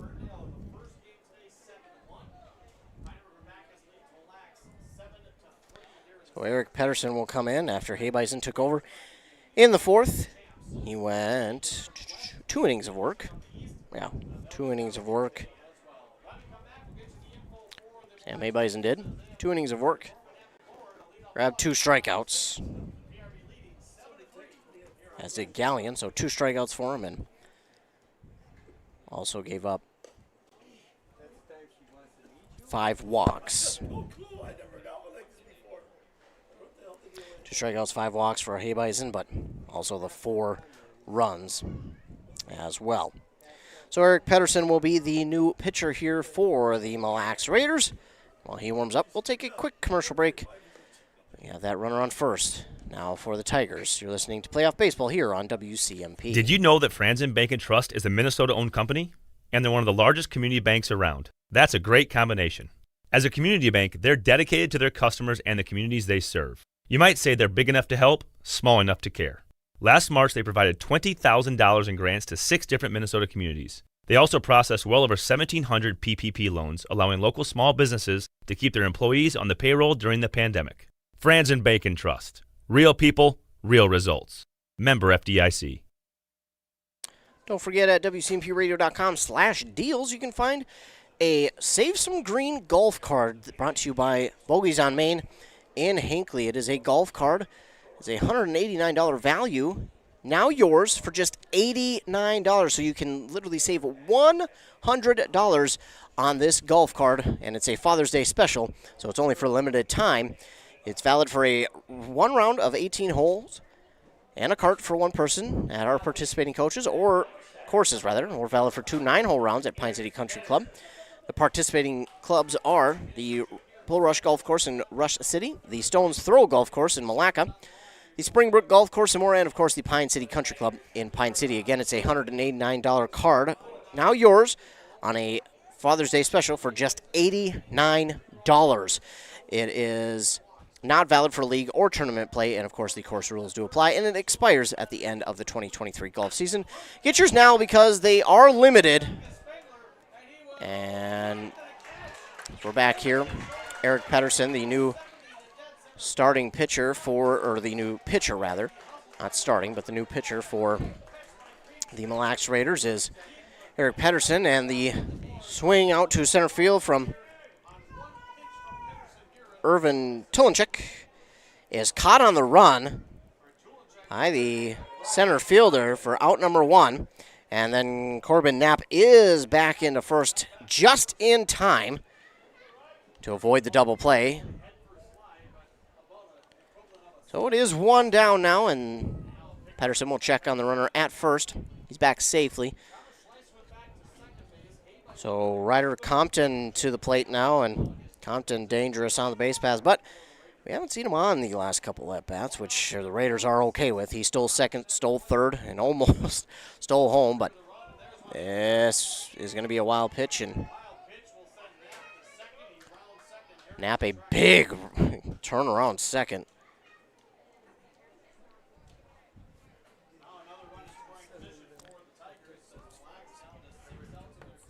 So Eric Pedersen will come in after Hebison took over in the 4th. He went 2 innings of work. Yeah, 2 innings of work. Sam Hebison did. 2 innings of work. Grabbed 2 strikeouts. As did Gallion, so 2 strikeouts for him, and also gave up 5 walks. 2 strikeouts, 5 walks for Hebison, but also the 4 runs as well. So Eric Pedersen will be the new pitcher here for the Mille Lacs Raiders. While he warms up, we'll take a quick commercial break. We have that runner on first. Now for the Tigers. You're listening to Playoff Baseball here on WCMP. Did you know that Franzen Bank and Trust is a Minnesota-owned company? And they're one of the largest community banks around. That's a great combination. As a community bank, they're dedicated to their customers and the communities they serve. You might say they're big enough to help, small enough to care. Last March, they provided $20,000 in grants to 6 different Minnesota communities. They also processed well over 1,700 PPP loans, allowing local small businesses to keep their employees on the payroll during the pandemic. Franzen Bank and Trust. Real people, real results. Member FDIC. Don't forget at WCMPradio.com/deals, you can find a Save Some Green golf card brought to you by Bogies on Main in Hinckley. It is a golf card. It's a $189 value. Now yours for just $89. So you can literally save $100 on this golf card. And it's a Father's Day special, so it's only for a limited time. It's valid for one round of 18 holes and a cart for one person at our participating courses, or valid for 2 9-hole rounds at Pine City Country Club. The participating clubs are the Bull Rush Golf Course in Rush City, the Stones Throw Golf Course in Malacca, the Springbrook Golf Course in Moore, and, of course, the Pine City Country Club in Pine City. Again, it's a $189 card. Now yours on a Father's Day special for just $89. It is not valid for league or tournament play, and, of course, the course rules do apply, and it expires at the end of the 2023 golf season. Get yours now because they are limited. And we're back here. Eric Pedersen, the new starting pitcher the new pitcher, not starting, but the new pitcher for the Mille Lacs Raiders is Eric Pedersen, and the swing out to center field from Irvin Tulenchik is caught on the run by the center fielder for out number 1. And then Corbin Knapp is back into first just in time to avoid the double play. So it is 1 down now, and Pedersen will check on the runner at first. He's back safely. So Ryder Compton to the plate now, and Compton dangerous on the base paths, but we haven't seen him on the last couple at-bats, which the Raiders are okay with. He stole second, stole third, and almost stole home, but this is going to be a wild pitch, and Knapp a big turnaround second.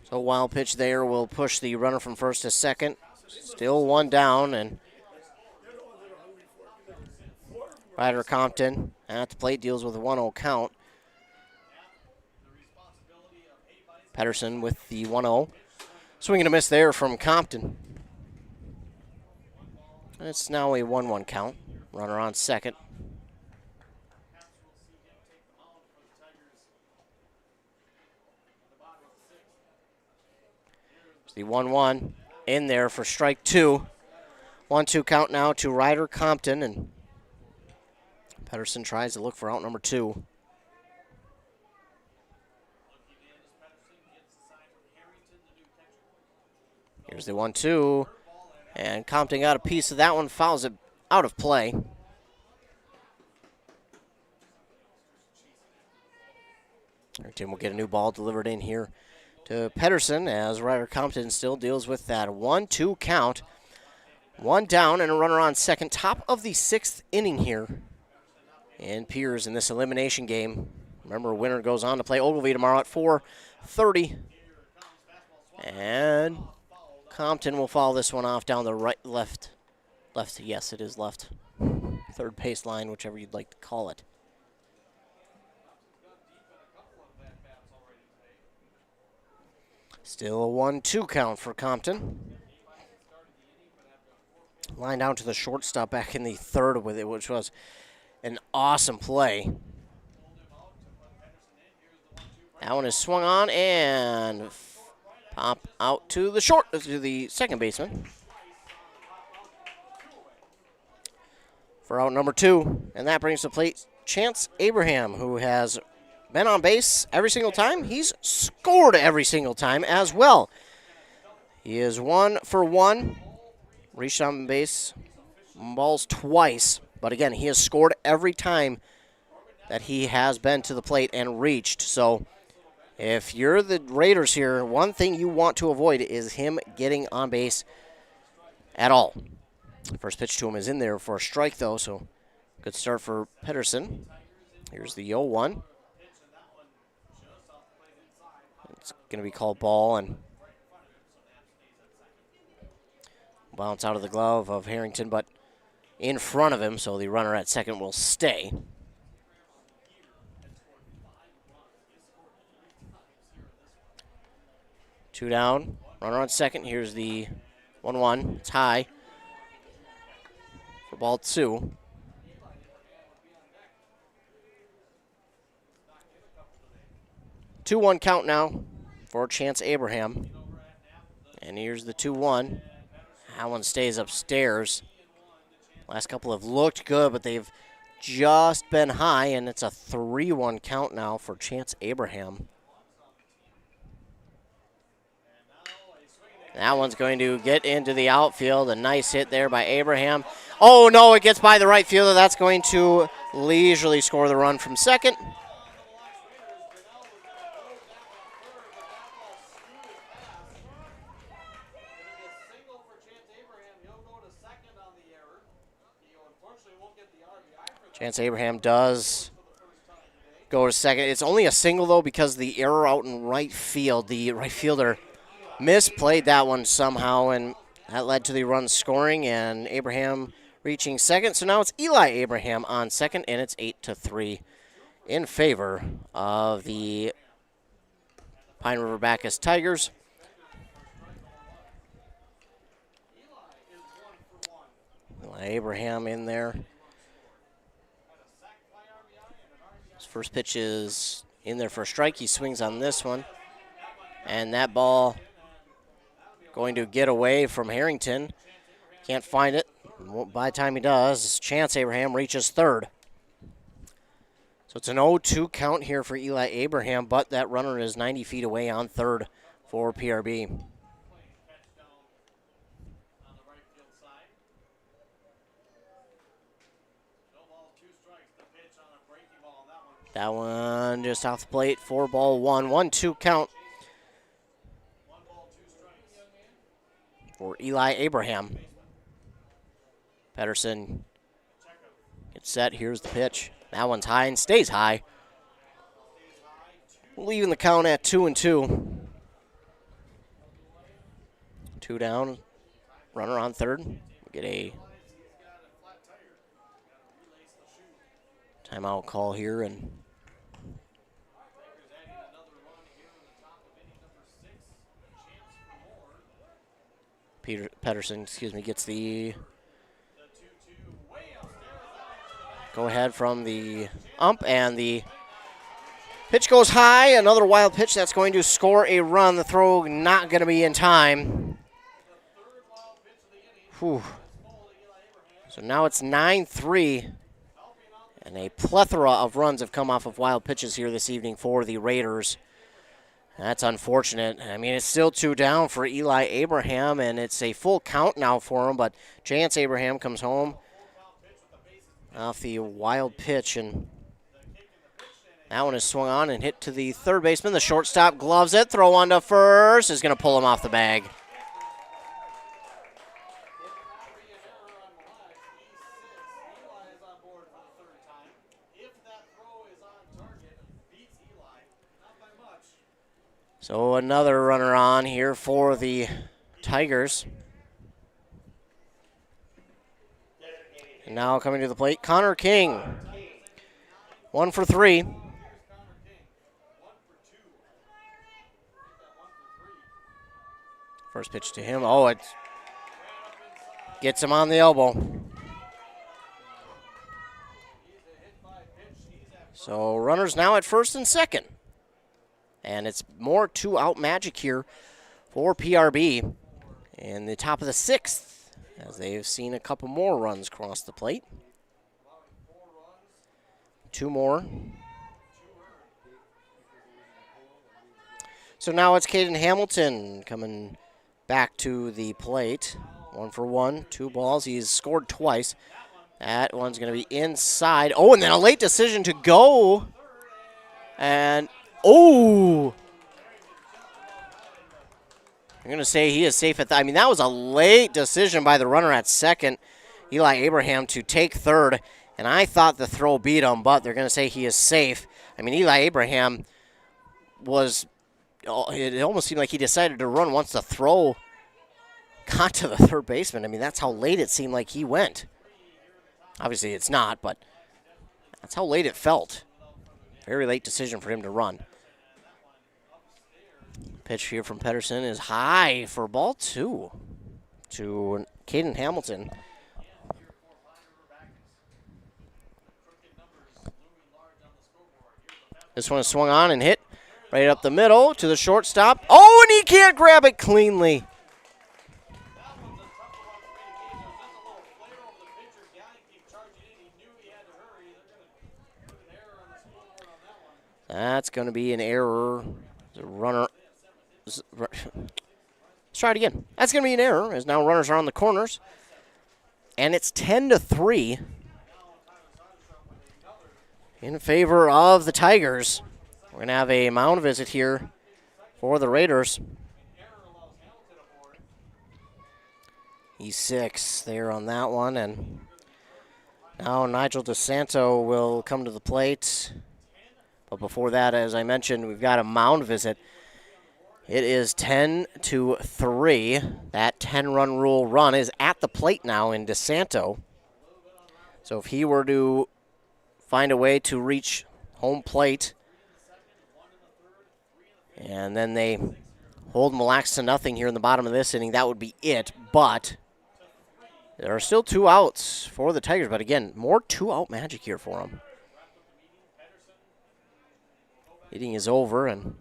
So wild pitch there will push the runner from first to second. Still one down, and Ryder Compton at the plate deals with a 1-0 count. Pedersen with the 1-0. Swing and a miss there from Compton. And it's now a 1-1 count. Runner on second. It's the 1-1 in there for strike two. 1-2 count now to Ryder Compton, and Pedersen tries to look for out number two. Here's the 1-2, and Compton got a piece of that one, fouls it out of play. Harrington will get a new ball delivered in here to Pedersen as Ryder Compton still deals with that 1-2 count. One down and a runner on second. Top of the sixth inning here in Piers in this elimination game. Remember, winner goes on to play Ogilvie tomorrow at 4:30. And Compton will follow this one off down the left, yes, it is left. Third base line, whichever you'd like to call it. Still a 1-2 count for Compton. Line down to the shortstop back in the third with it, which was an awesome play. That one is swung on and pop out to the second baseman for out number two, and that brings to plate Chance Abraham, who has been on base every single time. He's scored every single time as well. He is 1 for 1. Reached on base, balls twice. But again, he has scored every time that he has been to the plate and reached. So if you're the Raiders here, one thing you want to avoid is him getting on base at all. First pitch to him is in there for a strike, though, so good start for Pedersen. Here's the 0-1. It's going to be called ball and bounce out of the glove of Harrington, but in front of him, so the runner at second will stay. Two down, runner on second. Here's the 1-1. It's high for ball two. Two-one count now for Chance Abraham. And here's the 2-1. That one stays upstairs. Last couple have looked good, but they've just been high, and it's a 3-1 count now for Chance Abraham. That one's going to get into the outfield. A nice hit there by Abraham. Oh, no, it gets by the right fielder. That's going to leisurely score the run from second. Chance Abraham does go to second. It's only a single, though, because the error out in right field. The right fielder misplayed that one somehow, and that led to the run scoring and Abraham reaching second. So now it's Eli Abraham on second, and it's 8-3 in favor of the Pine River-Backus Tigers. Eli Abraham in there. His first pitch is in there for a strike. He swings on this one. And that ball going to get away from Harrington. Can't find it. By the time he does, Chance Abraham reaches third. So it's an 0-2 count here for Eli Abraham, but that runner is 90 feet away on third for PRB. That one just off the plate. 4-1, 1-2 count for Eli Abraham. Pedersen gets set. Here's the pitch. That one's high and stays high. Leaving the count at 2-2. 2 down. Runner on third. We get a timeout call here, and Pedersen, gets the go ahead from the ump, and the pitch goes high. Another wild pitch that's going to score a run. The throw not going to be in time. Whew. So now it's 9-3, and a plethora of runs have come off of wild pitches here this evening for the Raiders. That's unfortunate. I mean, it's still 2 down for Eli Abraham, and it's a full count now for him, but Chance Abraham comes home off the wild pitch, and that one is swung on and hit to the third baseman. The shortstop gloves it. Throw on to first is going to pull him off the bag. So another runner on here for the Tigers. And now coming to the plate, Connor King. 1 for 3. First pitch to him. Oh, it gets him on the elbow. So runners now at first and second. And it's more 2-out magic here for PRB in the top of the 6th, as they've seen a couple more runs cross the plate. 2 more. So now it's Caden Hamilton coming back to the plate. 1 for 1, 2 balls. He's scored twice. That one's going to be inside. Oh, and then a late decision to go. And oh! I'm going to say he is safe at that. I mean, that was a late decision by the runner at second, Eli Abraham, to take third. And I thought the throw beat him, but they're going to say he is safe. I mean, Eli Abraham was, it almost seemed like he decided to run once the throw got to the third baseman. I mean, that's how late it seemed like he went. Obviously, it's not, but that's how late it felt. Very late decision for him to run. Pitch here from Pedersen is high for ball 2 to Caden Hamilton. This one is swung on and hit right up the middle to the shortstop. Oh, and he can't grab it cleanly. That's going to be an error. The runner. Let's try it again. That's going to be an error, as now runners are on the corners. And it's 10-3 in favor of the Tigers. We're going to have a mound visit here for the Raiders. E6 there on that one. And now Nigel DeSanto will come to the plate. But before that, as I mentioned, we've got a mound visit. It is 10-3. That 10-run rule run is at the plate now in DeSanto. So if he were to find a way to reach home plate, and then they hold Mille to nothing here in the bottom of this inning, that would be it. But there are still 2 outs for the Tigers. But again, more 2-out magic here for them. Hitting is over, and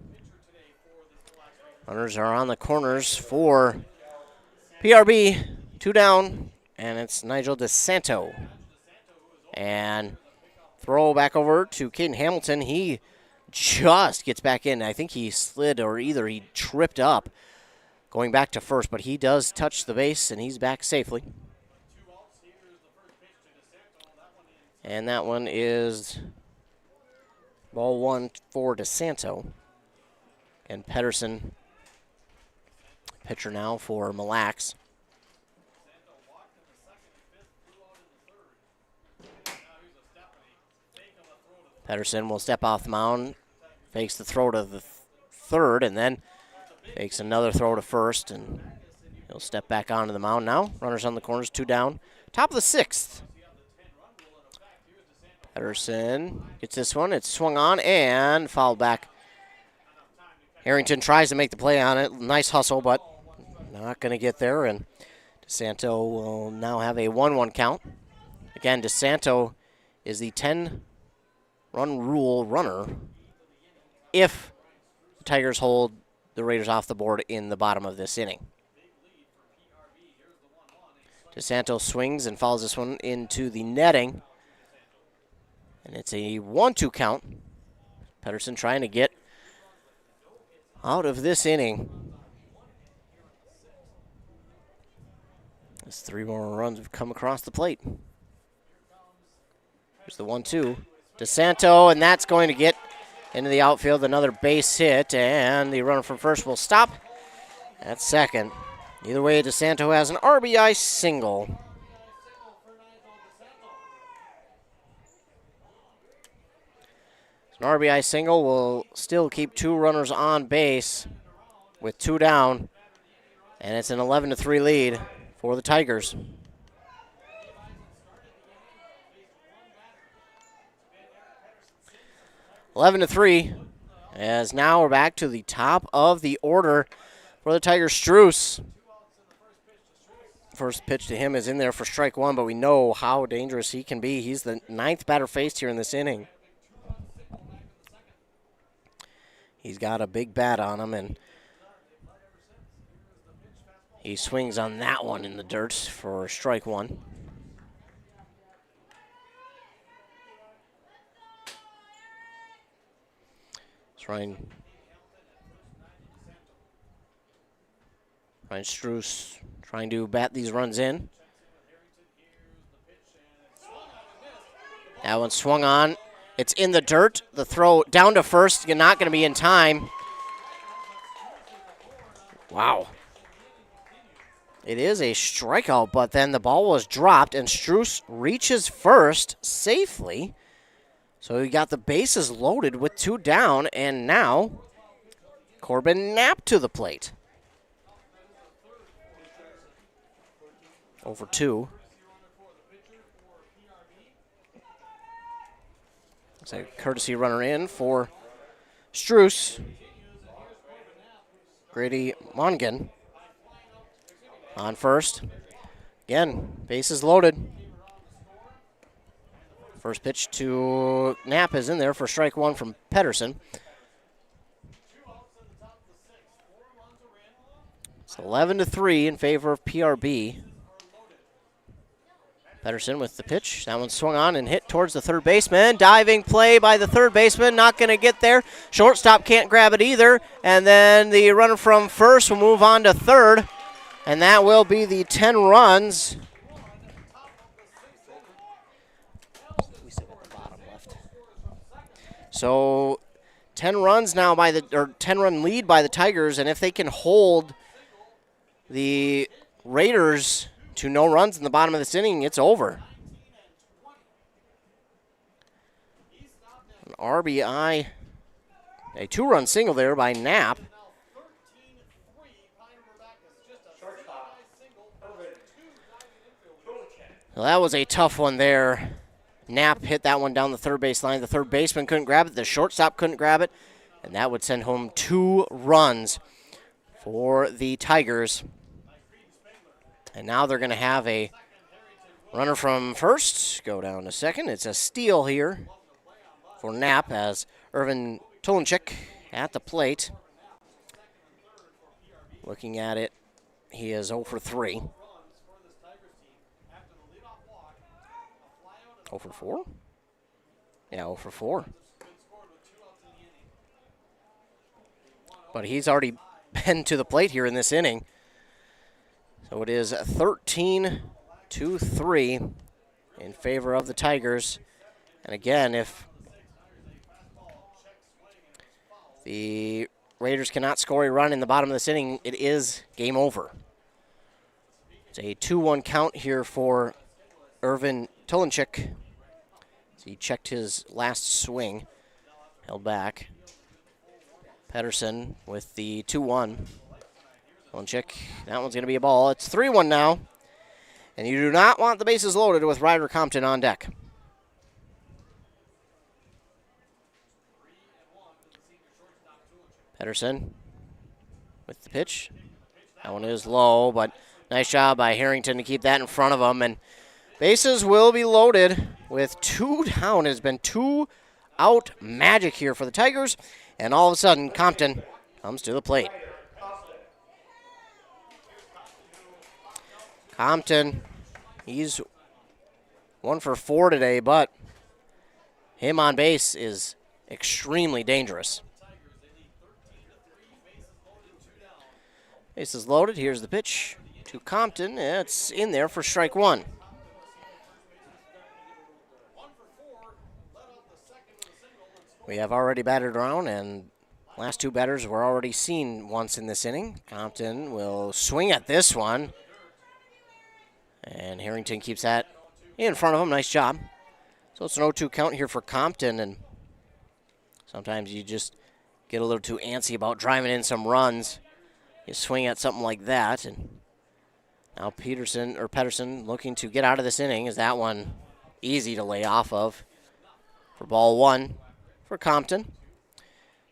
runners are on the corners for PRB. 2 down, and it's Nigel DeSanto. And throw back over to Caden Hamilton. He just gets back in. I think he slid or either he tripped up going back to first, but he does touch the base, and he's back safely. And that one is ball one for DeSanto. And Pedersen, pitcher now for Mille. Pedersen will step off the mound, fakes the throw to the third, and then fakes another throw to first, and he'll step back onto the mound now. Runners on the corners, 2 down. Top of the 6th. Pedersen gets this one. It's swung on and fouled back. Harrington tries to make the play on it. Nice hustle, but not going to get there, and DeSanto will now have a 1-1 count. Again, DeSanto is the 10-run rule runner if the Tigers hold the Raiders off the board in the bottom of this inning. DeSanto swings and follows this one into the netting. And it's a 1-2 count. Pedersen trying to get out of this inning. As 3 more runs have come across the plate. Here's the 1-2. DeSanto, and that's going to get into the outfield. Another base hit, and the runner from first will stop at second. Either way, DeSanto has an RBI single. An RBI single will still keep 2 runners on base with 2 down, and it's an 11-3 lead for the Tigers. Eleven to 3, as now we're back to the top of the order for the Tigers. Struess. First pitch to him is in there for strike 1, but we know how dangerous he can be. He's the 9th batter faced here in this inning. He's got a big bat on him, and he swings on that one in the dirt for strike 1. Ryan Struess trying to bat these runs in. That one swung on. It's in the dirt. The throw down to first. You're not going to be in time. Wow. It is a strikeout, but then the ball was dropped, and Struess reaches first safely. So he got the bases loaded with 2 down, and now Corbin Knapp to the plate. 0-2. Looks like a courtesy runner in for Struess. Grady Mongan on first. Again, bases loaded. First pitch to Knapp is in there for strike 1 from Pedersen. It's 11-3 in favor of PRB. Pedersen with the pitch. That one swung on and hit towards the third baseman. Diving play by the third baseman. Not going to get there. Shortstop can't grab it either. And then the runner from first will move on to third. And that will be the 10 runs. So 10 runs now 10-run lead by the Tigers, and if they can hold the Raiders to no runs in the bottom of this inning, it's over. An RBI, a 2-run single there by Knapp. Well, that was a tough one there. Knapp hit that one down the third base line. The third baseman couldn't grab it. The shortstop couldn't grab it. And that would send home 2 runs for the Tigers. And now they're going to have a runner from first go down to second. It's a steal here for Knapp as Irvin Tulenchik at the plate. Looking at it, he is 0-3. 0-4? Yeah, 0-4. but he's already been to the plate here in this inning. So it is 13-3 in favor of the Tigers. And again, if the Raiders cannot score a run in the bottom of this inning, it is game over. It's a 2-1 count here for Irvin Tulenchik. He checked his last swing, held back. Pedersen with the 2-1. Tulenchik, that one's going to be a ball. It's 3-1 now. And you do not want the bases loaded with Ryder Compton on deck. Pedersen with the pitch. That one is low, but nice job by Harrington to keep that in front of him. And bases will be loaded with 2 down. It has been 2-out magic here for the Tigers. And all of a sudden, Compton comes to the plate. Compton, he's 1 for 4 today, but him on base is extremely dangerous. Base is loaded. Here's the pitch to Compton. It's in there for strike 1. We have already batted around, and last 2 batters were already seen once in this inning. Compton will swing at this one, and Harrington keeps that in front of him. Nice job. So it's an 0-2 count here for Compton, and sometimes you just get a little too antsy about driving in some runs. You swing at something like that, and now Pedersen looking to get out of this inning. Is that one easy to lay off of for ball 1 for Compton?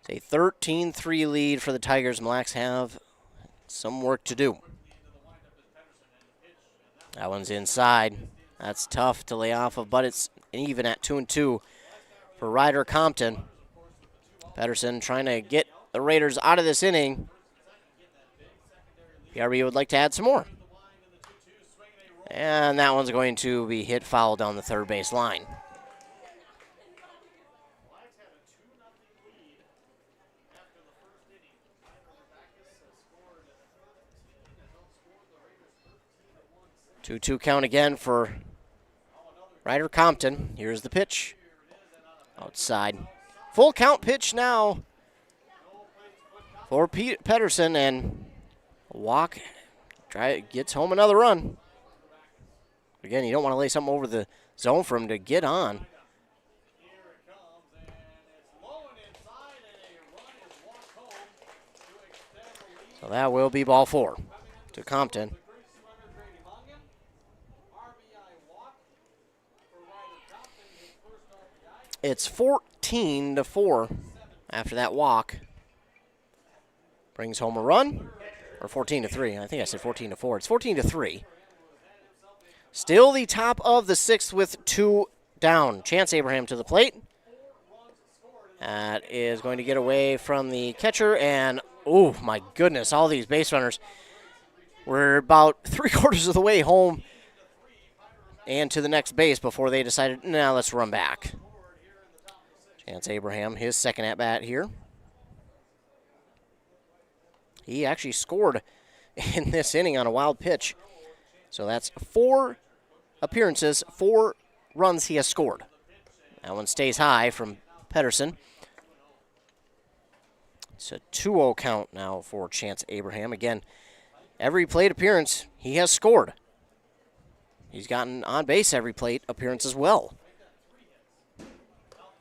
It's a 13-3 lead for the Tigers. Blacks have some work to do. That one's inside. That's tough to lay off of, but it's even at 2-2 for Ryder Compton. Pedersen trying to get the Raiders out of this inning. PRB would like to add some more. And that one's going to be hit foul down the third base line. Two count again for Ryder Compton. Here's the pitch. Outside. Full count pitch now for Pedersen, and walk. Gets home another run. Again, you don't want to lay something over the zone for him to get on. So that will be ball 4 to Compton. It's 14-4 after that walk. Brings home a run. Or 14-3. I think I said 14-4. It's 14-3. Still the top of the 6th with 2 down. Chance Abraham to the plate. That is going to get away from the catcher. And, oh, my goodness, all these base runners were about 3/4 of the way home and to the next base before they decided, now let's run back. Chance Abraham, his second at-bat here. He actually scored in this inning on a wild pitch. So that's 4 appearances, 4 runs he has scored. That one stays high from Pedersen. It's a 2-0 count now for Chance Abraham. Again, every plate appearance, he has scored. He's gotten on base every plate appearance as well.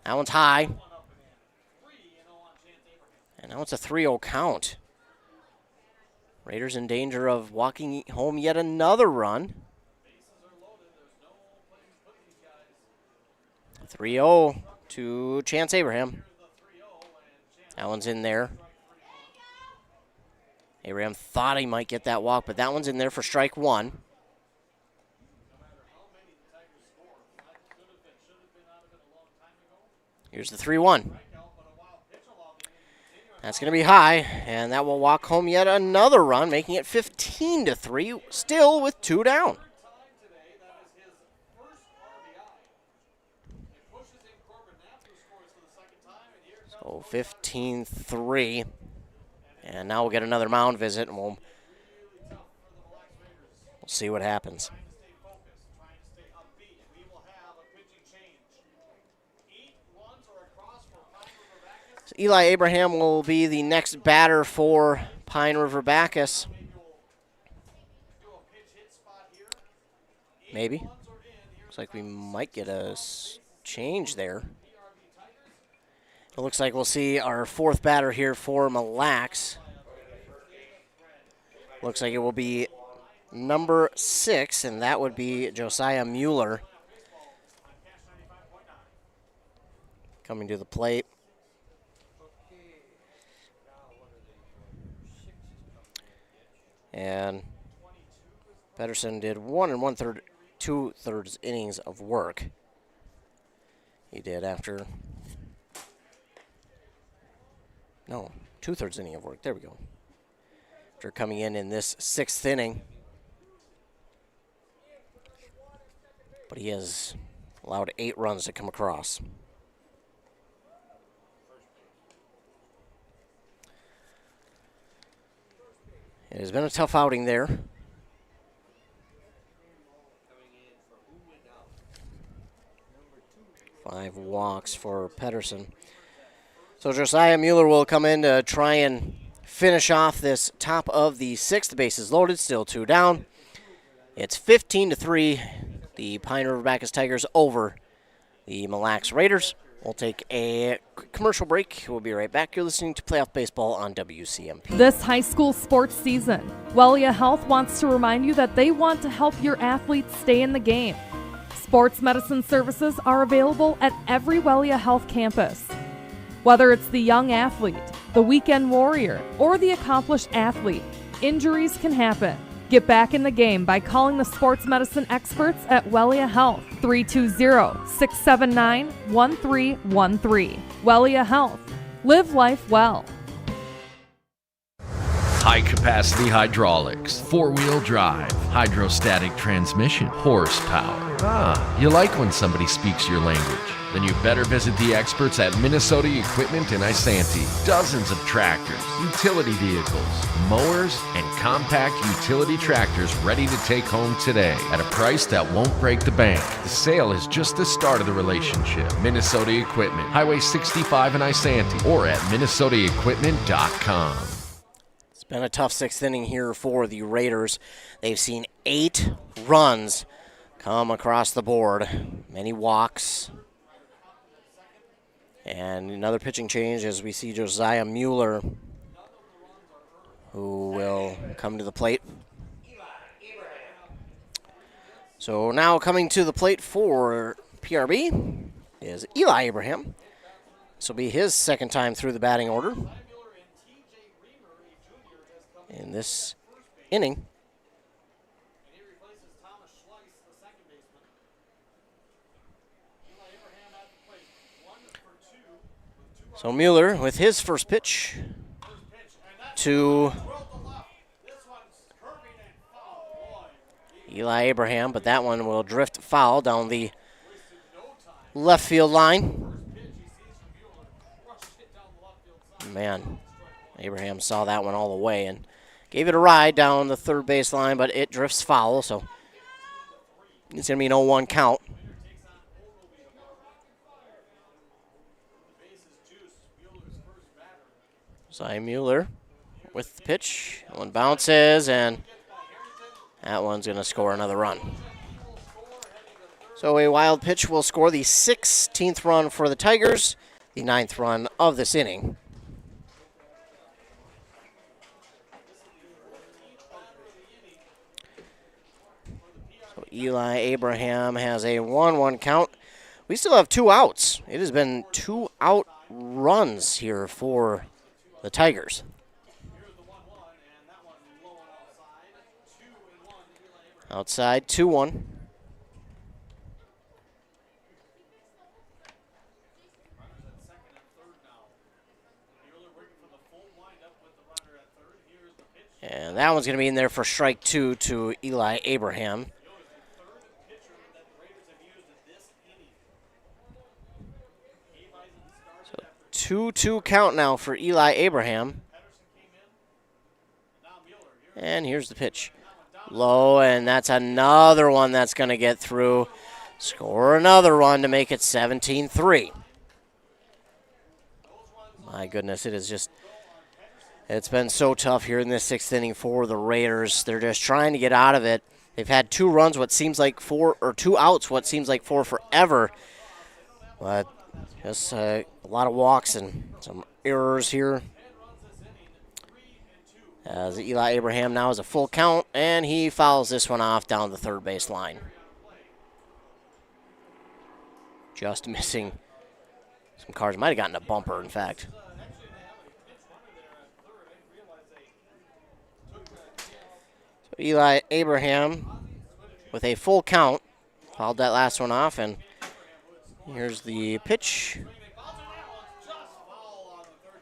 That one's high. And now it's a 3-0 count. Raiders in danger of walking home yet another run. 3-0 to Chance Abraham. That one's in there. Abraham thought he might get that walk, but that one's in there for strike 1. Here's the 3-1. That's going to be high, and that will walk home yet another run, making it 15-3, still with 2 down. So 15-3. And now we'll get another mound visit, and we'll see what happens. So Eli Abraham will be the next batter for Pine River-Backus. Maybe. Looks like we might get a change there. It looks like we'll see our fourth batter here for Mille. Looks like it will be number 6, and that would be Josiah Mueller coming to the plate. And Pedersen did 1 1/3, 2/3 innings of work. He did after, no, 2/3 inning of work. There we go. After coming in this 6th inning. But he has allowed 8 runs to come across. It has been a tough outing there. Five walks for Pedersen. So Josiah Mueller will come in to try and finish off this top of the 6th. The bases loaded, still 2 down. It's 15-3. The Pine River-Backus Tigers over the Mille Raiders. We'll take a quick commercial break. We'll be right back. You're listening to Playoff Baseball on WCMP. This high school sports season, Wellia Health wants to remind you that they want to help your athletes stay in the game. Sports medicine services are available at every Wellia Health campus. Whether it's the young athlete, the weekend warrior, or the accomplished athlete, injuries can happen. Get back in the game by calling the sports medicine experts at Wellia Health, 320-679-1313. Wellia Health. Live life well. High-capacity hydraulics, 4-wheel drive, hydrostatic transmission, horsepower. You like when somebody speaks your language. Then you better visit the experts at Minnesota Equipment in Isanti. Dozens of tractors, utility vehicles, mowers, and compact utility tractors ready to take home today at a price that won't break the bank. The sale is just the start of the relationship. Minnesota Equipment, Highway 65 in Isanti, or at minnesotaequipment.com. It's been a tough 6th inning here for the Raiders. They've seen 8 runs come across the board. Many walks. And another pitching change as we see Josiah Mueller, who will come to the plate. So now coming to the plate for PRB is Eli Abraham. This will be his 2nd time through the batting order in this inning. So Mueller with his first pitch to Eli Abraham, but that one will drift foul down the left field line. Man, Abraham saw that one all the way and gave it a ride down the 3rd base line, but it drifts foul, so it's going to be an 0-1 count. Josiah Mueller with the pitch. That one bounces, and that one's going to score another run. So a wild pitch will score the 16th run for the Tigers, the 9th run of this inning. So Eli Abraham has a 1-1 count. We still have 2 outs. It has been 2 out runs here for the Tigers. Outside, 2-1. And that one's going to be in there for strike 2 to Eli Abraham. So 2-2 count now for Eli Abraham. And here's the pitch. Low, and that's another one that's going to get through. Score another run to make it 17-3. My goodness, it's been so tough here in this 6th inning for the Raiders. They're just trying to get out of it. They've had 2 runs, what seems like 4, or 2 outs, what seems like 4 forever. But just a lot of walks and some errors here. As Eli Abraham now has a full count, and he fouls this one off down the third base line. Just missing some cars. Might have gotten a bumper, in fact. So Eli Abraham with a full count fouled that last one off, and here's the pitch.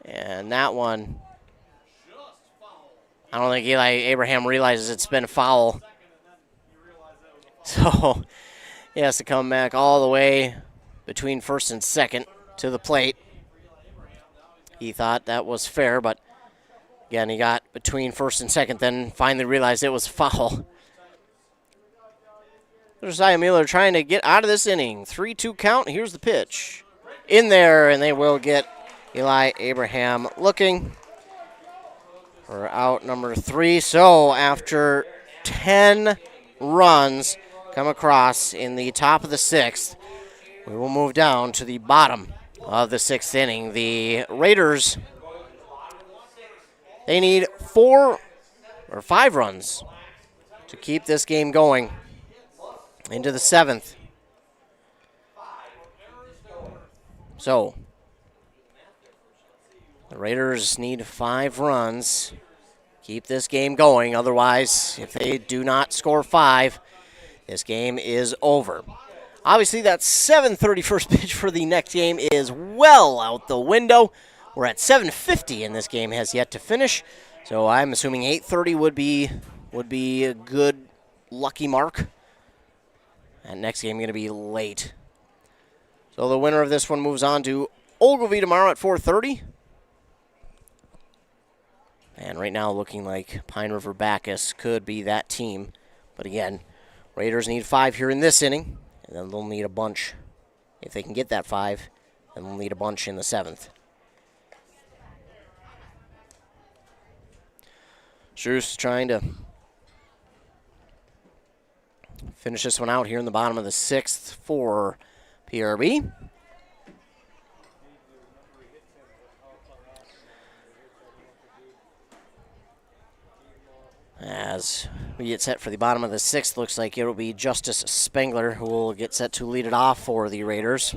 And that one, I don't think Eli Abraham realizes it's been a foul. So he has to come back all the way between first and second to the plate. He thought that was fair, but again, he got between first and second, then finally realized it was foul. Josiah Miller trying to get out of this inning. 3-2 count. Here's the pitch. In there, and they will get Eli Abraham looking for out number 3. So after 10 runs come across in the top of the 6th, we will move down to the bottom of the 6th inning. The Raiders, they need 4 or 5 runs to keep this game going into the 7th. So the Raiders need 5 runs. Keep this game going. Otherwise, if they do not score 5, this game is over. Obviously, that 7:30 first pitch for the next game is well out the window. We're at 7:50, and this game has yet to finish. So I'm assuming 8:30 would be a good lucky mark. That next game going to be late. So the winner of this one moves on to Ogilvie tomorrow at 4:30. And right now looking like Pine River-Backus could be that team. But again, Raiders need 5 here in this inning, and then they'll need a bunch. If they can get that 5, then they'll need a bunch in the 7th. Struess trying to finish this one out here in the bottom of the 6th for PRB. As we get set for the bottom of the 6th, looks like it will be Justice Spengler who will get set to lead it off for the Raiders.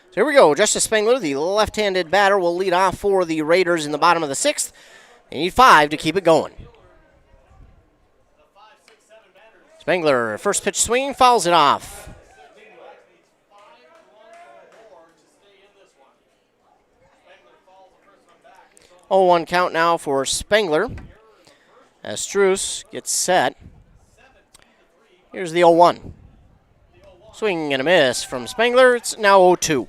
So here we go. Justice Spengler, the left-handed batter, will lead off for the Raiders in the bottom of the 6th. They need 5 to keep it going. Spengler, first pitch swing, fouls it off. 0-1 count now for Spengler as Struess gets set. Here's the 0-1. Swing and a miss from Spengler. It's now 0-2.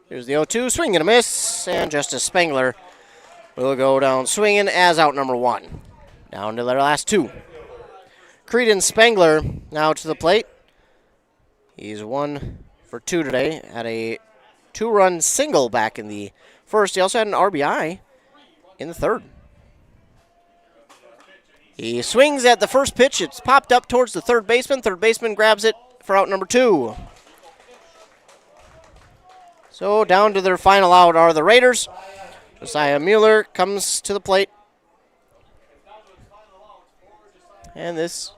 Here's the 0-2. Swing and a miss. And Justice Spengler will go down swinging as out number 1. Down to their last 2. Creedon Spengler now to the plate. He's 1 for 2 today. Had a 2-run single back in the first. He also had an RBI in the third. He swings at the first pitch. It's popped up towards the third baseman. Third baseman grabs it for out number 2. So down to their final out are the Raiders. Josiah Mueller comes to the plate. And this...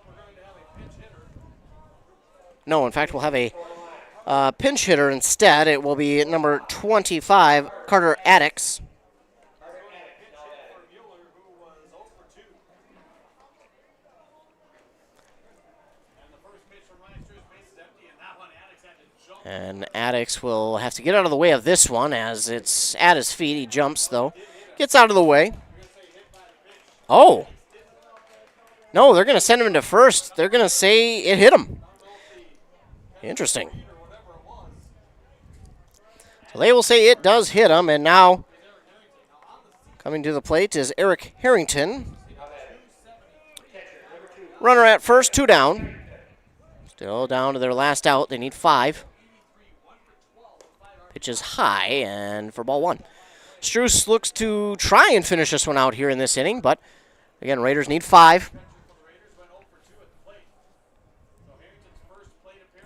No, in fact, we'll have a pinch hitter instead. It will be number 25, Carter Addix. And Addix will have to get out of the way of this one as it's at his feet. He jumps, though. Gets out of the way. Oh. No, they're going to send him into first. They're going to say it hit him. Interesting. So they will say it does hit him, and now coming to the plate is Eric Harrington. Runner at first, 2 down. Still down to their last out. They need 5. Pitch is high, and for ball 1. Struess looks to try and finish this one out here in this inning, but again, Raiders need 5.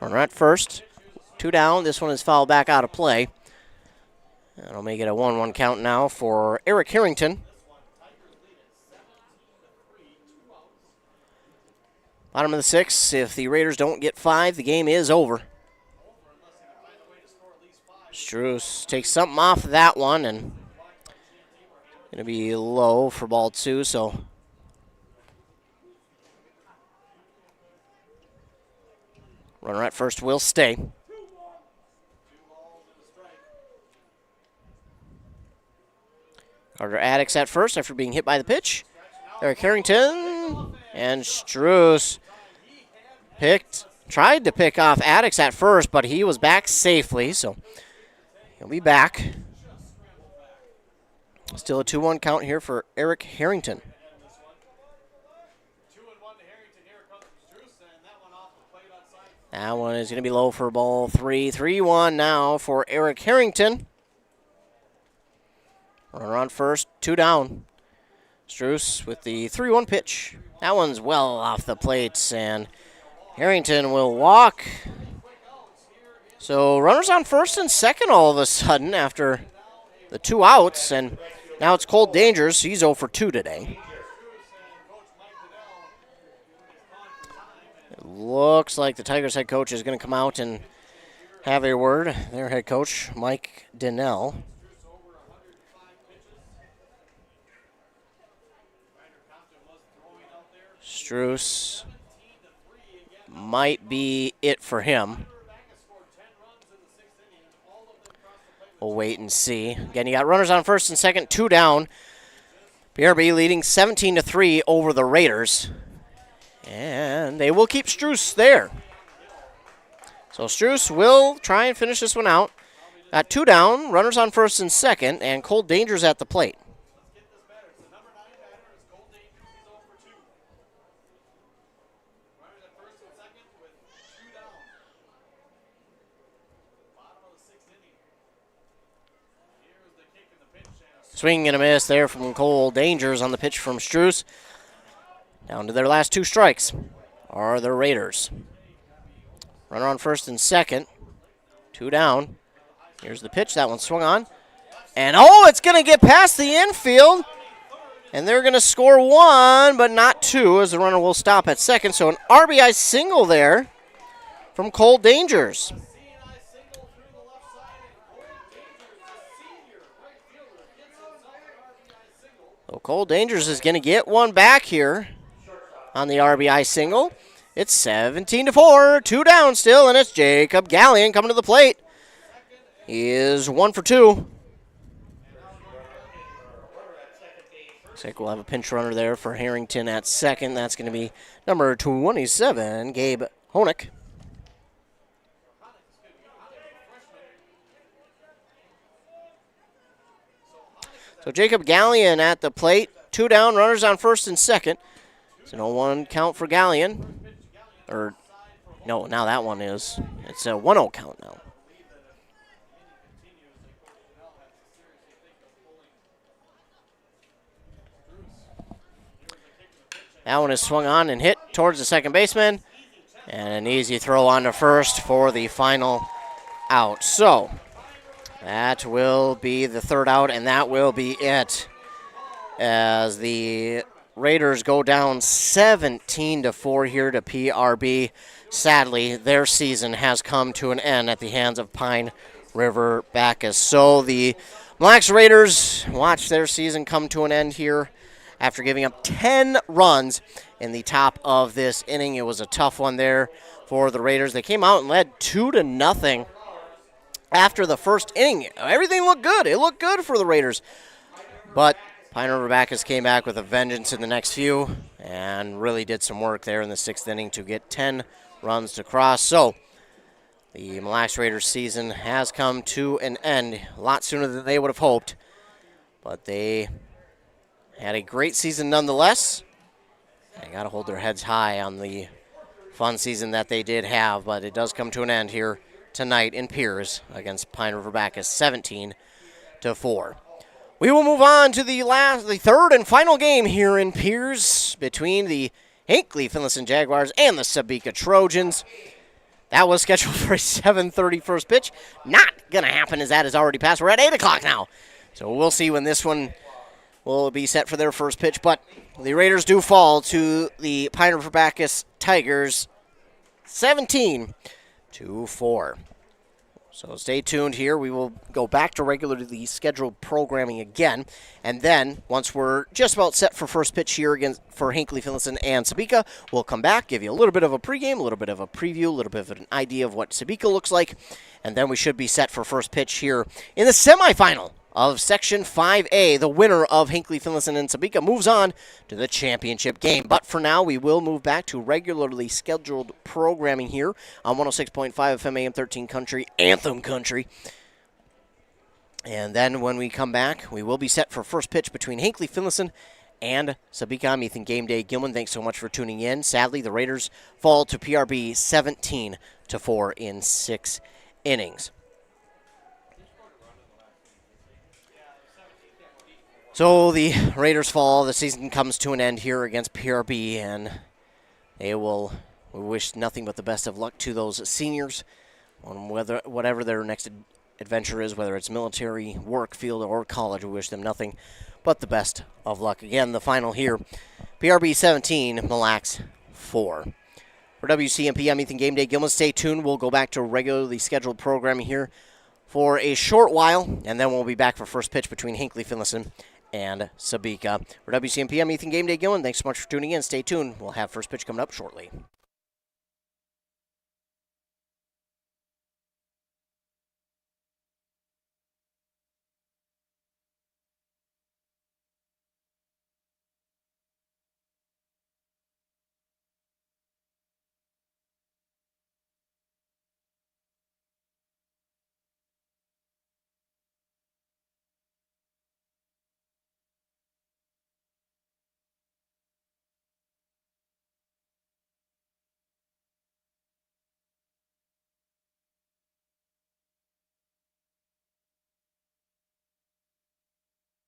Runner at first, 2 down. This one is fouled back out of play. That'll make it a 1-1 count now for Eric Harrington. Bottom of the 6th, if the Raiders don't get 5, the game is over. Struess takes something off of that one, and going to be low for ball 2, so runner at first will stay. Carter Addicks at first after being hit by the pitch. Eric Harrington and Struess tried to pick off Addicks at first, but he was back safely, so he'll be back. Still a 2-1 count here for Eric Harrington. That one is going to be low for ball 3. 3-1 now for Eric Harrington. Runner on first, 2 down. Struess with the 3-1 pitch. That one's well off the plates, and Harrington will walk. So runners on first and second all of a sudden after the 2 outs, and now it's Cole Dangers. He's 0 for 2 today. It looks like the Tigers head coach is going to come out and have a word. Their head coach, Mike Donnell. Struess might be it for him. We'll wait and see. Again, you got runners on first and second, 2 down. BRB leading 17-3 over the Raiders. And they will keep Struess there. So Struess will try and finish this one out. Got 2 down, runners on first and second, and Cole Dangers at the plate. Swing and a miss there from Cole Dangers on the pitch from Struess. Down to their last 2 strikes are the Raiders. Runner on first and second. 2 down. Here's the pitch. That one swung on. And, oh, it's going to get past the infield. And they're going to score 1, but not 2, as the runner will stop at second. So an RBI single there from Cole Dangers. So Cole Dangers is going to get 1 back here on the RBI single. It's 17-4, 2 down still, and it's Jacob Gallion coming to the plate. He is 1 for 2. Looks like we'll have a pinch runner there for Harrington at second. That's going to be number 27, Gabe Honig. So Jacob Gallion at the plate. 2 down, runners on first and second. It's an 0-1 count for Gallion. Or, no, now that one is. It's a 1-0 count now. That one is swung on and hit towards the second baseman. And an easy throw on to first for the final out. So that will be the 3rd out, and that will be it. As the Raiders go down 17-4 here to PRB. Sadly, their season has come to an end at the hands of Pine River-Backus. So the Mille Raiders watch their season come to an end here after giving up 10 runs in the top of this inning. It was a tough one there for the Raiders. They came out and led 2-0 after the first inning. Everything looked good. It looked good for the Raiders. But Pine River-Backus came back with a vengeance in the next few and really did some work there in the 6th inning to get 10 runs to cross. So the Mille Lacs Raiders season has come to an end a lot sooner than they would have hoped. But they had a great season nonetheless. They got to hold their heads high on the fun season that they did have, but it does come to an end here tonight in Piers against Pine River-Backus, 17-4. We will move on to the third and final game here in Piers between the Hinckley-Finlayson Jaguars and the Sebeka Trojans. That was scheduled for a 7:30 first pitch. Not going to happen as that has already passed. We're at 8 o'clock now. So we'll see when this one will be set for their first pitch. But the Raiders do fall to the Pine River-Backus Tigers 17-4. So stay tuned here. We will go back to regularly scheduled programming again. And then, once we're just about set for first pitch here against for Hinckley-Finlayson and Sebeka, we'll come back, give you a little bit of a pregame, a little bit of a preview, a little bit of an idea of what Sebeka looks like. And then we should be set for first pitch here in the semifinal of Section 5A. The winner of Hinckley-Finlayson and Sebeka moves on to the championship game. But for now, we will move back to regularly scheduled programming here on 106.5 FM AM 13 Country, Anthem Country. And then when we come back, we will be set for first pitch between Hinckley-Finlayson and Sebeka. I'm Ethan Game Day Gilman. Thanks so much for tuning in. Sadly, the Raiders fall to PRB 17-4 in 6 innings. So the Raiders fall. The season comes to an end here against PRB, and we wish nothing but the best of luck to those seniors on whatever their next adventure is, whether it's military, work field, or college. We wish them nothing but the best of luck. Again, the final here, PRB 17, Mille Lacs 4. For WCMP, I'm Ethan Game Day Gilman. Stay tuned. We'll go back to regularly scheduled programming here for a short while, and then we'll be back for first pitch between Hinckley-Finlayson and Sebeka. For WCMP, I'm Ethan Game Day Gilman. Thanks so much for tuning in. Stay tuned. We'll have first pitch coming up shortly.